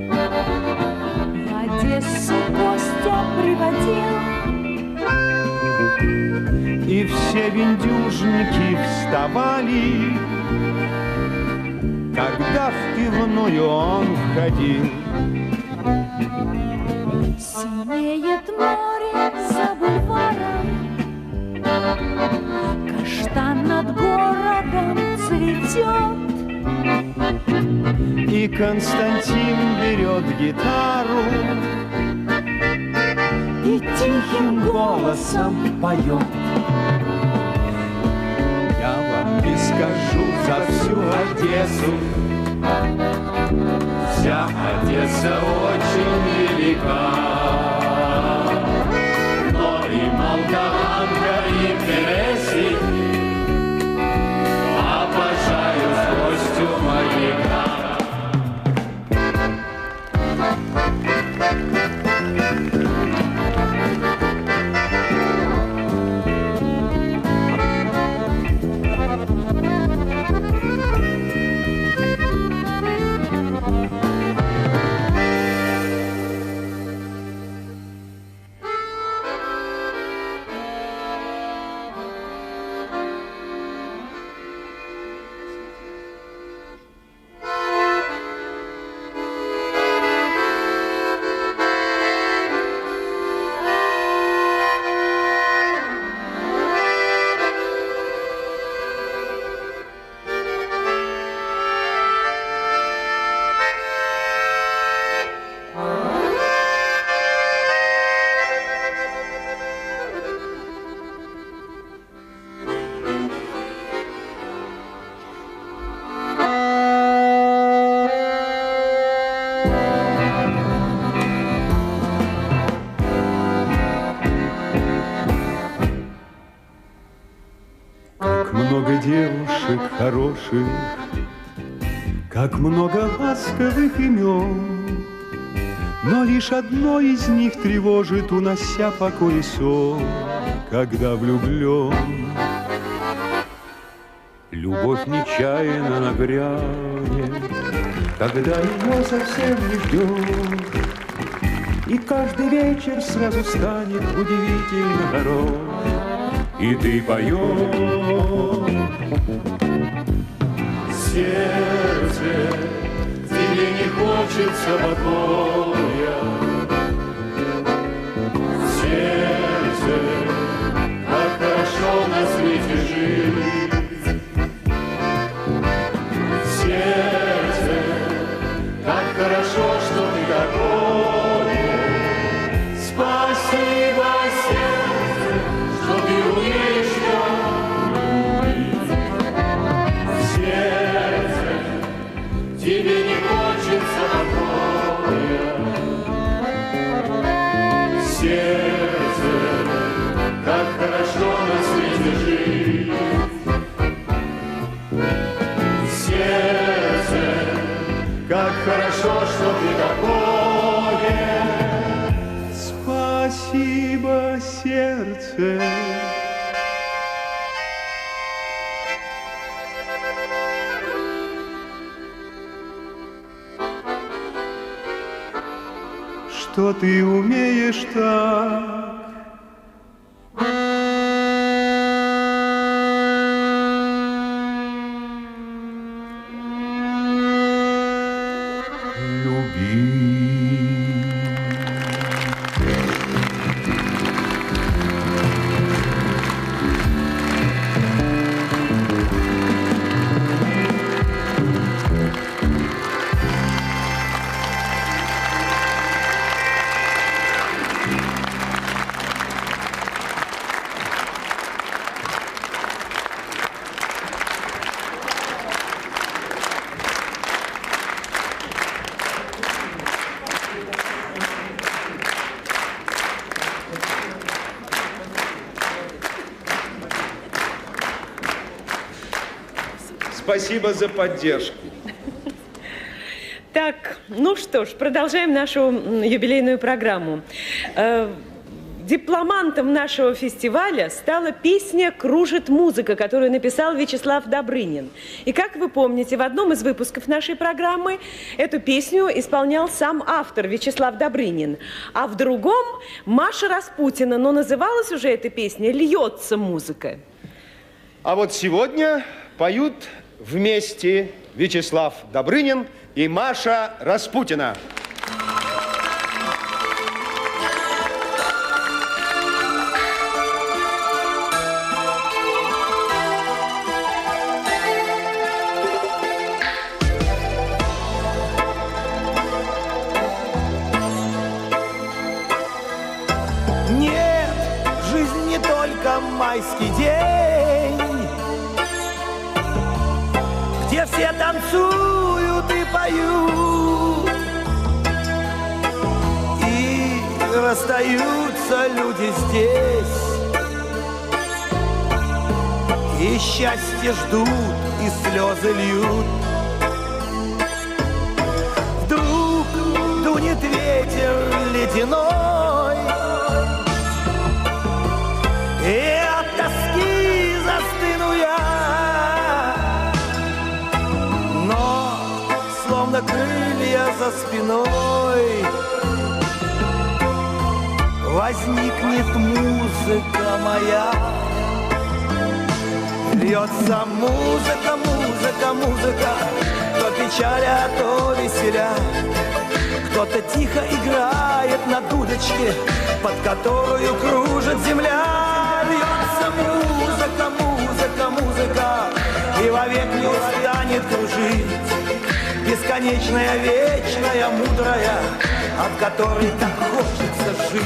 в Одессу Костя приводил. И все виндюжники вставали, когда в пивную он входил. Синеет море за бульваром, каштан над городом цветет. И Константин берет гитару И тихим голосом поет. Я вам не скажу за всю Одессу, вся Одесса очень велика. Но и Молдаванка, и Тересик обожаю с гостю маяка. Много девушек хороших, как много ласковых имен, но лишь одно из них тревожит, унося покой и сон, когда влюблен. Любовь нечаянно нагрянет, когда ее совсем не ждет, и каждый вечер сразу станет удивительно хорош. И ты поешь, сердце, тебе не хочется покоя. Сердце, как хорошо на свете жить. Сердце, как хорошо, что ты такое. Спасибо, сердце, что ты умеешь любить. что ты умеешь так. Спасибо за поддержку. Так, ну что ж, продолжаем нашу юбилейную программу. Дипломантом нашего фестиваля стала песня «Кружит музыка», которую написал Вячеслав Добрынин. И, как вы помните, в одном из выпусков нашей программы эту песню исполнял сам автор Вячеслав Добрынин, а в другом Маша Распутина, но называлась уже эта песня «Льется музыка». А вот сегодня поют вместе Вячеслав Добрынин и Маша Распутина. Нет, жизнь не только майский день, где все танцуют и поют, и расстаются люди здесь, и счастье ждут, и слезы льют. Вдруг дунет ветер ледяной, и от тоски застыну я, но словно крылья за спиной возникнет музыка моя. Льется музыка, музыка, музыка, то печаля, то веселя. Кто-то тихо играет на дудочке, под которую кружит земля. Льется музыка, музыка, музыка, и вовек не устанет кружить. Бесконечная, вечная, мудрая, от которой так хочется жить.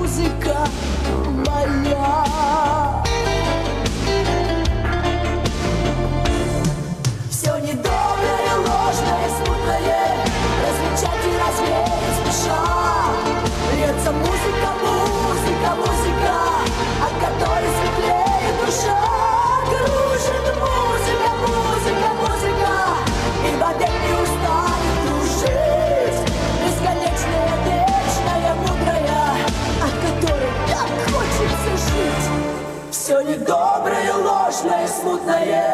музыка моя. Все недоброе, ложное, смутное различать и развеять спеша. Льется музыка, музыка, музыка, от которой светлеет душа. Кружит музыка, музыка, музыка, и вовек не устанет кружить. Бесконечная, вечная, мудрая, от которой так хочется жить. Все недоброе, ложное, смутное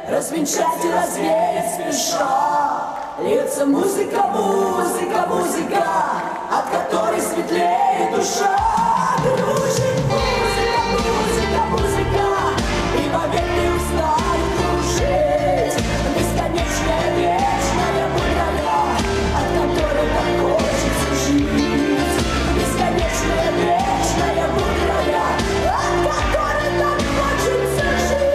развенчать и развеять спеша. Льется музыка, музыка, музыка, от которой светлеет душа. Кружит музыка, музыка, музыка, и вовек не устанет кружить. Бесконечная, вечная, мудрая, от которой так хочется жить. Бесконечная, вечная, мудрая, от которой так хочется жить.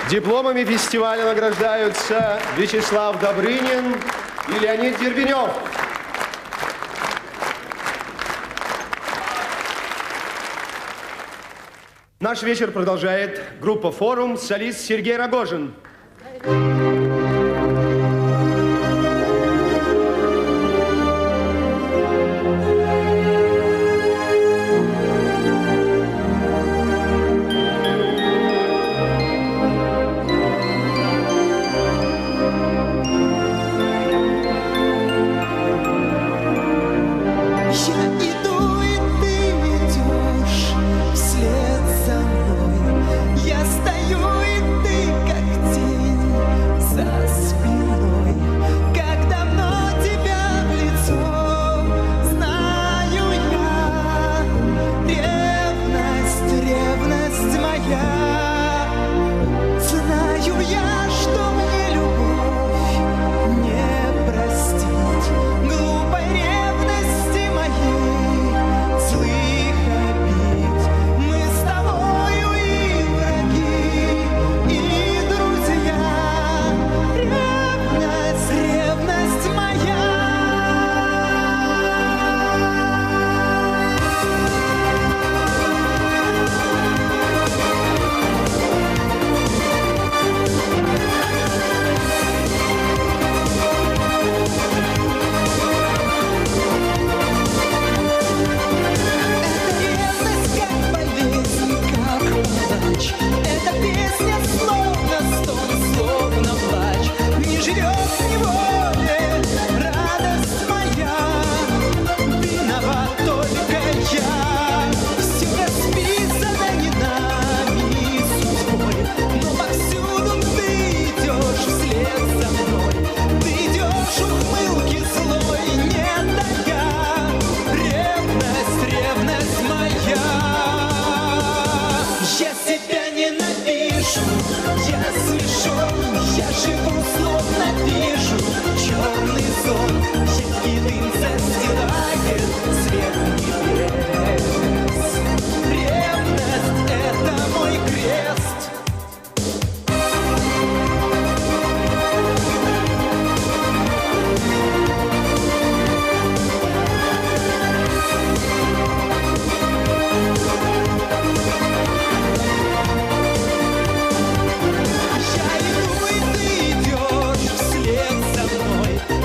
Дипломами фестиваля награждаются Вячеслав Добрынин и Леонид Дербенев. Наш вечер продолжает группа «Форум», солист Сергей Рогожин.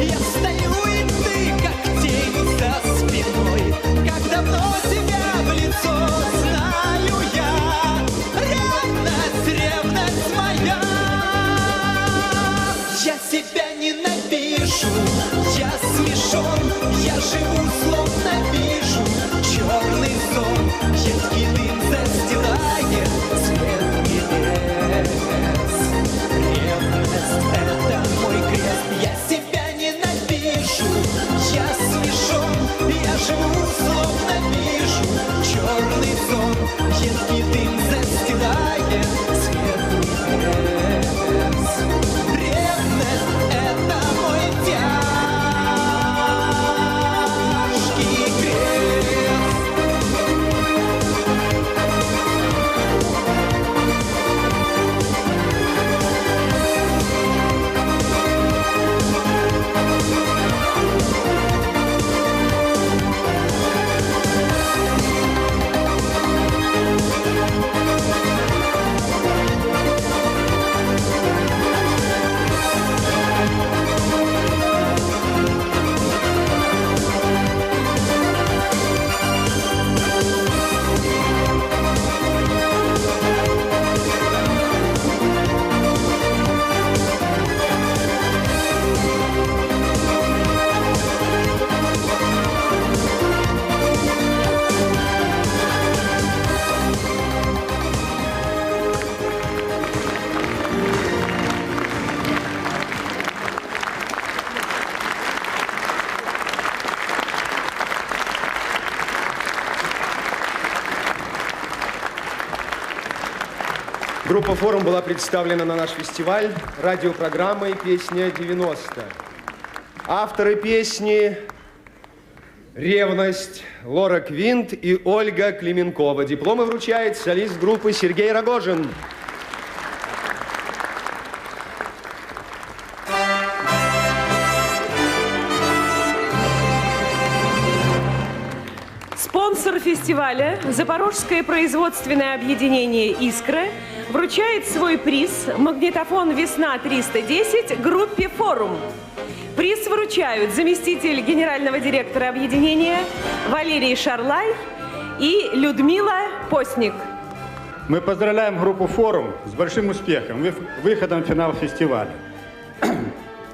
Я стою, и ты как тень за давно тебя Группа «Форум» была представлена на наш фестиваль радиопрограммой «Песня 90». Авторы песни «Ревность» Лора Квинт и Ольга Клименкова. Дипломы вручает солист группы Сергей Рогожин. Спонсор фестиваля «Запорожское производственное объединение «Искра» вручает свой приз магнитофон «Весна-310» группе «Форум». Приз вручают заместитель генерального директора объединения Валерий Шарлай и Людмила Постник. Мы поздравляем группу «Форум» с большим успехом, выходом в финал фестиваля.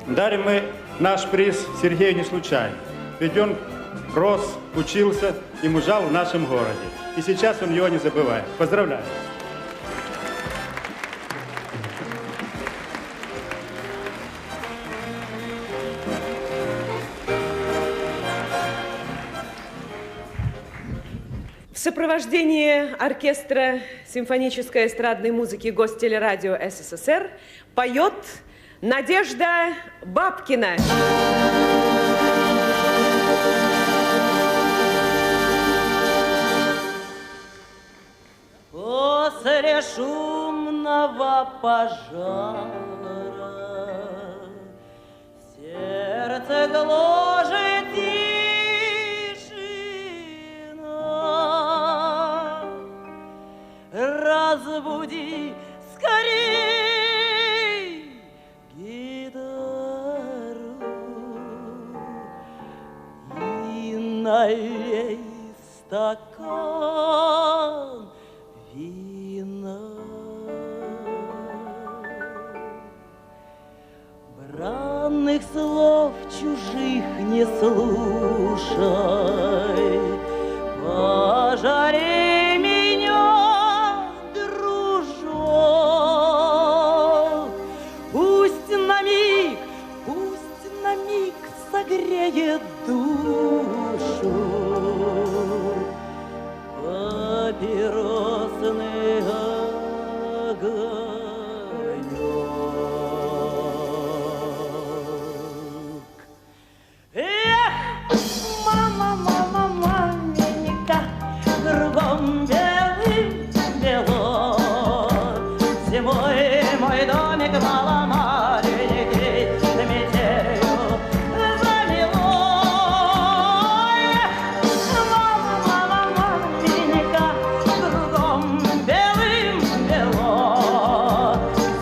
Дарим мы наш приз Сергею не случайно, ведь он рос, учился и мужал в нашем городе. И сейчас он его не забывает. Поздравляю! В сопровождении оркестра симфонической эстрадной музыки Гостелерадио СССР поет Надежда Бабкина. После шумного пожара сердце гложет тишина. Разбуди скорей гитару и налей стакан вина. Бранных слов чужих не слушай, пожалей меня, дружок. Пусть на миг согреет душу папиросный огонек. Эх, мама, маменька, кругом белым-бело. Зимой мой домик маломаленький метелью замело. Эх, мама, маменька, кругом белым-бело.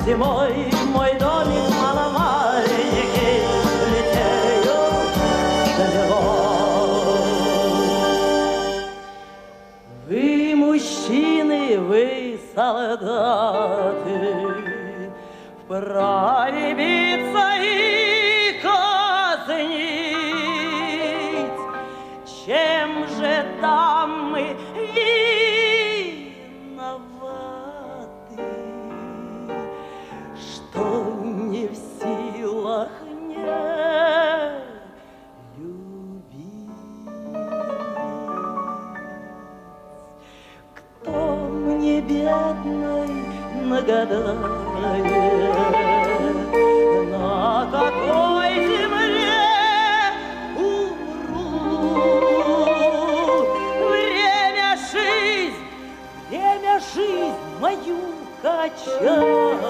Зимой мой домик маломаленький метелью замело. Вы мужчины, вы солдаты, вправе биться и казнить. Чем же там мы виноваты, что не в силах не мне бедной нагадает, на какой земле умру. Время жизнь мою качает,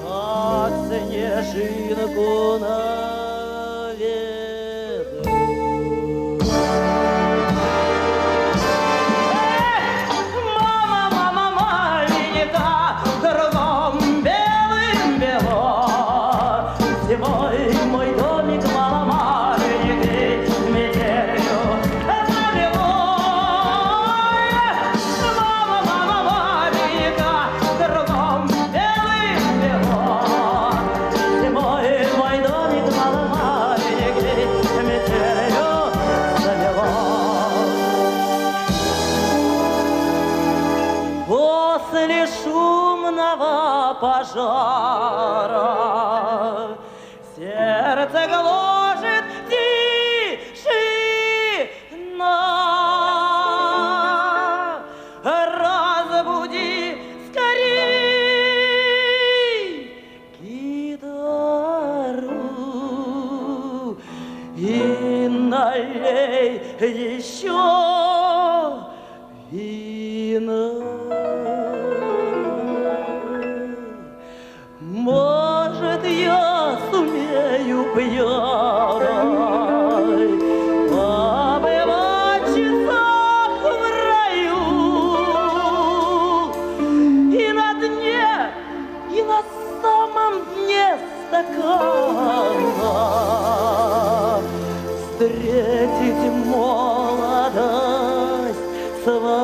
как снежинку на ветру. Зимой мой домик маломаленький метелью замело. Мама, маменька, кругом белым-бело. Зимой мой домик маломаленький метелью замело. После шумного пожара сердце гложет тишина. Разбуди еще вина. Может, я сумею пьяной побывать часах в раю и на дне, и на самом дне стакана встретить молодость свою.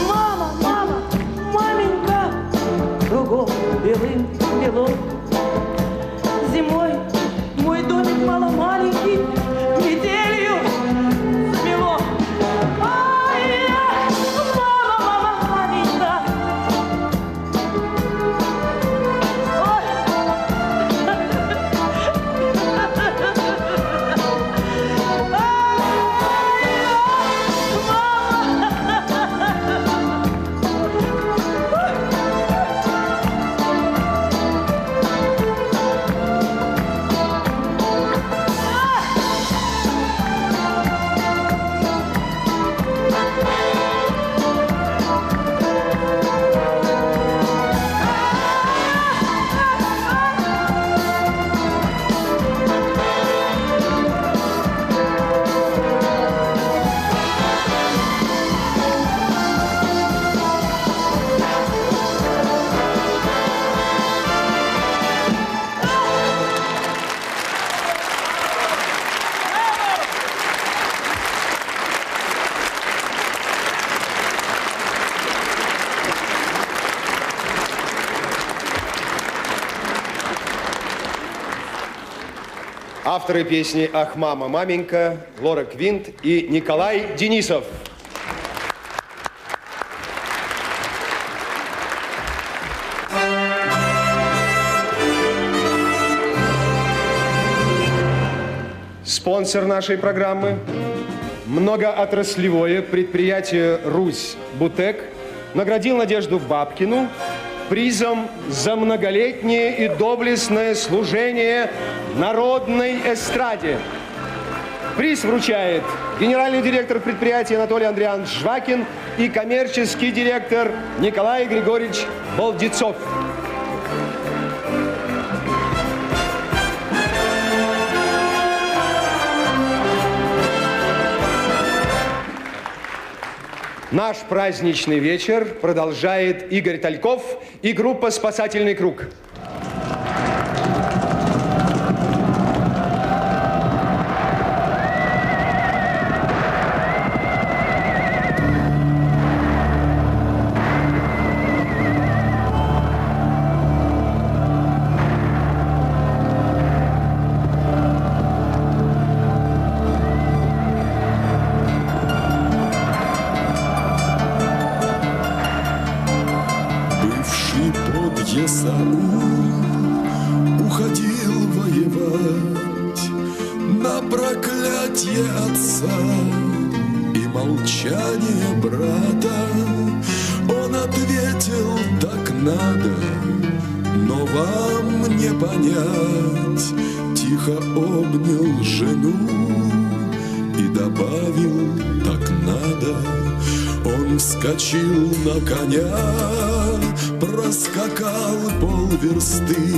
Мама, мама, маменька, кругом белым бело. Зимой мой домик мало-маленький метелью замело. Ай, мама, мама, маменька. Авторы песни «Ах, мама, маменька» Лора Квинт и Николай Денисов. Спонсор нашей программы – многоотраслевое предприятие «Русь Бутек» наградил Надежду Бабкину призом за многолетнее и доблестное служение народной эстраде. Приз вручает генеральный директор предприятия Анатолий Андрианович Жвакин и коммерческий директор Николай Григорьевич Болдецов. Наш праздничный вечер продолжает Игорь Тальков и группа «Спасательный круг». Уходил воевать на проклятие отца и молчание брата. Он ответил: так надо, но вам не понять. Тихо обнял жену и добавил: так надо. Он вскочил на коня, проскакал полверсты,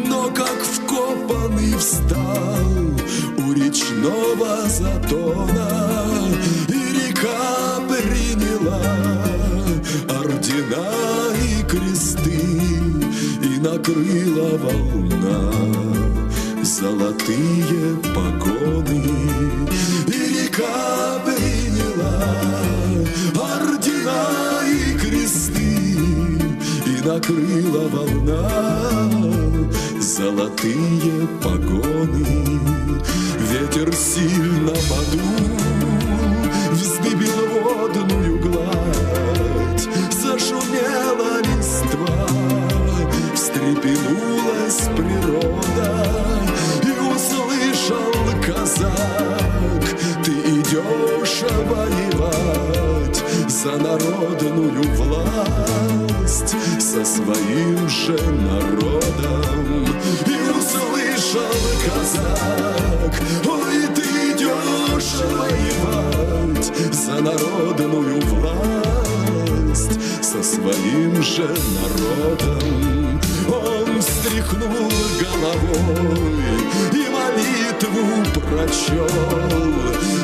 но как вкопанный встал у речного затона, и река приняла ордена и кресты, и накрыла волна золотые погоны, и река приняла ордена и кресты, и накрыла волна золотые погоны. Ветер сильно подул, вздыбил водную гладь, зашумела листва, встрепенулась природа, и услышал казак: ты идешь воевать за народную власть со своим же народом. И услышал казак: ой, ты идешь воевать за народную власть со своим же народом. Он встряхнул головой и молитву прочел,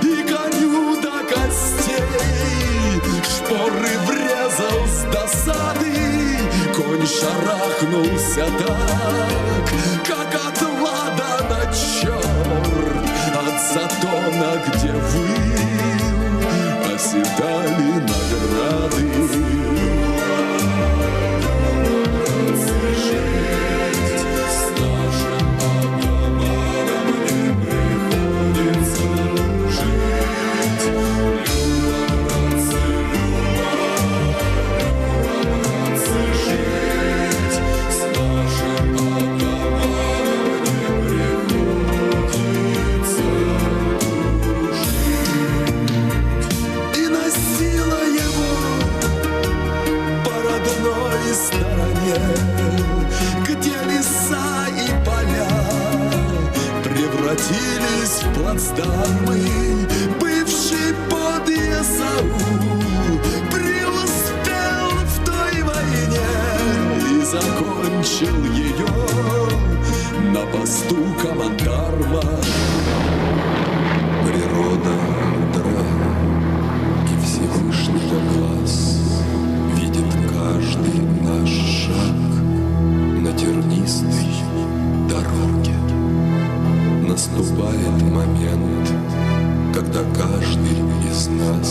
и коню до костей шпоры врезал с досады. Конь шарахнулся так, как от ладана черт, от затона, где выл, оседали награды. Где леса и поля превратились в плацдармы, бывший подъезд преуспел в той войне и закончил ее на посту командарма. Природа мудра, и Всевышний глаз видит каждый наш шаг на тернистой дороге. Наступает момент, когда каждый из нас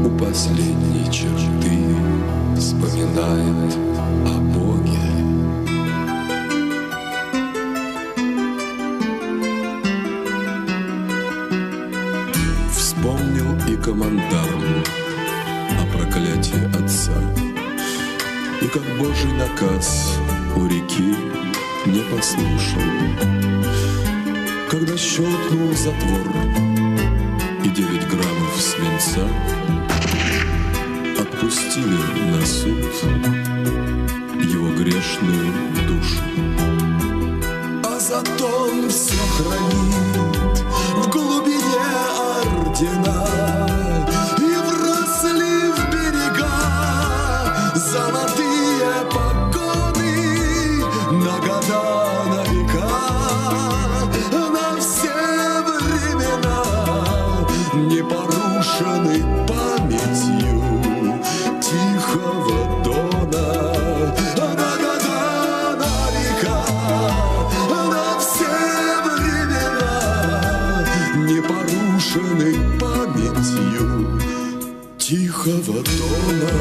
у последней черты вспоминает о Боге. Вспомнил и командарм о проклятии отца, и как Божий наказ у реки не послушал, когда щелкнул затвор и 9 граммов свинца отпустили на суд его грешную душу. А зато он все хранит в глубине ордена, и вросли в берега золотые погоны на года, на века, на все времена, не порушены памятью Тихого Дона. На года, на века, на все времена, не порушены памятью Тихого Дона.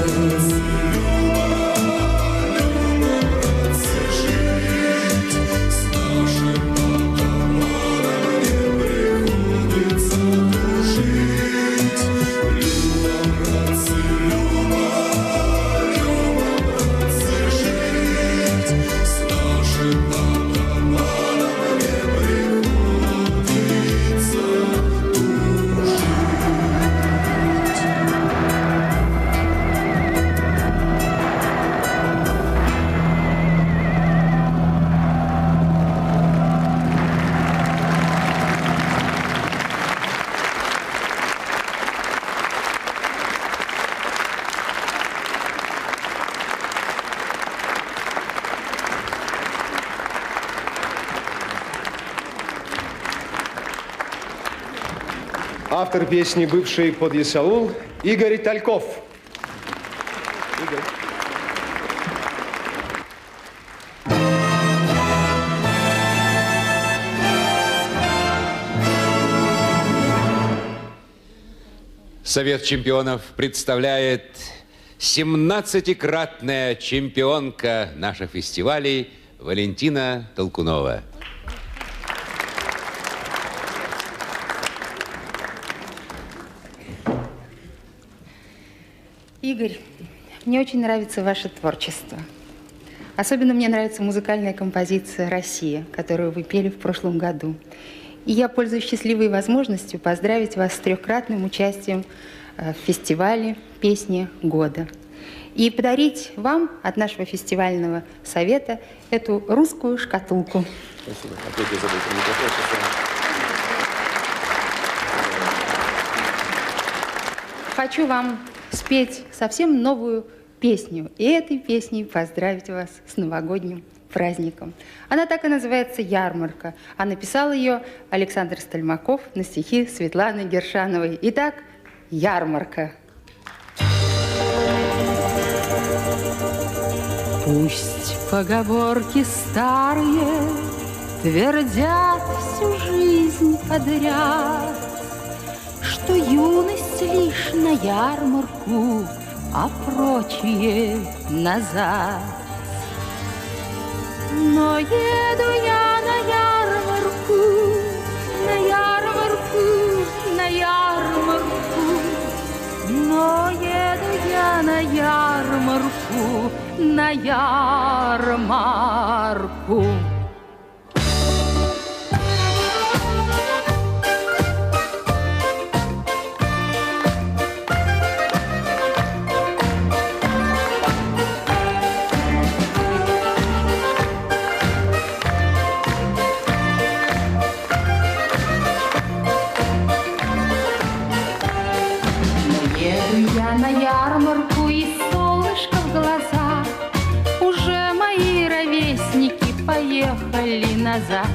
Автор песни «Бывший подъясаул» Игорь Тальков. Игорь. Совет чемпионов представляет 17-кратная чемпионка наших фестивалей Валентина Толкунова. Игорь, мне очень нравится ваше творчество. Особенно мне нравится музыкальная композиция «Россия», которую вы пели в прошлом году. И я пользуюсь счастливой возможностью поздравить вас с 3-кратным участием в фестивале «Песни года». И подарить вам от нашего фестивального совета эту русскую шкатулку. Спасибо. Опять я забыл про микрофон. Хочу вам спеть совсем новую песню. И этой песней поздравить вас с новогодним праздником. Она так и называется «Ярмарка». А написал ее Александр Стальмаков на стихи Светланы Гершановой. Итак, «Ярмарка». Пусть поговорки старые твердят всю жизнь подряд, что юность лишь на ярмарку, а прочие назад. Но еду я на ярмарку, на ярмарку, на ярмарку, но еду я на ярмарку, на ярмарку. На ярмарку и солнышко в глаза, уже мои ровесники поехали назад.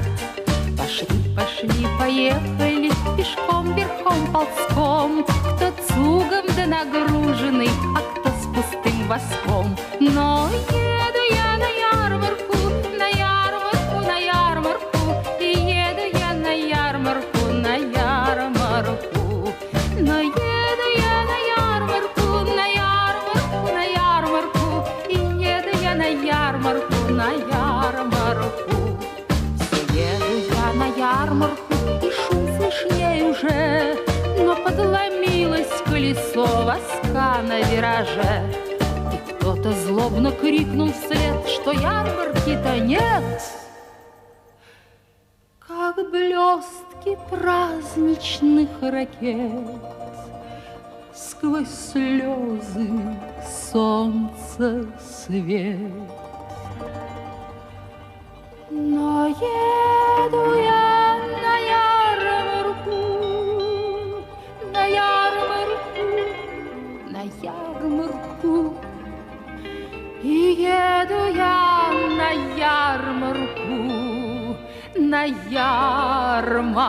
Пошли, пошли, поехали, пешком, верхом, ползком, кто цугом да нагруженный, а кто с пустым воском. Но еду я на ярмарку, на ярмарку, на ярмарку, и еду я на ярмарку, на ярмарку, но еду я на ярмарку, на ярмарку, на ярмарку, и еду я на ярмарку, на ярмарку. Все еду я на ярмарку, и шум слышней уже, но подломилось колесо воска на вираже. И кто-то злобно крикнул вслед, что ярмарки-то нет. Как блестки праздничных ракет сквозь слезы солнца свет. Но еду я на ярмарку, на ярмарку, на ярмарку, и еду я на ярмарку, на ярмарку.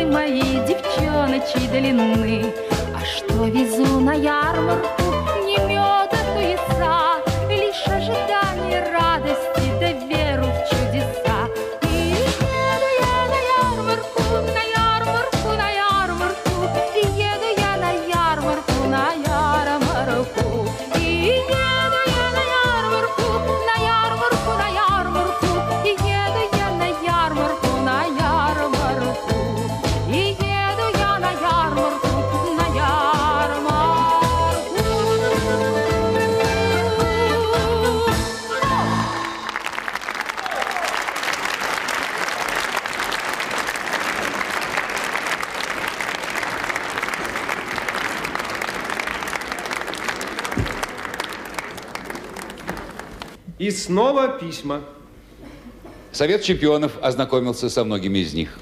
Мои девчоночьи длины. А что везу на ярмарку? Не мед, а туеса, лишь ожидание радости да веру в чудеса. И еду я на ярмарку, на ярмарку, на ярмарку, и еду я на ярмарку, на ярмарку, и еду я на ярмарку, на ярмарку, на ярмарку, и еду я на ярмарку, на ярмарку. И еду я на ярмарку, на ярмарку. И снова письма. Совет чемпионов ознакомился со многими из них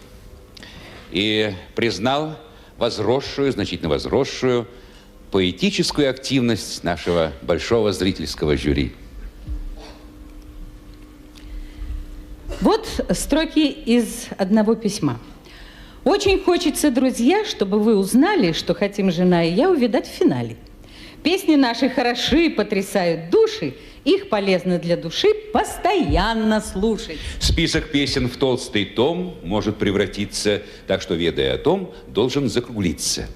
и признал возросшую, значительно возросшую поэтическую активность нашего большого зрительского жюри. Вот строки из одного письма. Очень хочется, друзья, чтобы вы узнали, что хотим жена и я увидать в финале. Песни наши хороши, потрясают души, Их полезно для души постоянно слушать. Список песен в толстый том может превратиться, так что, ведая о том, должен закруглиться.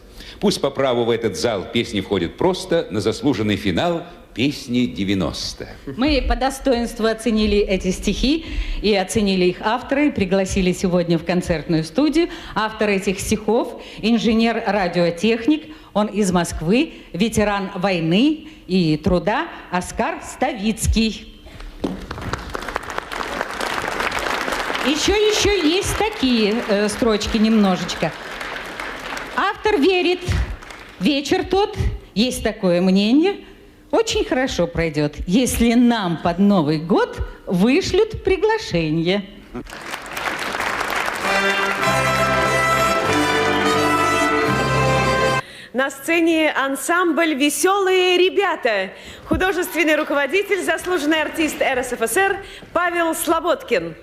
Пусть по праву в этот зал песни входят просто на заслуженный финал песни 90. Мы по достоинству оценили эти стихи и оценили их автора, и пригласили сегодня в концертную студию. Автор этих стихов – инженер-радиотехник, он из Москвы, ветеран войны и труда Оскар Ставицкий. Еще есть такие строчки немножечко. Автор верит, вечер тот, есть такое мнение, очень хорошо пройдет, если нам под Новый год вышлют приглашение. На сцене ансамбль «Веселые ребята». Художественный руководитель, заслуженный артист РСФСР Павел Слободкин.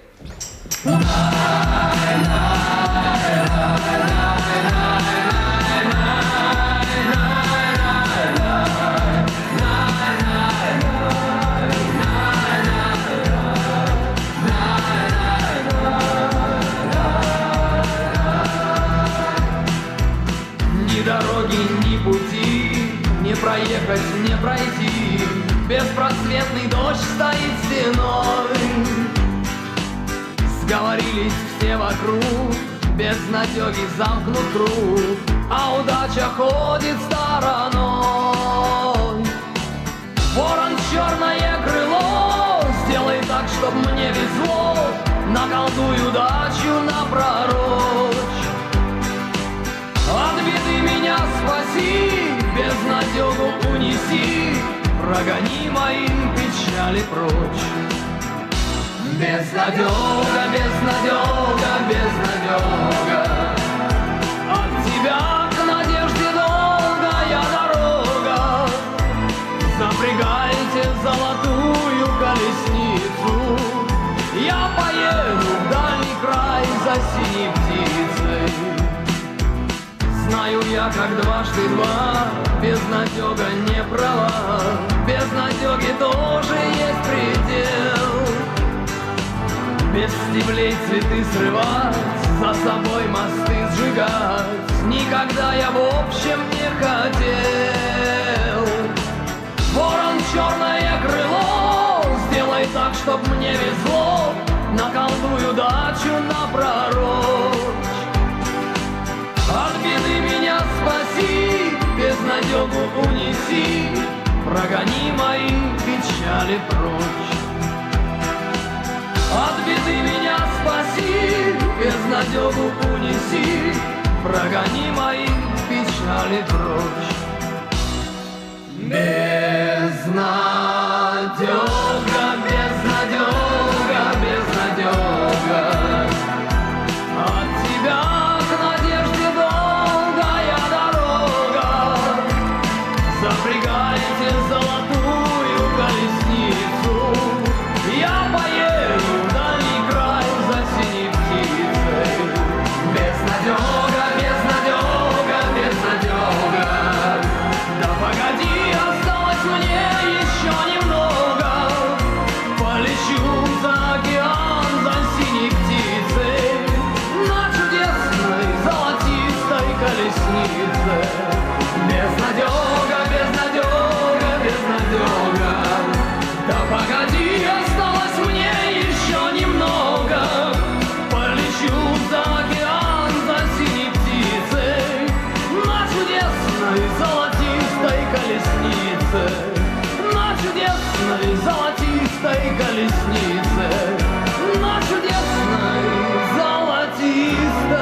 Ни дороги, ни пути, не проехать, не пройти. Беспросветный дождь стоит стеной. Сговорились все вокруг, без надеги замкнут круг, а удача ходит стороной. Ворон, черное крыло, сделай так, чтоб мне везло, наколдуй удачу напророчь. От беды меня спаси, безнадегу унеси, прогони мои печали прочь. Безнадега, безнадега, безнадега, от тебя к надежде долгая дорога. Запрягайте золотую колесницу, я поеду в дальний край за синей птицей. Знаю я, как дважды два, безнадега не права, безнадеги тоже есть предел. Без стеблей цветы срывать, за собой мосты сжигать, никогда я в общем не хотел. Ворон, черное крыло, сделай так, чтоб мне везло, наколдуй удачу напророчь. От беды меня спаси, безнадегу унеси, прогони мои печали прочь. От беды меня спаси, безнадегу унеси, прогони мои печали прочь. Безнадега, безнадега, безнадега, от тебя к надежде долгая дорога. Запрягайте золотую колесницу, я поеду в дальний край за синей птицей. Безнадега, безнадега, безнадега, да погоди, осталось мне еще немного. Полечу за океан за синей птицей, на чудесной золотистой колеснице. Безнадега, безнадега, безнадега, да погоди, осталось мне еще немного. Полечу за океан за синей птицей, на чудесной золотистой колеснице. На чудесной золотистой колеснице. На чудесной золотистой колеснице.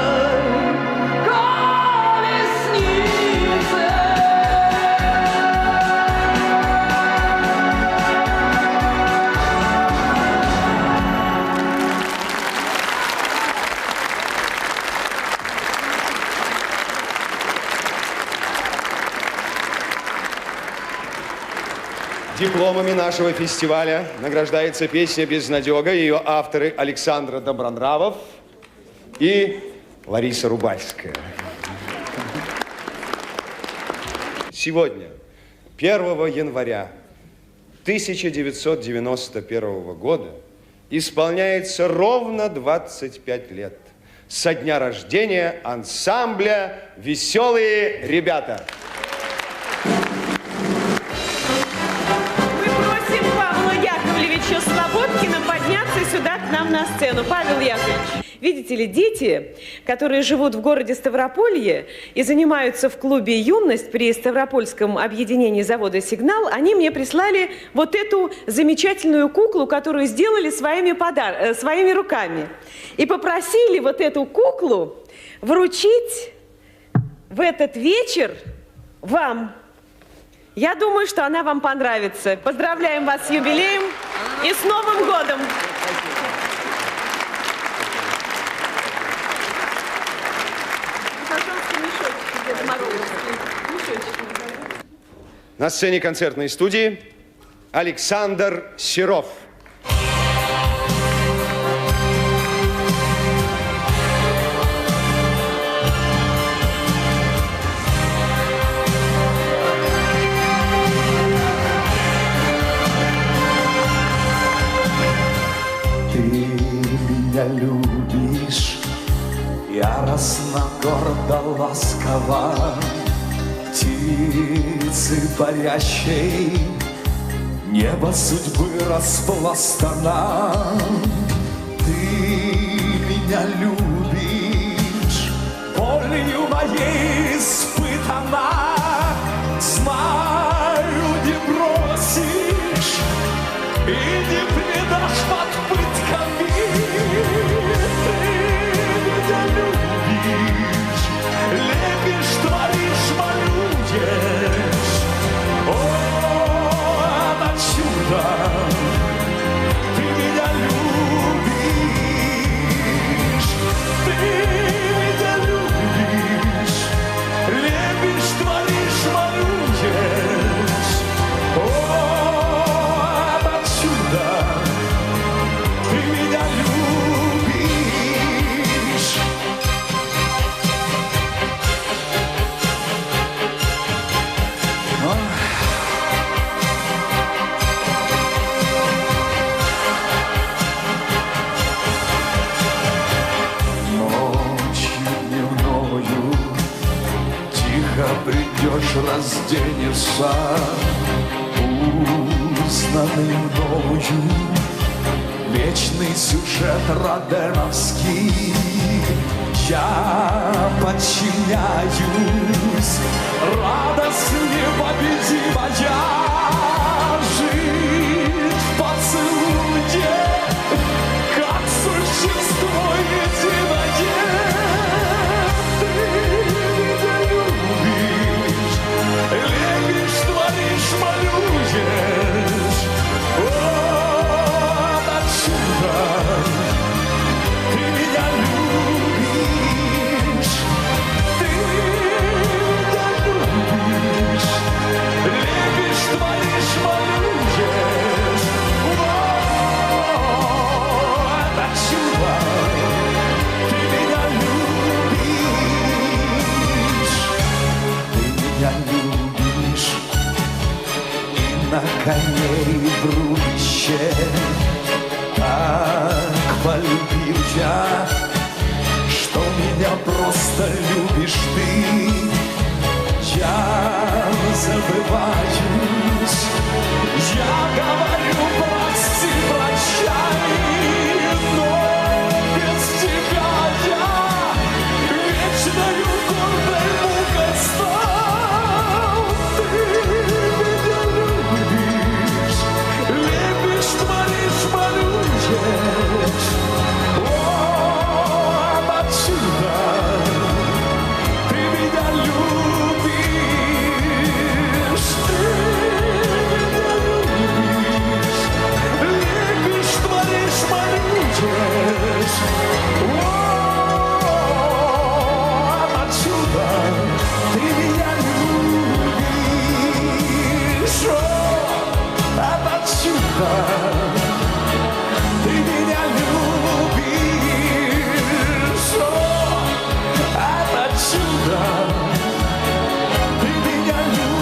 Дипломами нашего фестиваля награждается песня «Безнадега». Ее авторы Александр Добронравов и Лариса Рубальская. Сегодня, 1 января 1991 года исполняется ровно 25 лет со дня рождения ансамбля «Веселые ребята». Мы просим Павла Яковлевича Слободкина подняться сюда к нам на сцену. Павел Яковлевич, видите ли, дети, которые живут в городе Ставрополье и занимаются в клубе «Юность» при Ставропольском объединении завода «Сигнал», они мне прислали вот эту замечательную куклу, которую сделали своими руками. И попросили вот эту куклу вручить в этот вечер вам. Я думаю, что она вам понравится. Поздравляем вас с юбилеем и с Новым годом! На сцене концертной студии Александр Серов. Ты меня любишь, яростно, гордо, ласково, птицы парящей, небо судьбы распластана. Ты меня любишь, болью моей испытана, знаю, не бросишь и не предашь под пытками. Ты меня любишь, лепишь, творишь, малюешь. О, это чудо! Ты меня любишь, ты меня любишь, лепишь, творишь, малюешь. О, это чудо! Ты меня любишь. Ночью дневною тихо придешь, разденешься, узнанный мною вечный сюжет роденовский. Я подчиняюсь, радость непобедимая, жить в поцелуе, как существо единое. Ты меня любишь, лепишь, творишь, малюешь. О, это чудо! Ты меня любишь, ты меня любишь, лепишь, творишь, малюешь. О, это чудо! Ты меня любишь, ты меня любишь, и на коне и в рубище так полюбил я, что меня просто любишь ты. Я забываюсь, я говорю прости, прощай, но без тебя я вечною гордой мукой стал. Ты меня любишь, лепишь, творишь, малюешь. О, это чудо! Ты меня любишь, ты меня любишь, лепишь, творишь, малюешь. О, это чудо! Ты меня любишь, о, это чудо! Ты меня любишь, о, это чудо! Ты меня любишь.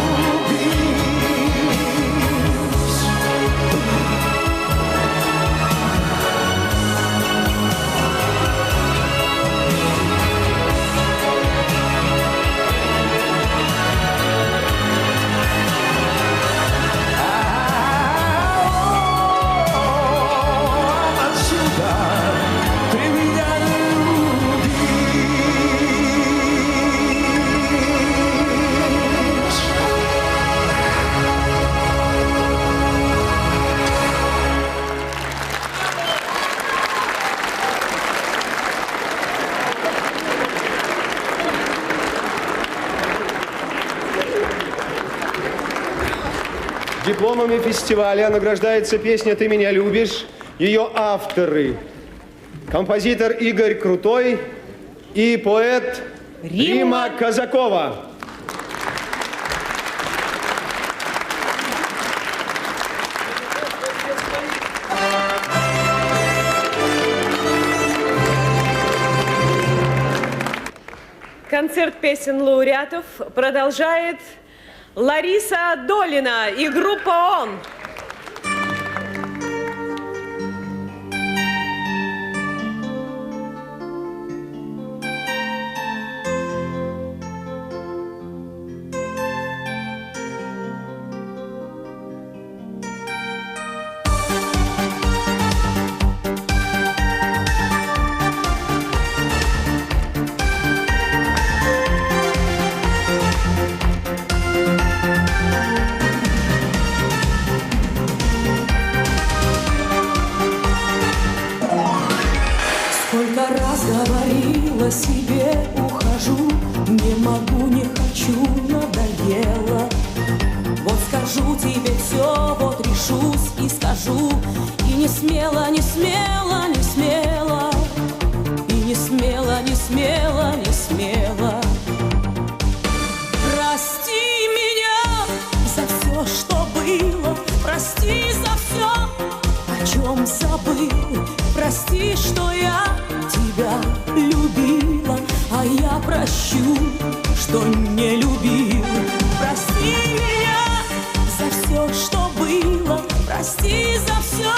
Дипломами фестиваля награждается песня «Ты меня любишь». Ее авторы – композитор Игорь Крутой и поэт Рима Казакова. Концерт песен лауреатов продолжает Лариса Долина и группа «Он». Сколько раз говорила себе, ухожу, не могу, не хочу, надоело. Вот скажу тебе все, вот решусь и скажу, и не смело, не смело, не смело, и не смело, не смело, не смело. Прости меня за все, что было, прости за все, о чем забыл. Прости, что я тебя любила, а я прощу, что не любил. Прости меня за все, что было, прости за все,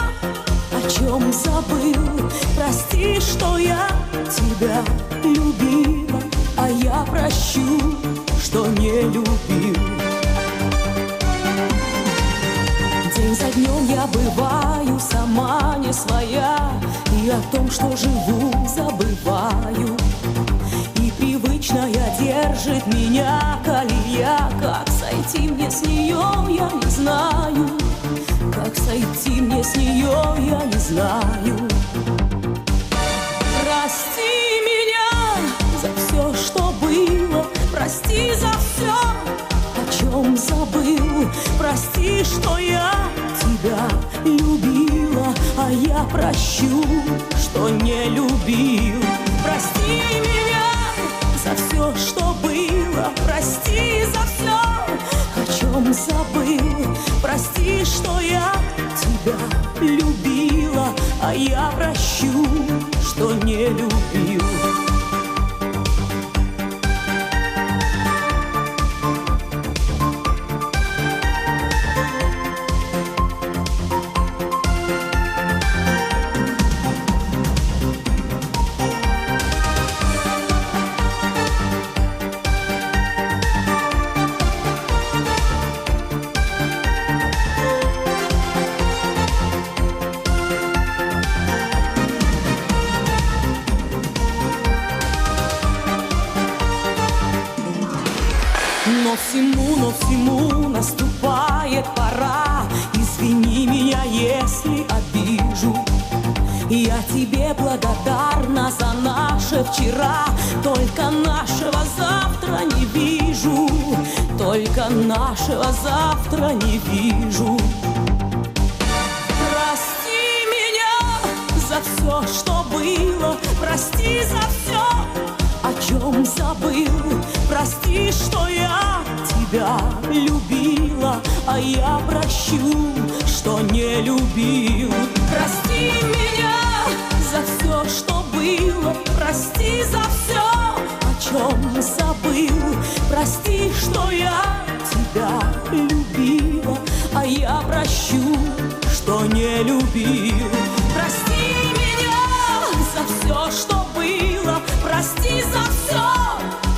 о чем забыл. Прости, что я тебя любила, а я прощу, что не любил. День за днем я бываю сама не своя, и о том, что живу, забываю. И привычная держит меня колея. Как сойти мне с нее, я не знаю. Как сойти мне с нее, я не знаю. Прости меня за все, что было, прости за все, о чем забыл. Прости, что я тебя любила, а я прощу, что не любил. Прости меня за все, что было, прости за все, о чем забыл. Прости, что я тебя любила, а я прощу, что не любил. Но всему наступает пора. Извини меня, если обижу. Я тебе благодарна за наше вчера. Только нашего завтра не вижу. Только нашего завтра не вижу. Прости меня за все, что было. Прости за все, о чем забыл. Прости, что я тебя любила, а я прощу, что не любил. Прости меня за все, что было. Прости за все, о чем забыл. Прости, что я тебя любила, а я прощу, что не любил. Прости меня за все, что было. Прости за все,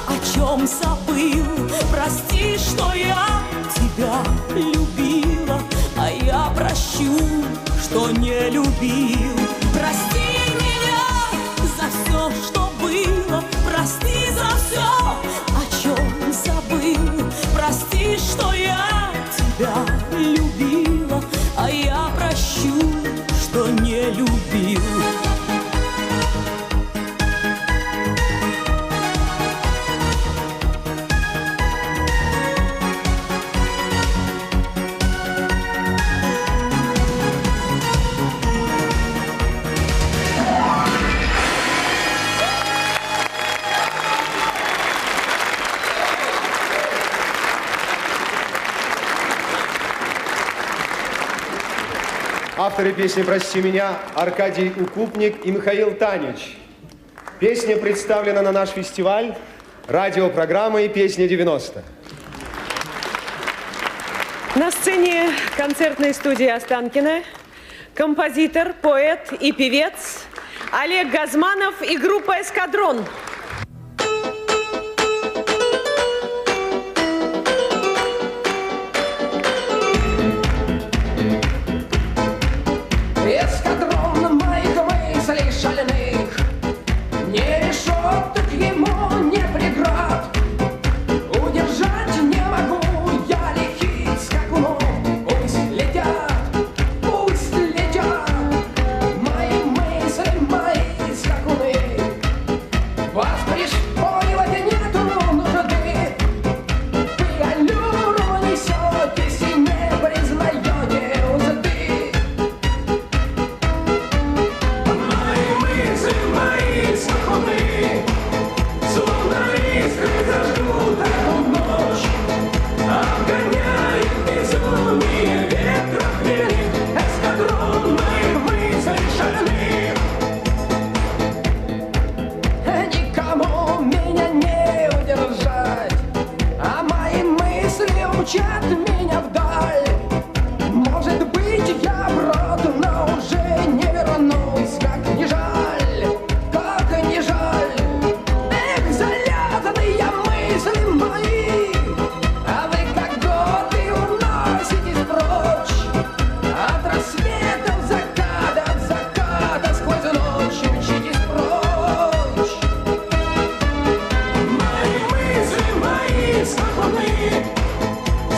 о чем забыл. Прости, что я тебя любила, а я прощу, что не любил. Прости меня за все, что было. Прости за все, о чем забыл. Прости, что я тебя любила, а я прощу, что не любил. Авторы песни «Прости меня» Аркадий Укупник и Михаил Танич. Песня представлена на наш фестиваль радиопрограммой «Песня 90». На сцене концертной студии Останкино композитор, поэт и певец Олег Газманов и группа «Эскадрон». Эскадрон моих мыслей шальных, не решеток ему, не преград. Удержать не могу я лихих скакунов. Пусть летят, мои мысли, мои скакуны. Вас пришпоривать нету нужды. Вы аллюру несетесь и не признаете узды. Мои скакуны, словно искры зажгут эту ночь, обгоняет безумие ветра хмельных, эскадрон моих мыслей шальных. Никому меня не удержать, а мои мысли учат меня вдаль. Может быть, я брод, но уже не вернусь, как не жаль, как не жаль. Эх, залятанные мысли мои, а вы как годы уноситесь прочь. От рассвета в закат, от заката сквозь ночь мчитесь прочь. Мои мысли, мои скакуны,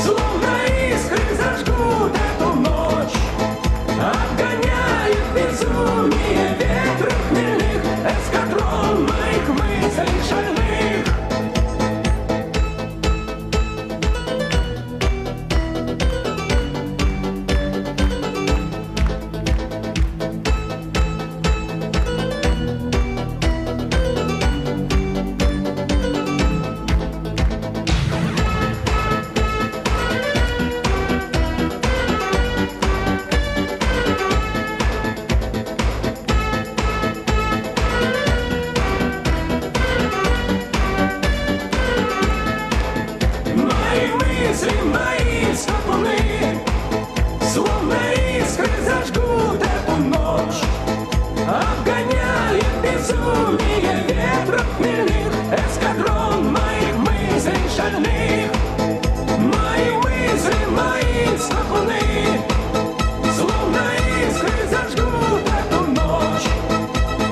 словно искры зажгут эту ночь, обгоняет безумие ветра хмельных, эскадрон моих мыслей шальных. Мои мысли, мои скакуны, словно искры зажгут эту ночь, обгоняет безумие ветра хмельных, эскадрон моих мыслей шальных. Мои мысли, мои скакуны, словно искры зажгут эту ночь,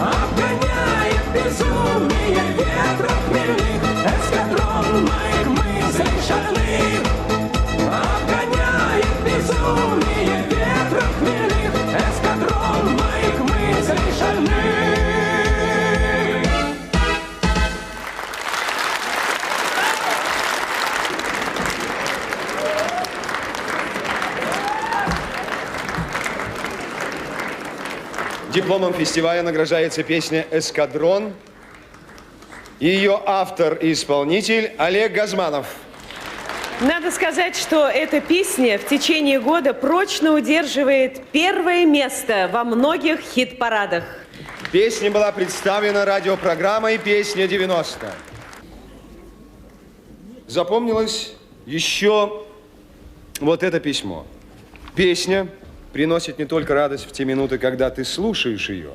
обгоняет безумие ветра хмельных, эскадрон моих мыслей шальных. Обгоняет безумие ветра хмельных, эскадрон моих мыслей шальных. Дипломом фестиваля награждается песня «Эскадрон». И ее автор и исполнитель Олег Газманов. Надо сказать, что эта песня в течение года прочно удерживает первое место во многих хит-парадах. Песня была представлена радиопрограммой «Песня 90». Запомнилось еще вот это письмо. Песня приносит не только радость в те минуты, когда ты слушаешь ее.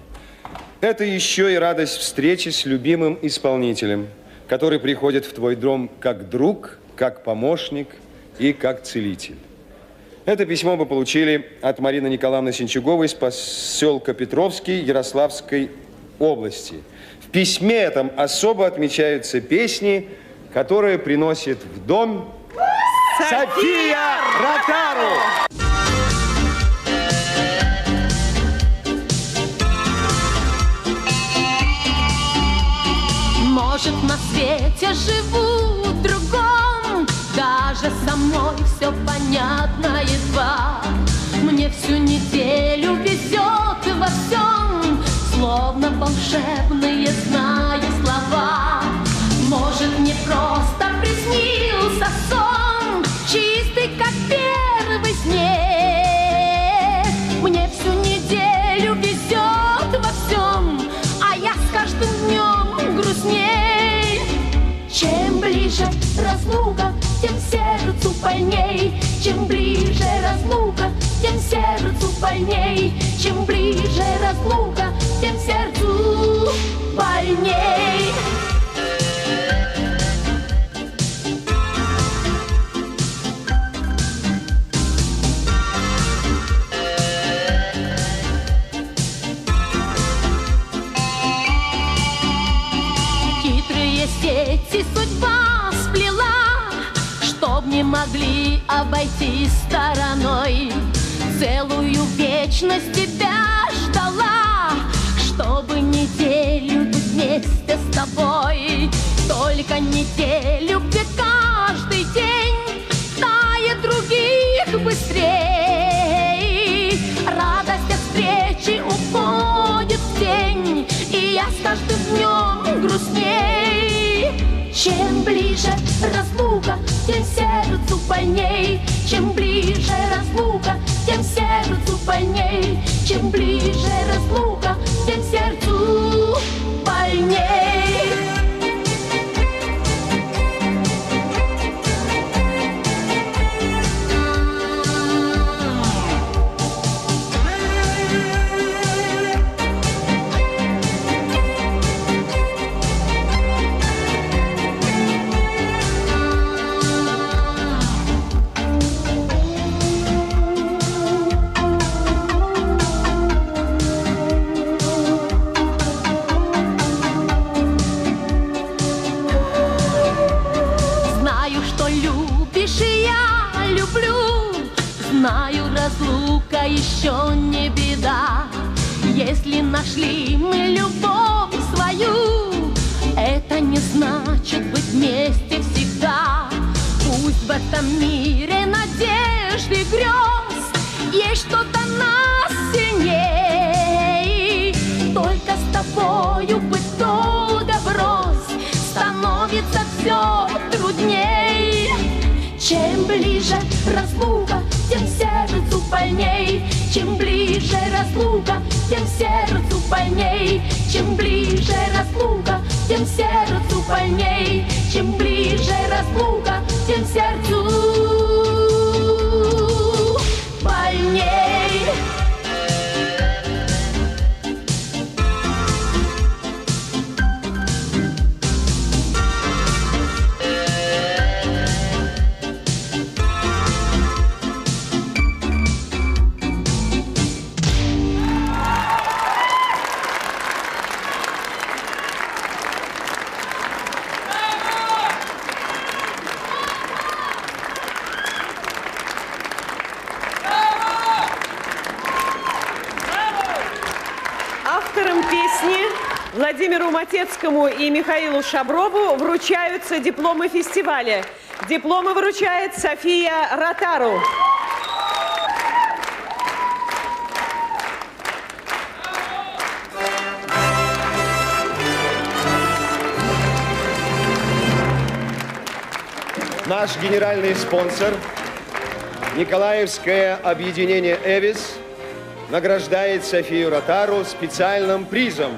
Это еще и радость встречи с любимым исполнителем, который приходит в твой дом как друг, как помощник и как целитель. Это письмо мы получили от Марины Николаевны Синчуговой из поселка Петровский Ярославской области. В письме этом особо отмечаются песни, которые приносит в дом София Ротару. Может, на свете живу в другом, даже самой все понятно едва. Мне всю неделю везет во всем, словно волшебные знаю слова. Может, мне просто приснился сон, чистый, как первый снег. Мне всю чтоб не могли обойти стороной. Целую вечность тебя ждала, чтобы неделю быть вместе с тобой. Только неделю, где каждый день тает других быстрей. Радость от встречи уходит в тень, и я с каждым днем грустней. Чем ближе разлука, тем сердцу больней. Чем ближе разлука, тем сердцу больней. Чем ближе разлука, тем сердцу больней. Знаю, разлука еще не беда. Если нашли мы любовь свою, это не значит быть вместе всегда. Пусть в этом мире надежд и грез есть что-то нас сильней. Только с тобою быть долго врозь становится все трудней. Чем ближе разлука, тем сердцу больней. Чем ближе разлука, тем сердцу больней. Чем ближе разлука, тем сердцу больней. Чем ближе разлука, тем сердцу больней. Владимиру Матецкому и Михаилу Шаброву вручаются дипломы фестиваля. Дипломы вручает София Ротару. Наш генеральный спонсор Николаевское объединение «Эвис» награждает Софию Ротару специальным призом.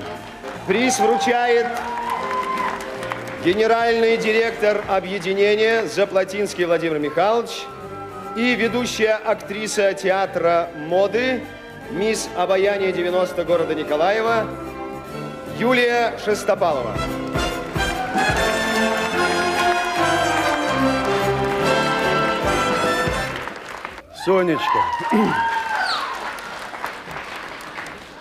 Приз вручает генеральный директор объединения Заплатинский Владимир Михайлович и ведущая актриса театра моды, мисс обаяние 90 города Николаева Юлия Шестопалова. Сонечка,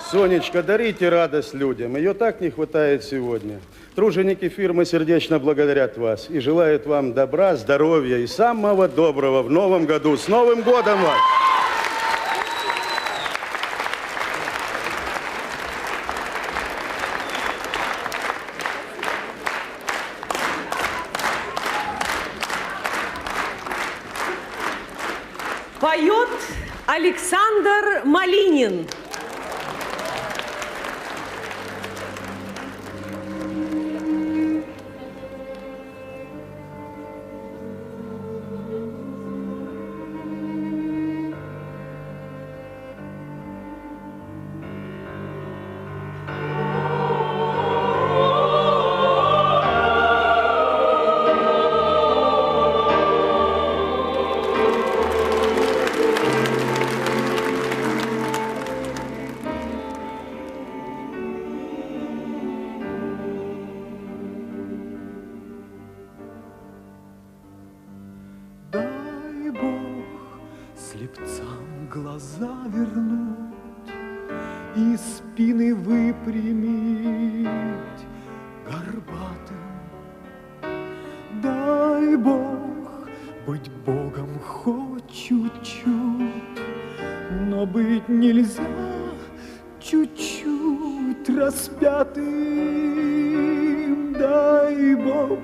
Сонечка, дарите радость людям. Ее так не хватает сегодня. Труженики фирмы сердечно благодарят вас и желают вам добра, здоровья и самого доброго в новом году. С Новым годом вас! Поет Александр Малинин. Слепцам глаза вернуть и спины выпрямить горбатым. Дай Бог Быть Богом хоть чуть-чуть, но быть нельзя чуть-чуть распятым. Дай Бог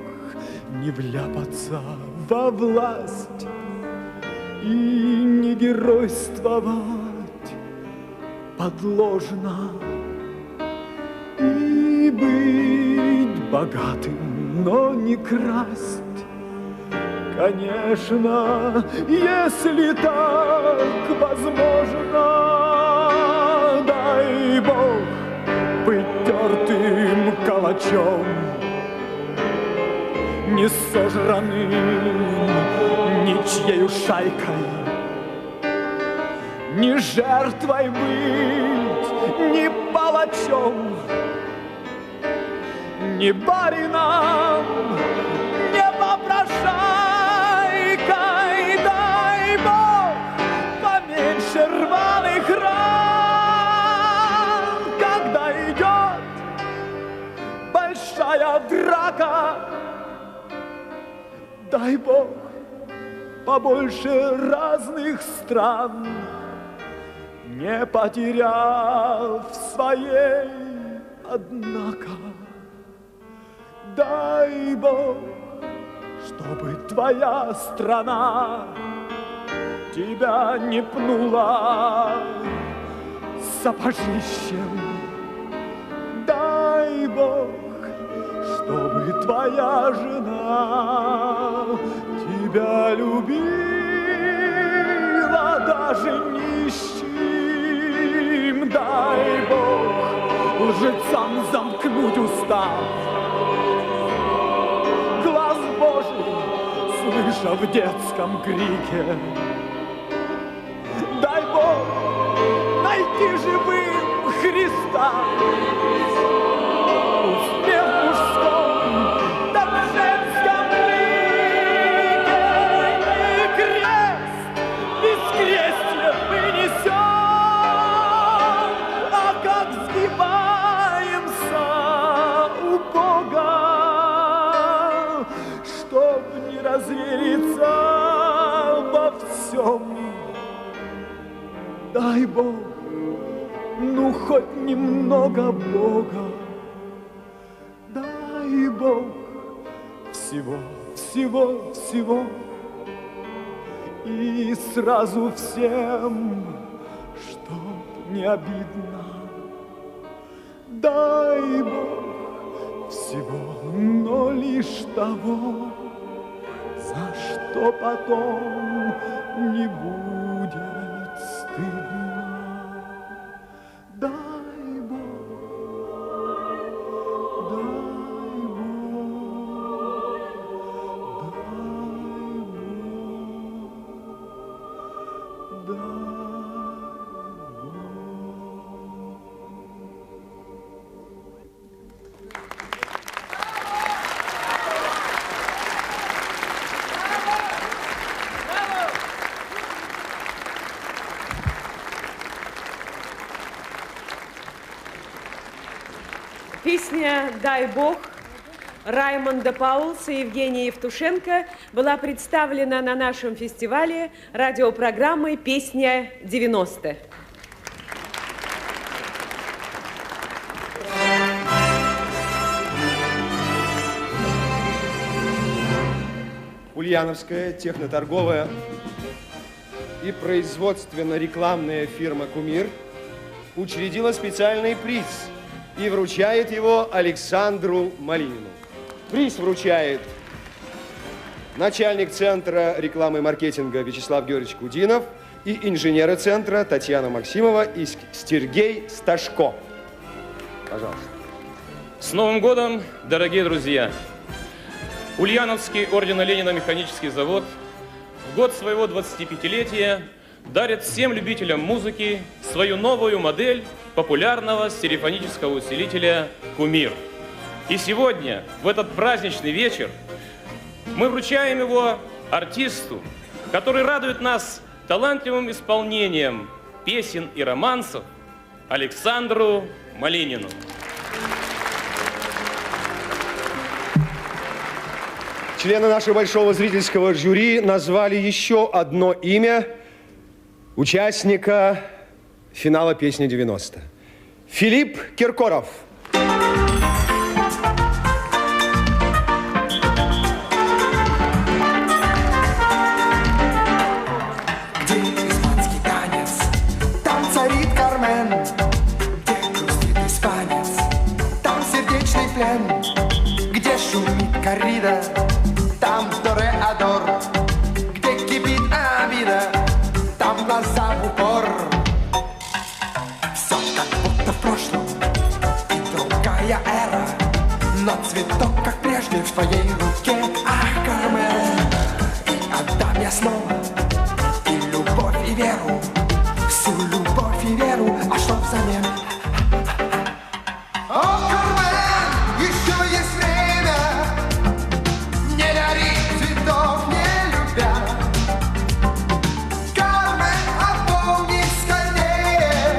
не вляпаться во власть и не геройствовать подложно, и быть богатым, но не красть. Конечно, если так возможно, дай Бог быть тертым калачом, не сожранным ничьею шайкой, не жертвой быть, не палачом, не барином, не попрошайкой. Дай Бог поменьше рваных ран, когда идет большая драка. Дай Бог побольше разных стран, не потеряв своей, однако. Дай Бог, чтобы твоя страна тебя не пнула сапожищем. Дай Бог, чтобы твоя жена тебя любила даже нищим. Дай Бог лжецам замкнуть уста, глаз Божий слыша в детском крике. Дай Бог найти живым Христа, успех мужском, да в женском лике, и крест бескрестие мы несем, а как сгибаемся у Бога, чтоб не развериться во всем. Дай Бог, ну хоть немного Бога. Дай Бог всего, всего, всего, и сразу всем, чтоб не обидно. Дай Бог всего, но лишь того, за что потом не будет стыдно. Дай Бог, дай Бог, дай Бог, дай Песня «Дай Бог» Раймонда Паулса и Евгения Евтушенко была представлена на нашем фестивале радиопрограммой «Песня 90». Ульяновская техноторговая и производственно-рекламная фирма «Кумир» учредила специальный приз и вручает его Александру Малинину. Приз вручает начальник Центра рекламы и маркетинга Вячеслав Георгиевич Кудинов и инженеры Центра Татьяна Максимова и Сергей Сташко. Пожалуйста. С Новым годом, дорогие друзья! Ульяновский ордена Ленина механический завод в год своего 25-летия дарит всем любителям музыки свою новую модель популярного стереофонического усилителя «Кумир». И сегодня, в этот праздничный вечер, мы вручаем его артисту, который радует нас талантливым исполнением песен и романсов, Александру Малинину. Члены нашего большого зрительского жюри назвали еще одно имя участника финала «Песни 90». Филипп Киркоров. Где испанский танец, там царит Кармен. Где грустит испанец, там сердечный плен. Где шумит коррида, там тореадор. Где кипит обида, там глаза в упор. Все как будто в прошлом, и другая эра. Но цветок, как прежде, в твоей руке. Ах, Кармен, и отдам я снова и любовь, и веру, всю любовь и веру. А что взамен? О, Кармен, еще есть время. Не дари цветов, не любя. Кармен, опомни скорее.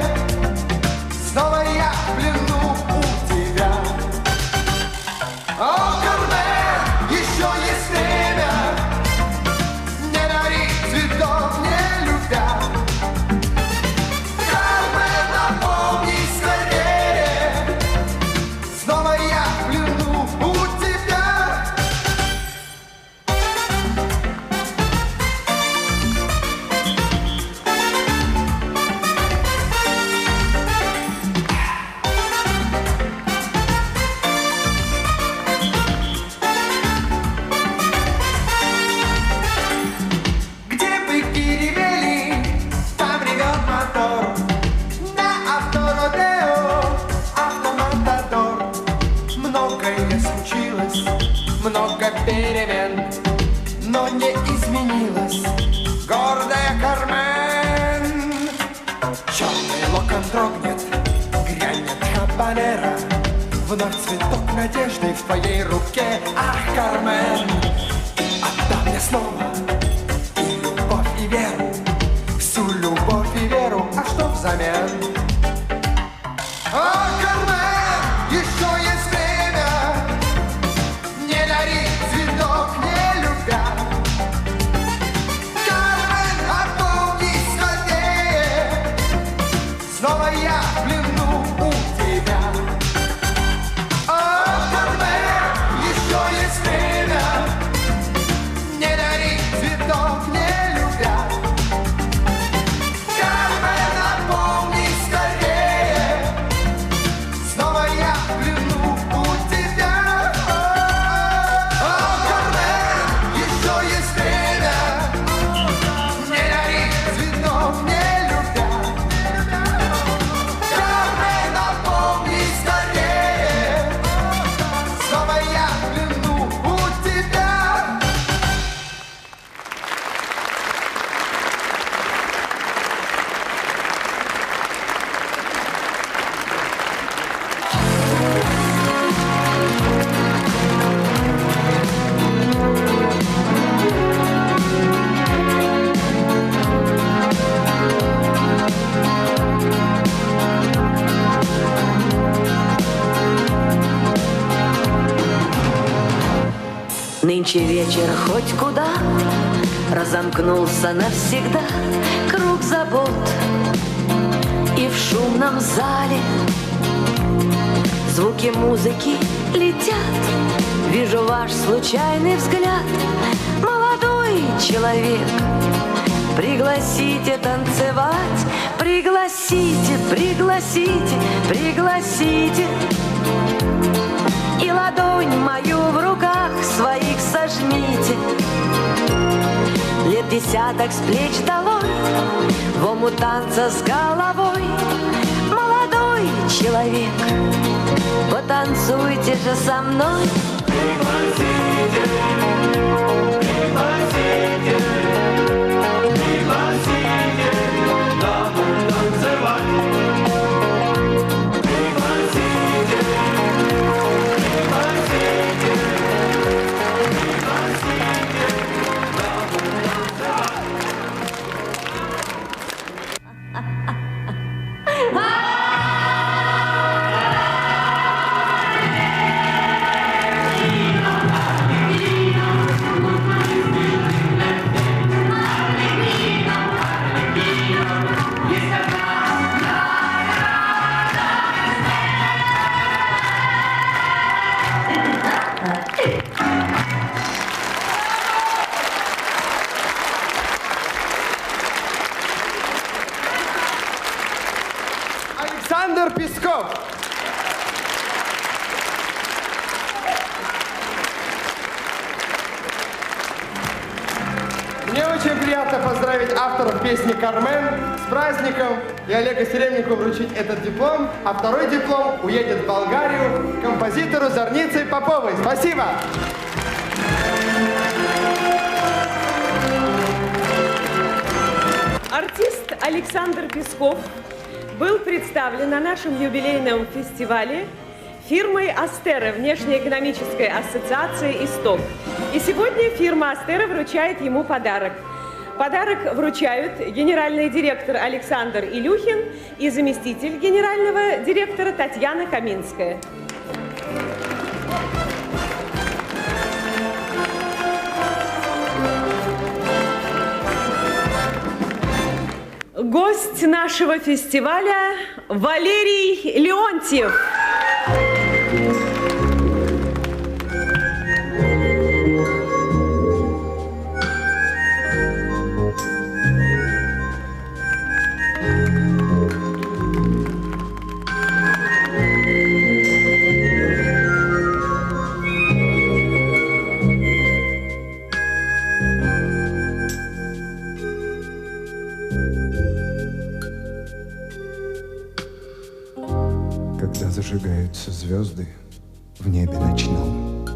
Снова я в плену у тебя. О, Кармен, еще есть время. Не дари цветов, не любя. Кармен, опомни скорее. Снова я в плену у тебя. Где быки ревели, там ревет мотор. На автородео автоматадор. Многое случилось, много перемен, но не изменилась гордая Кармен. Черный локон дрогнет, грянет хабанера. Вновь цветок надежды в твоей руке. Ах, Кармен, отдам я снова и любовь, и веру, всю любовь и веру. А что взамен? О, Кармен, еще есть время. Не дари цветок, не любя. Кармен, опомни скорее. Снова я в плену у тебя. О, Кармен, еще есть время. Не дари цветов, не любя. Кармен, опомни скорее. Снова я в плену у тебя. О, Кармен, еще есть время. Не дари цветов, не любя. Кармен, опомни скорее. Снова я в плену у тебя. Нынче вечер хоть куда разомкнулся навсегда круг забот. И в шумном зале звуки музыки летят. Вижу ваш случайный взгляд, молодой человек. Пригласите танцевать, пригласите, пригласите, пригласите. И ладонь мою в руках своих сожмите. Лет десяток с плеч долой, в омут танца с головой. Молодой человек, потанцуйте же со мной. Пригласите, пригласите, пригласите даму танцевать. Пригласите, пригласите, пригласите даму танцевать. Александр Песков. Мне очень приятно поздравить авторов песни «Кармен» с праздником и Олега Серебреннику вручить этот диплом, а второй диплом уедет в Болгарию композитору Зорнице Поповой. Спасибо! Артист Александр Песков был представлен на нашем юбилейном фестивале фирмой «Астера» внешнеэкономической ассоциации «Исток». И сегодня фирма «Астера» вручает ему подарок. Подарок вручают генеральный директор Александр Илюхин и заместитель генерального директора Татьяна Каминская. Гость нашего фестиваля Валерий Леонтьев. Когда зажигаются звезды в небе ночном,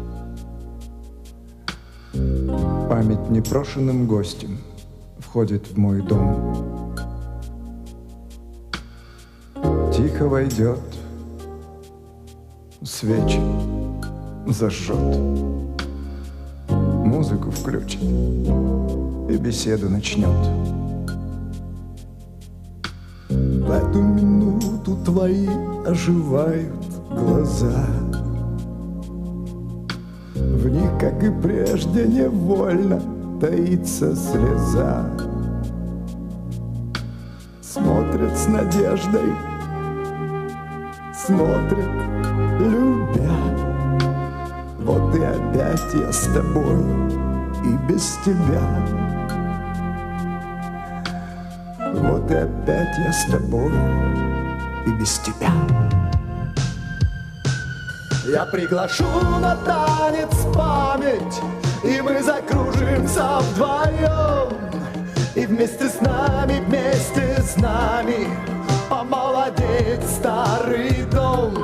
память непрошенным гостем входит в мой дом. Тихо войдет, свечи зажжет, музыку включит и беседу начнет. В эту минуту твои оживают глаза. В них, как и прежде, невольно таится слеза. Смотрят с надеждой, смотрят, любя. Вот и опять я с тобой и без тебя. Вот и опять я с тобой и без тебя. Я приглашу на танец память, и мы закружимся вдвоем. И вместе с нами помолодеет старый дом.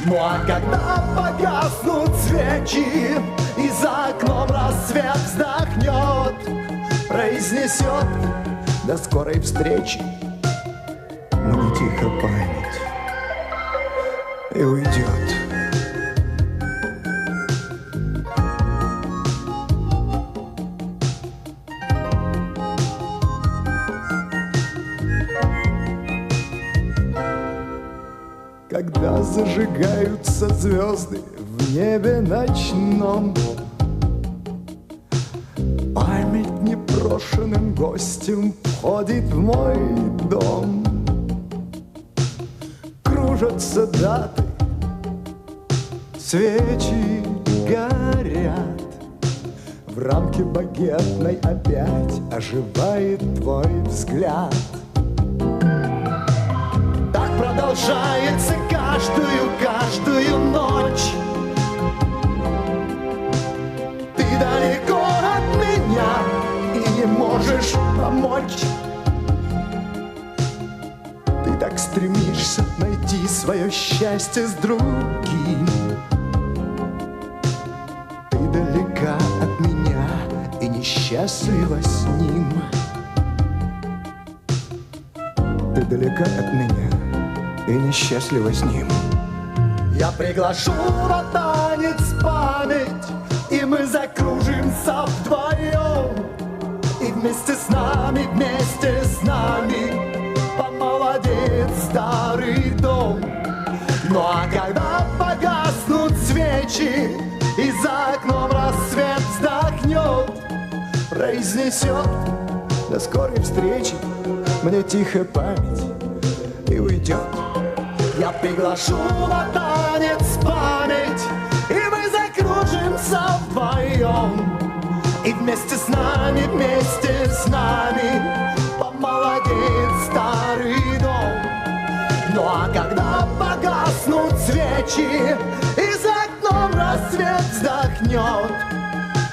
Ну а когда погаснут свечи, и за окном рассвет вздохнет, произнесет: до скорой встречи, мне тихо память и уйдет. Когда зажигаются звезды в небе ночном, память непрошенным гостем входит в мой дом. Кружатся даты, свечи горят, в рамке багетной опять оживает твой взгляд. Так продолжается каждую ночь. Ты далеко от меня и не можешь помочь. Ты так стремишься найти свое счастье с другим. Ты далека от меня и несчастлива с ним. Ты далека от меня и несчастлива с ним. Я приглашу на танец память, и мы закружимся вдвоем. И вместе с нами помолодеет старый дом. Ну а когда погаснут свечи, и за окном рассвет вздохнет, произнесет: до скорой встречи, мне тихо память и уйдет. Я приглашу на танец память, и мы закружимся вдвоем. И вместе с нами помолодеет старый дом. Ну а когда встречи, и за окном рассвет вздохнет,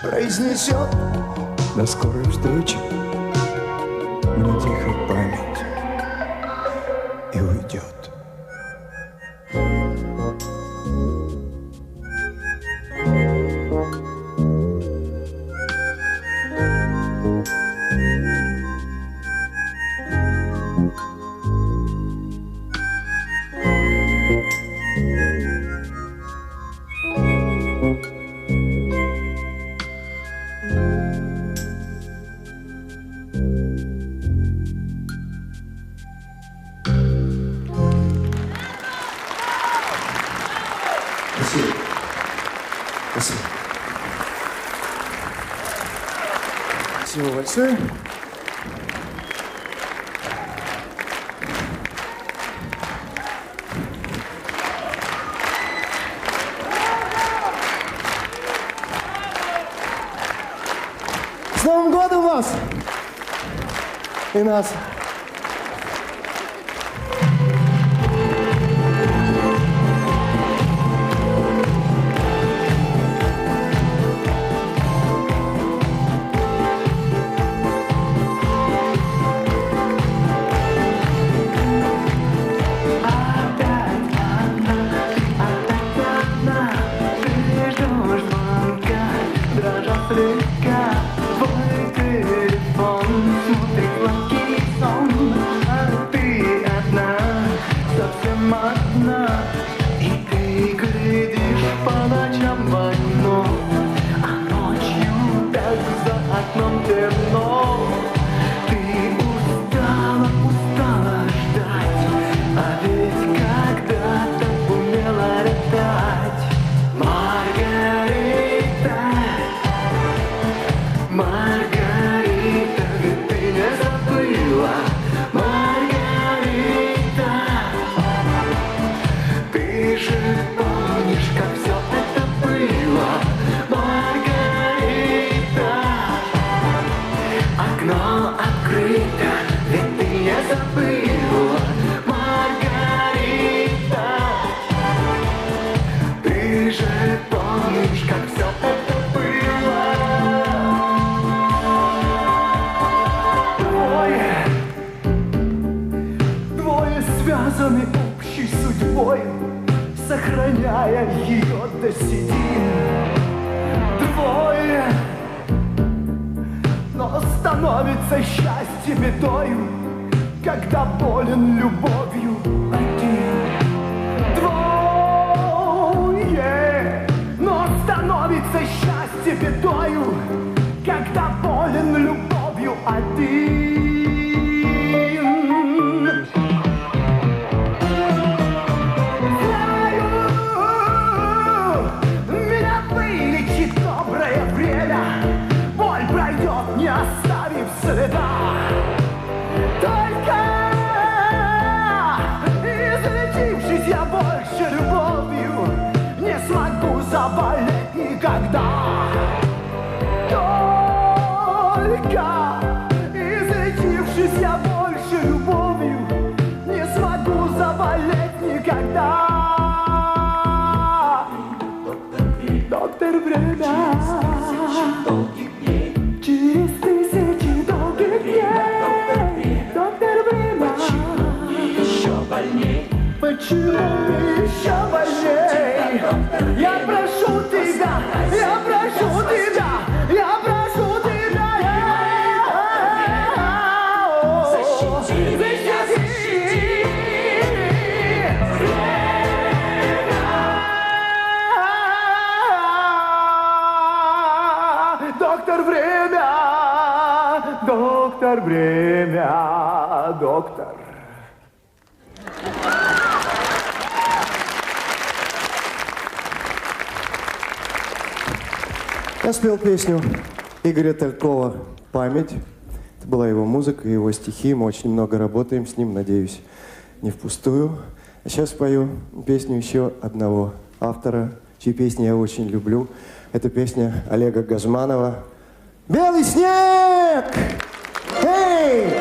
произнесет до скорой встречи, мне тихо память и уйдет. Спасибо. Спасибо. Спасибо большое. С Новым годом вас! И нас! Связаны общей судьбой, сохраняя ее до седин. Двое, но становится счастье бедою, когда болен любовью один. Двое, но становится счастье бедою, когда болен любовью один. Не оставив следа, только излечившись я больше любовью не смогу заболеть никогда. Только излечившись я больше любовью не смогу заболеть никогда. Доктор, время. Через тысячи долгих дней, доктор, время. Почему мне еще больней? Я прошу тебя, я прошу тебя, я прошу тебя. Защити, доктор, время. Доктор, время, доктор. Я спел песню Игоря Талькова «Память». Это была его музыка, его стихи. Мы очень много работаем с ним, надеюсь, не впустую. А сейчас спою песню еще одного автора, чьи песни я очень люблю. Это песня Олега Газманова «Белый снег!» Эй!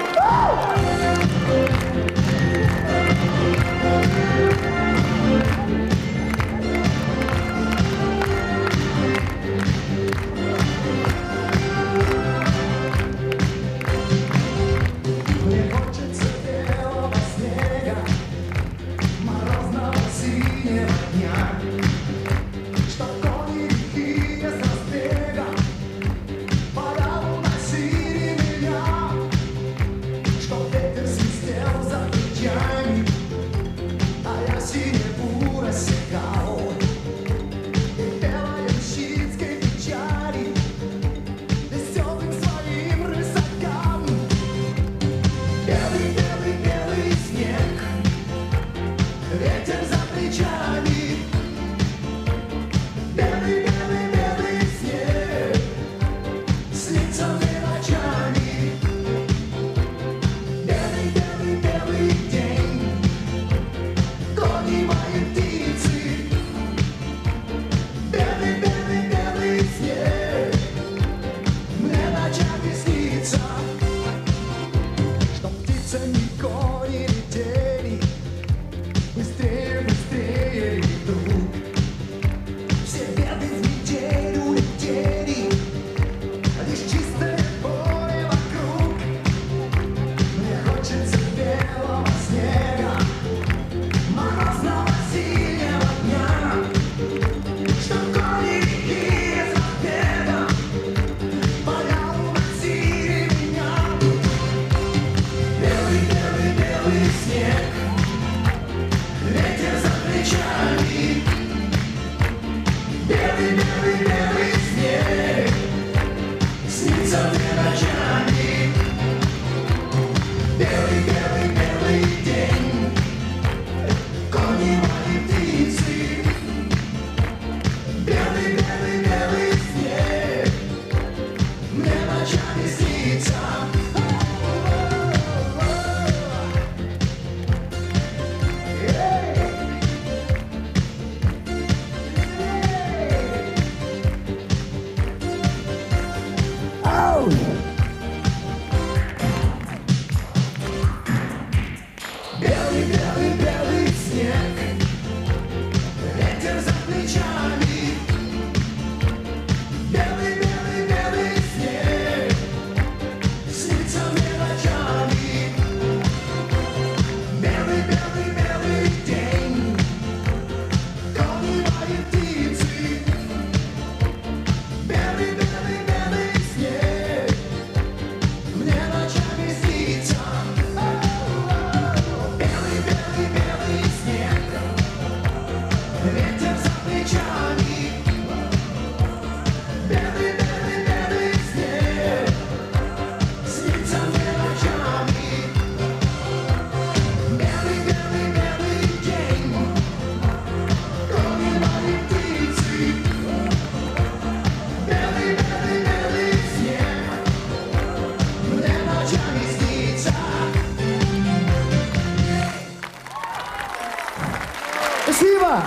Спасибо!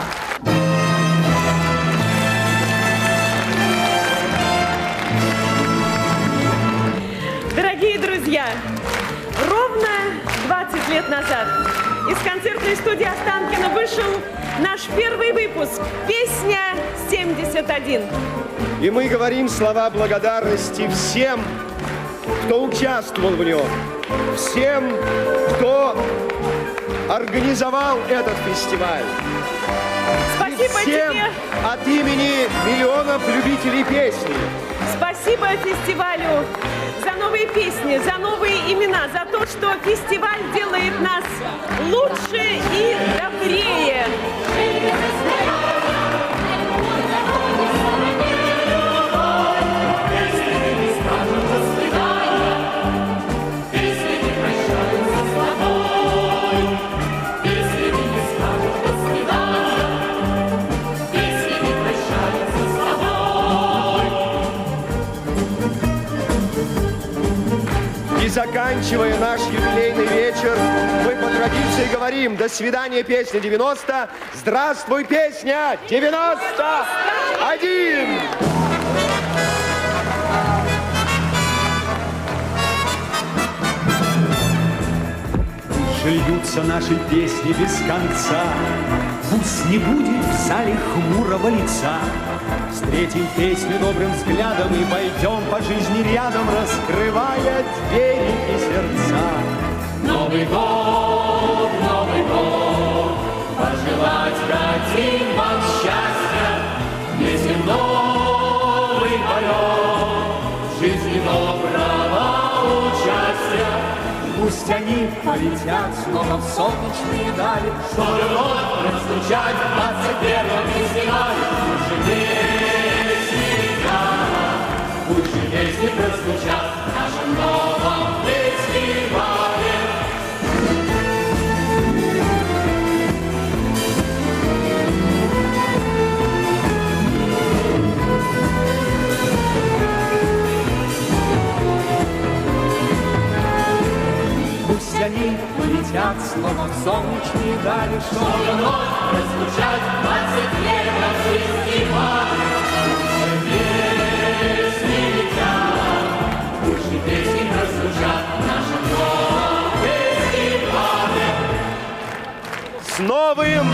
Дорогие друзья, ровно 20 лет назад из концертной студии Останкино вышел наш первый выпуск «Песня 71». И мы говорим слова благодарности всем, кто участвовал в нем, всем, кто организовал этот фестиваль. Спасибо и всем тебе. От имени миллионов любителей песни. Спасибо фестивалю за новые песни, за новые имена, за то, что фестиваль делает нас лучше и добрее. И заканчивая наш юбилейный вечер, мы по традиции говорим: до свидания, песня 90, здравствуй, песня 91! Льются наши песни без конца, пусть не будет в зале хмурого лица. Встретим песню добрым взглядом и пойдем по жизни рядом, раскрывая двери и сердца. Новый год, пожелать хотим вам счастья, неземной полет, жизни доброго участия. Пусть они полетят снова в солнечные дали, чтобы вновь простучать в 21-м фестивале. Пусть же песни простучат в нашем новом фестивале. пусть они полетят снова в солнечные дали, чтобы вновь простучать в 21-м фестивале. Песни летят, пусть же песни прозвучат в нашем новом фестивале. С новым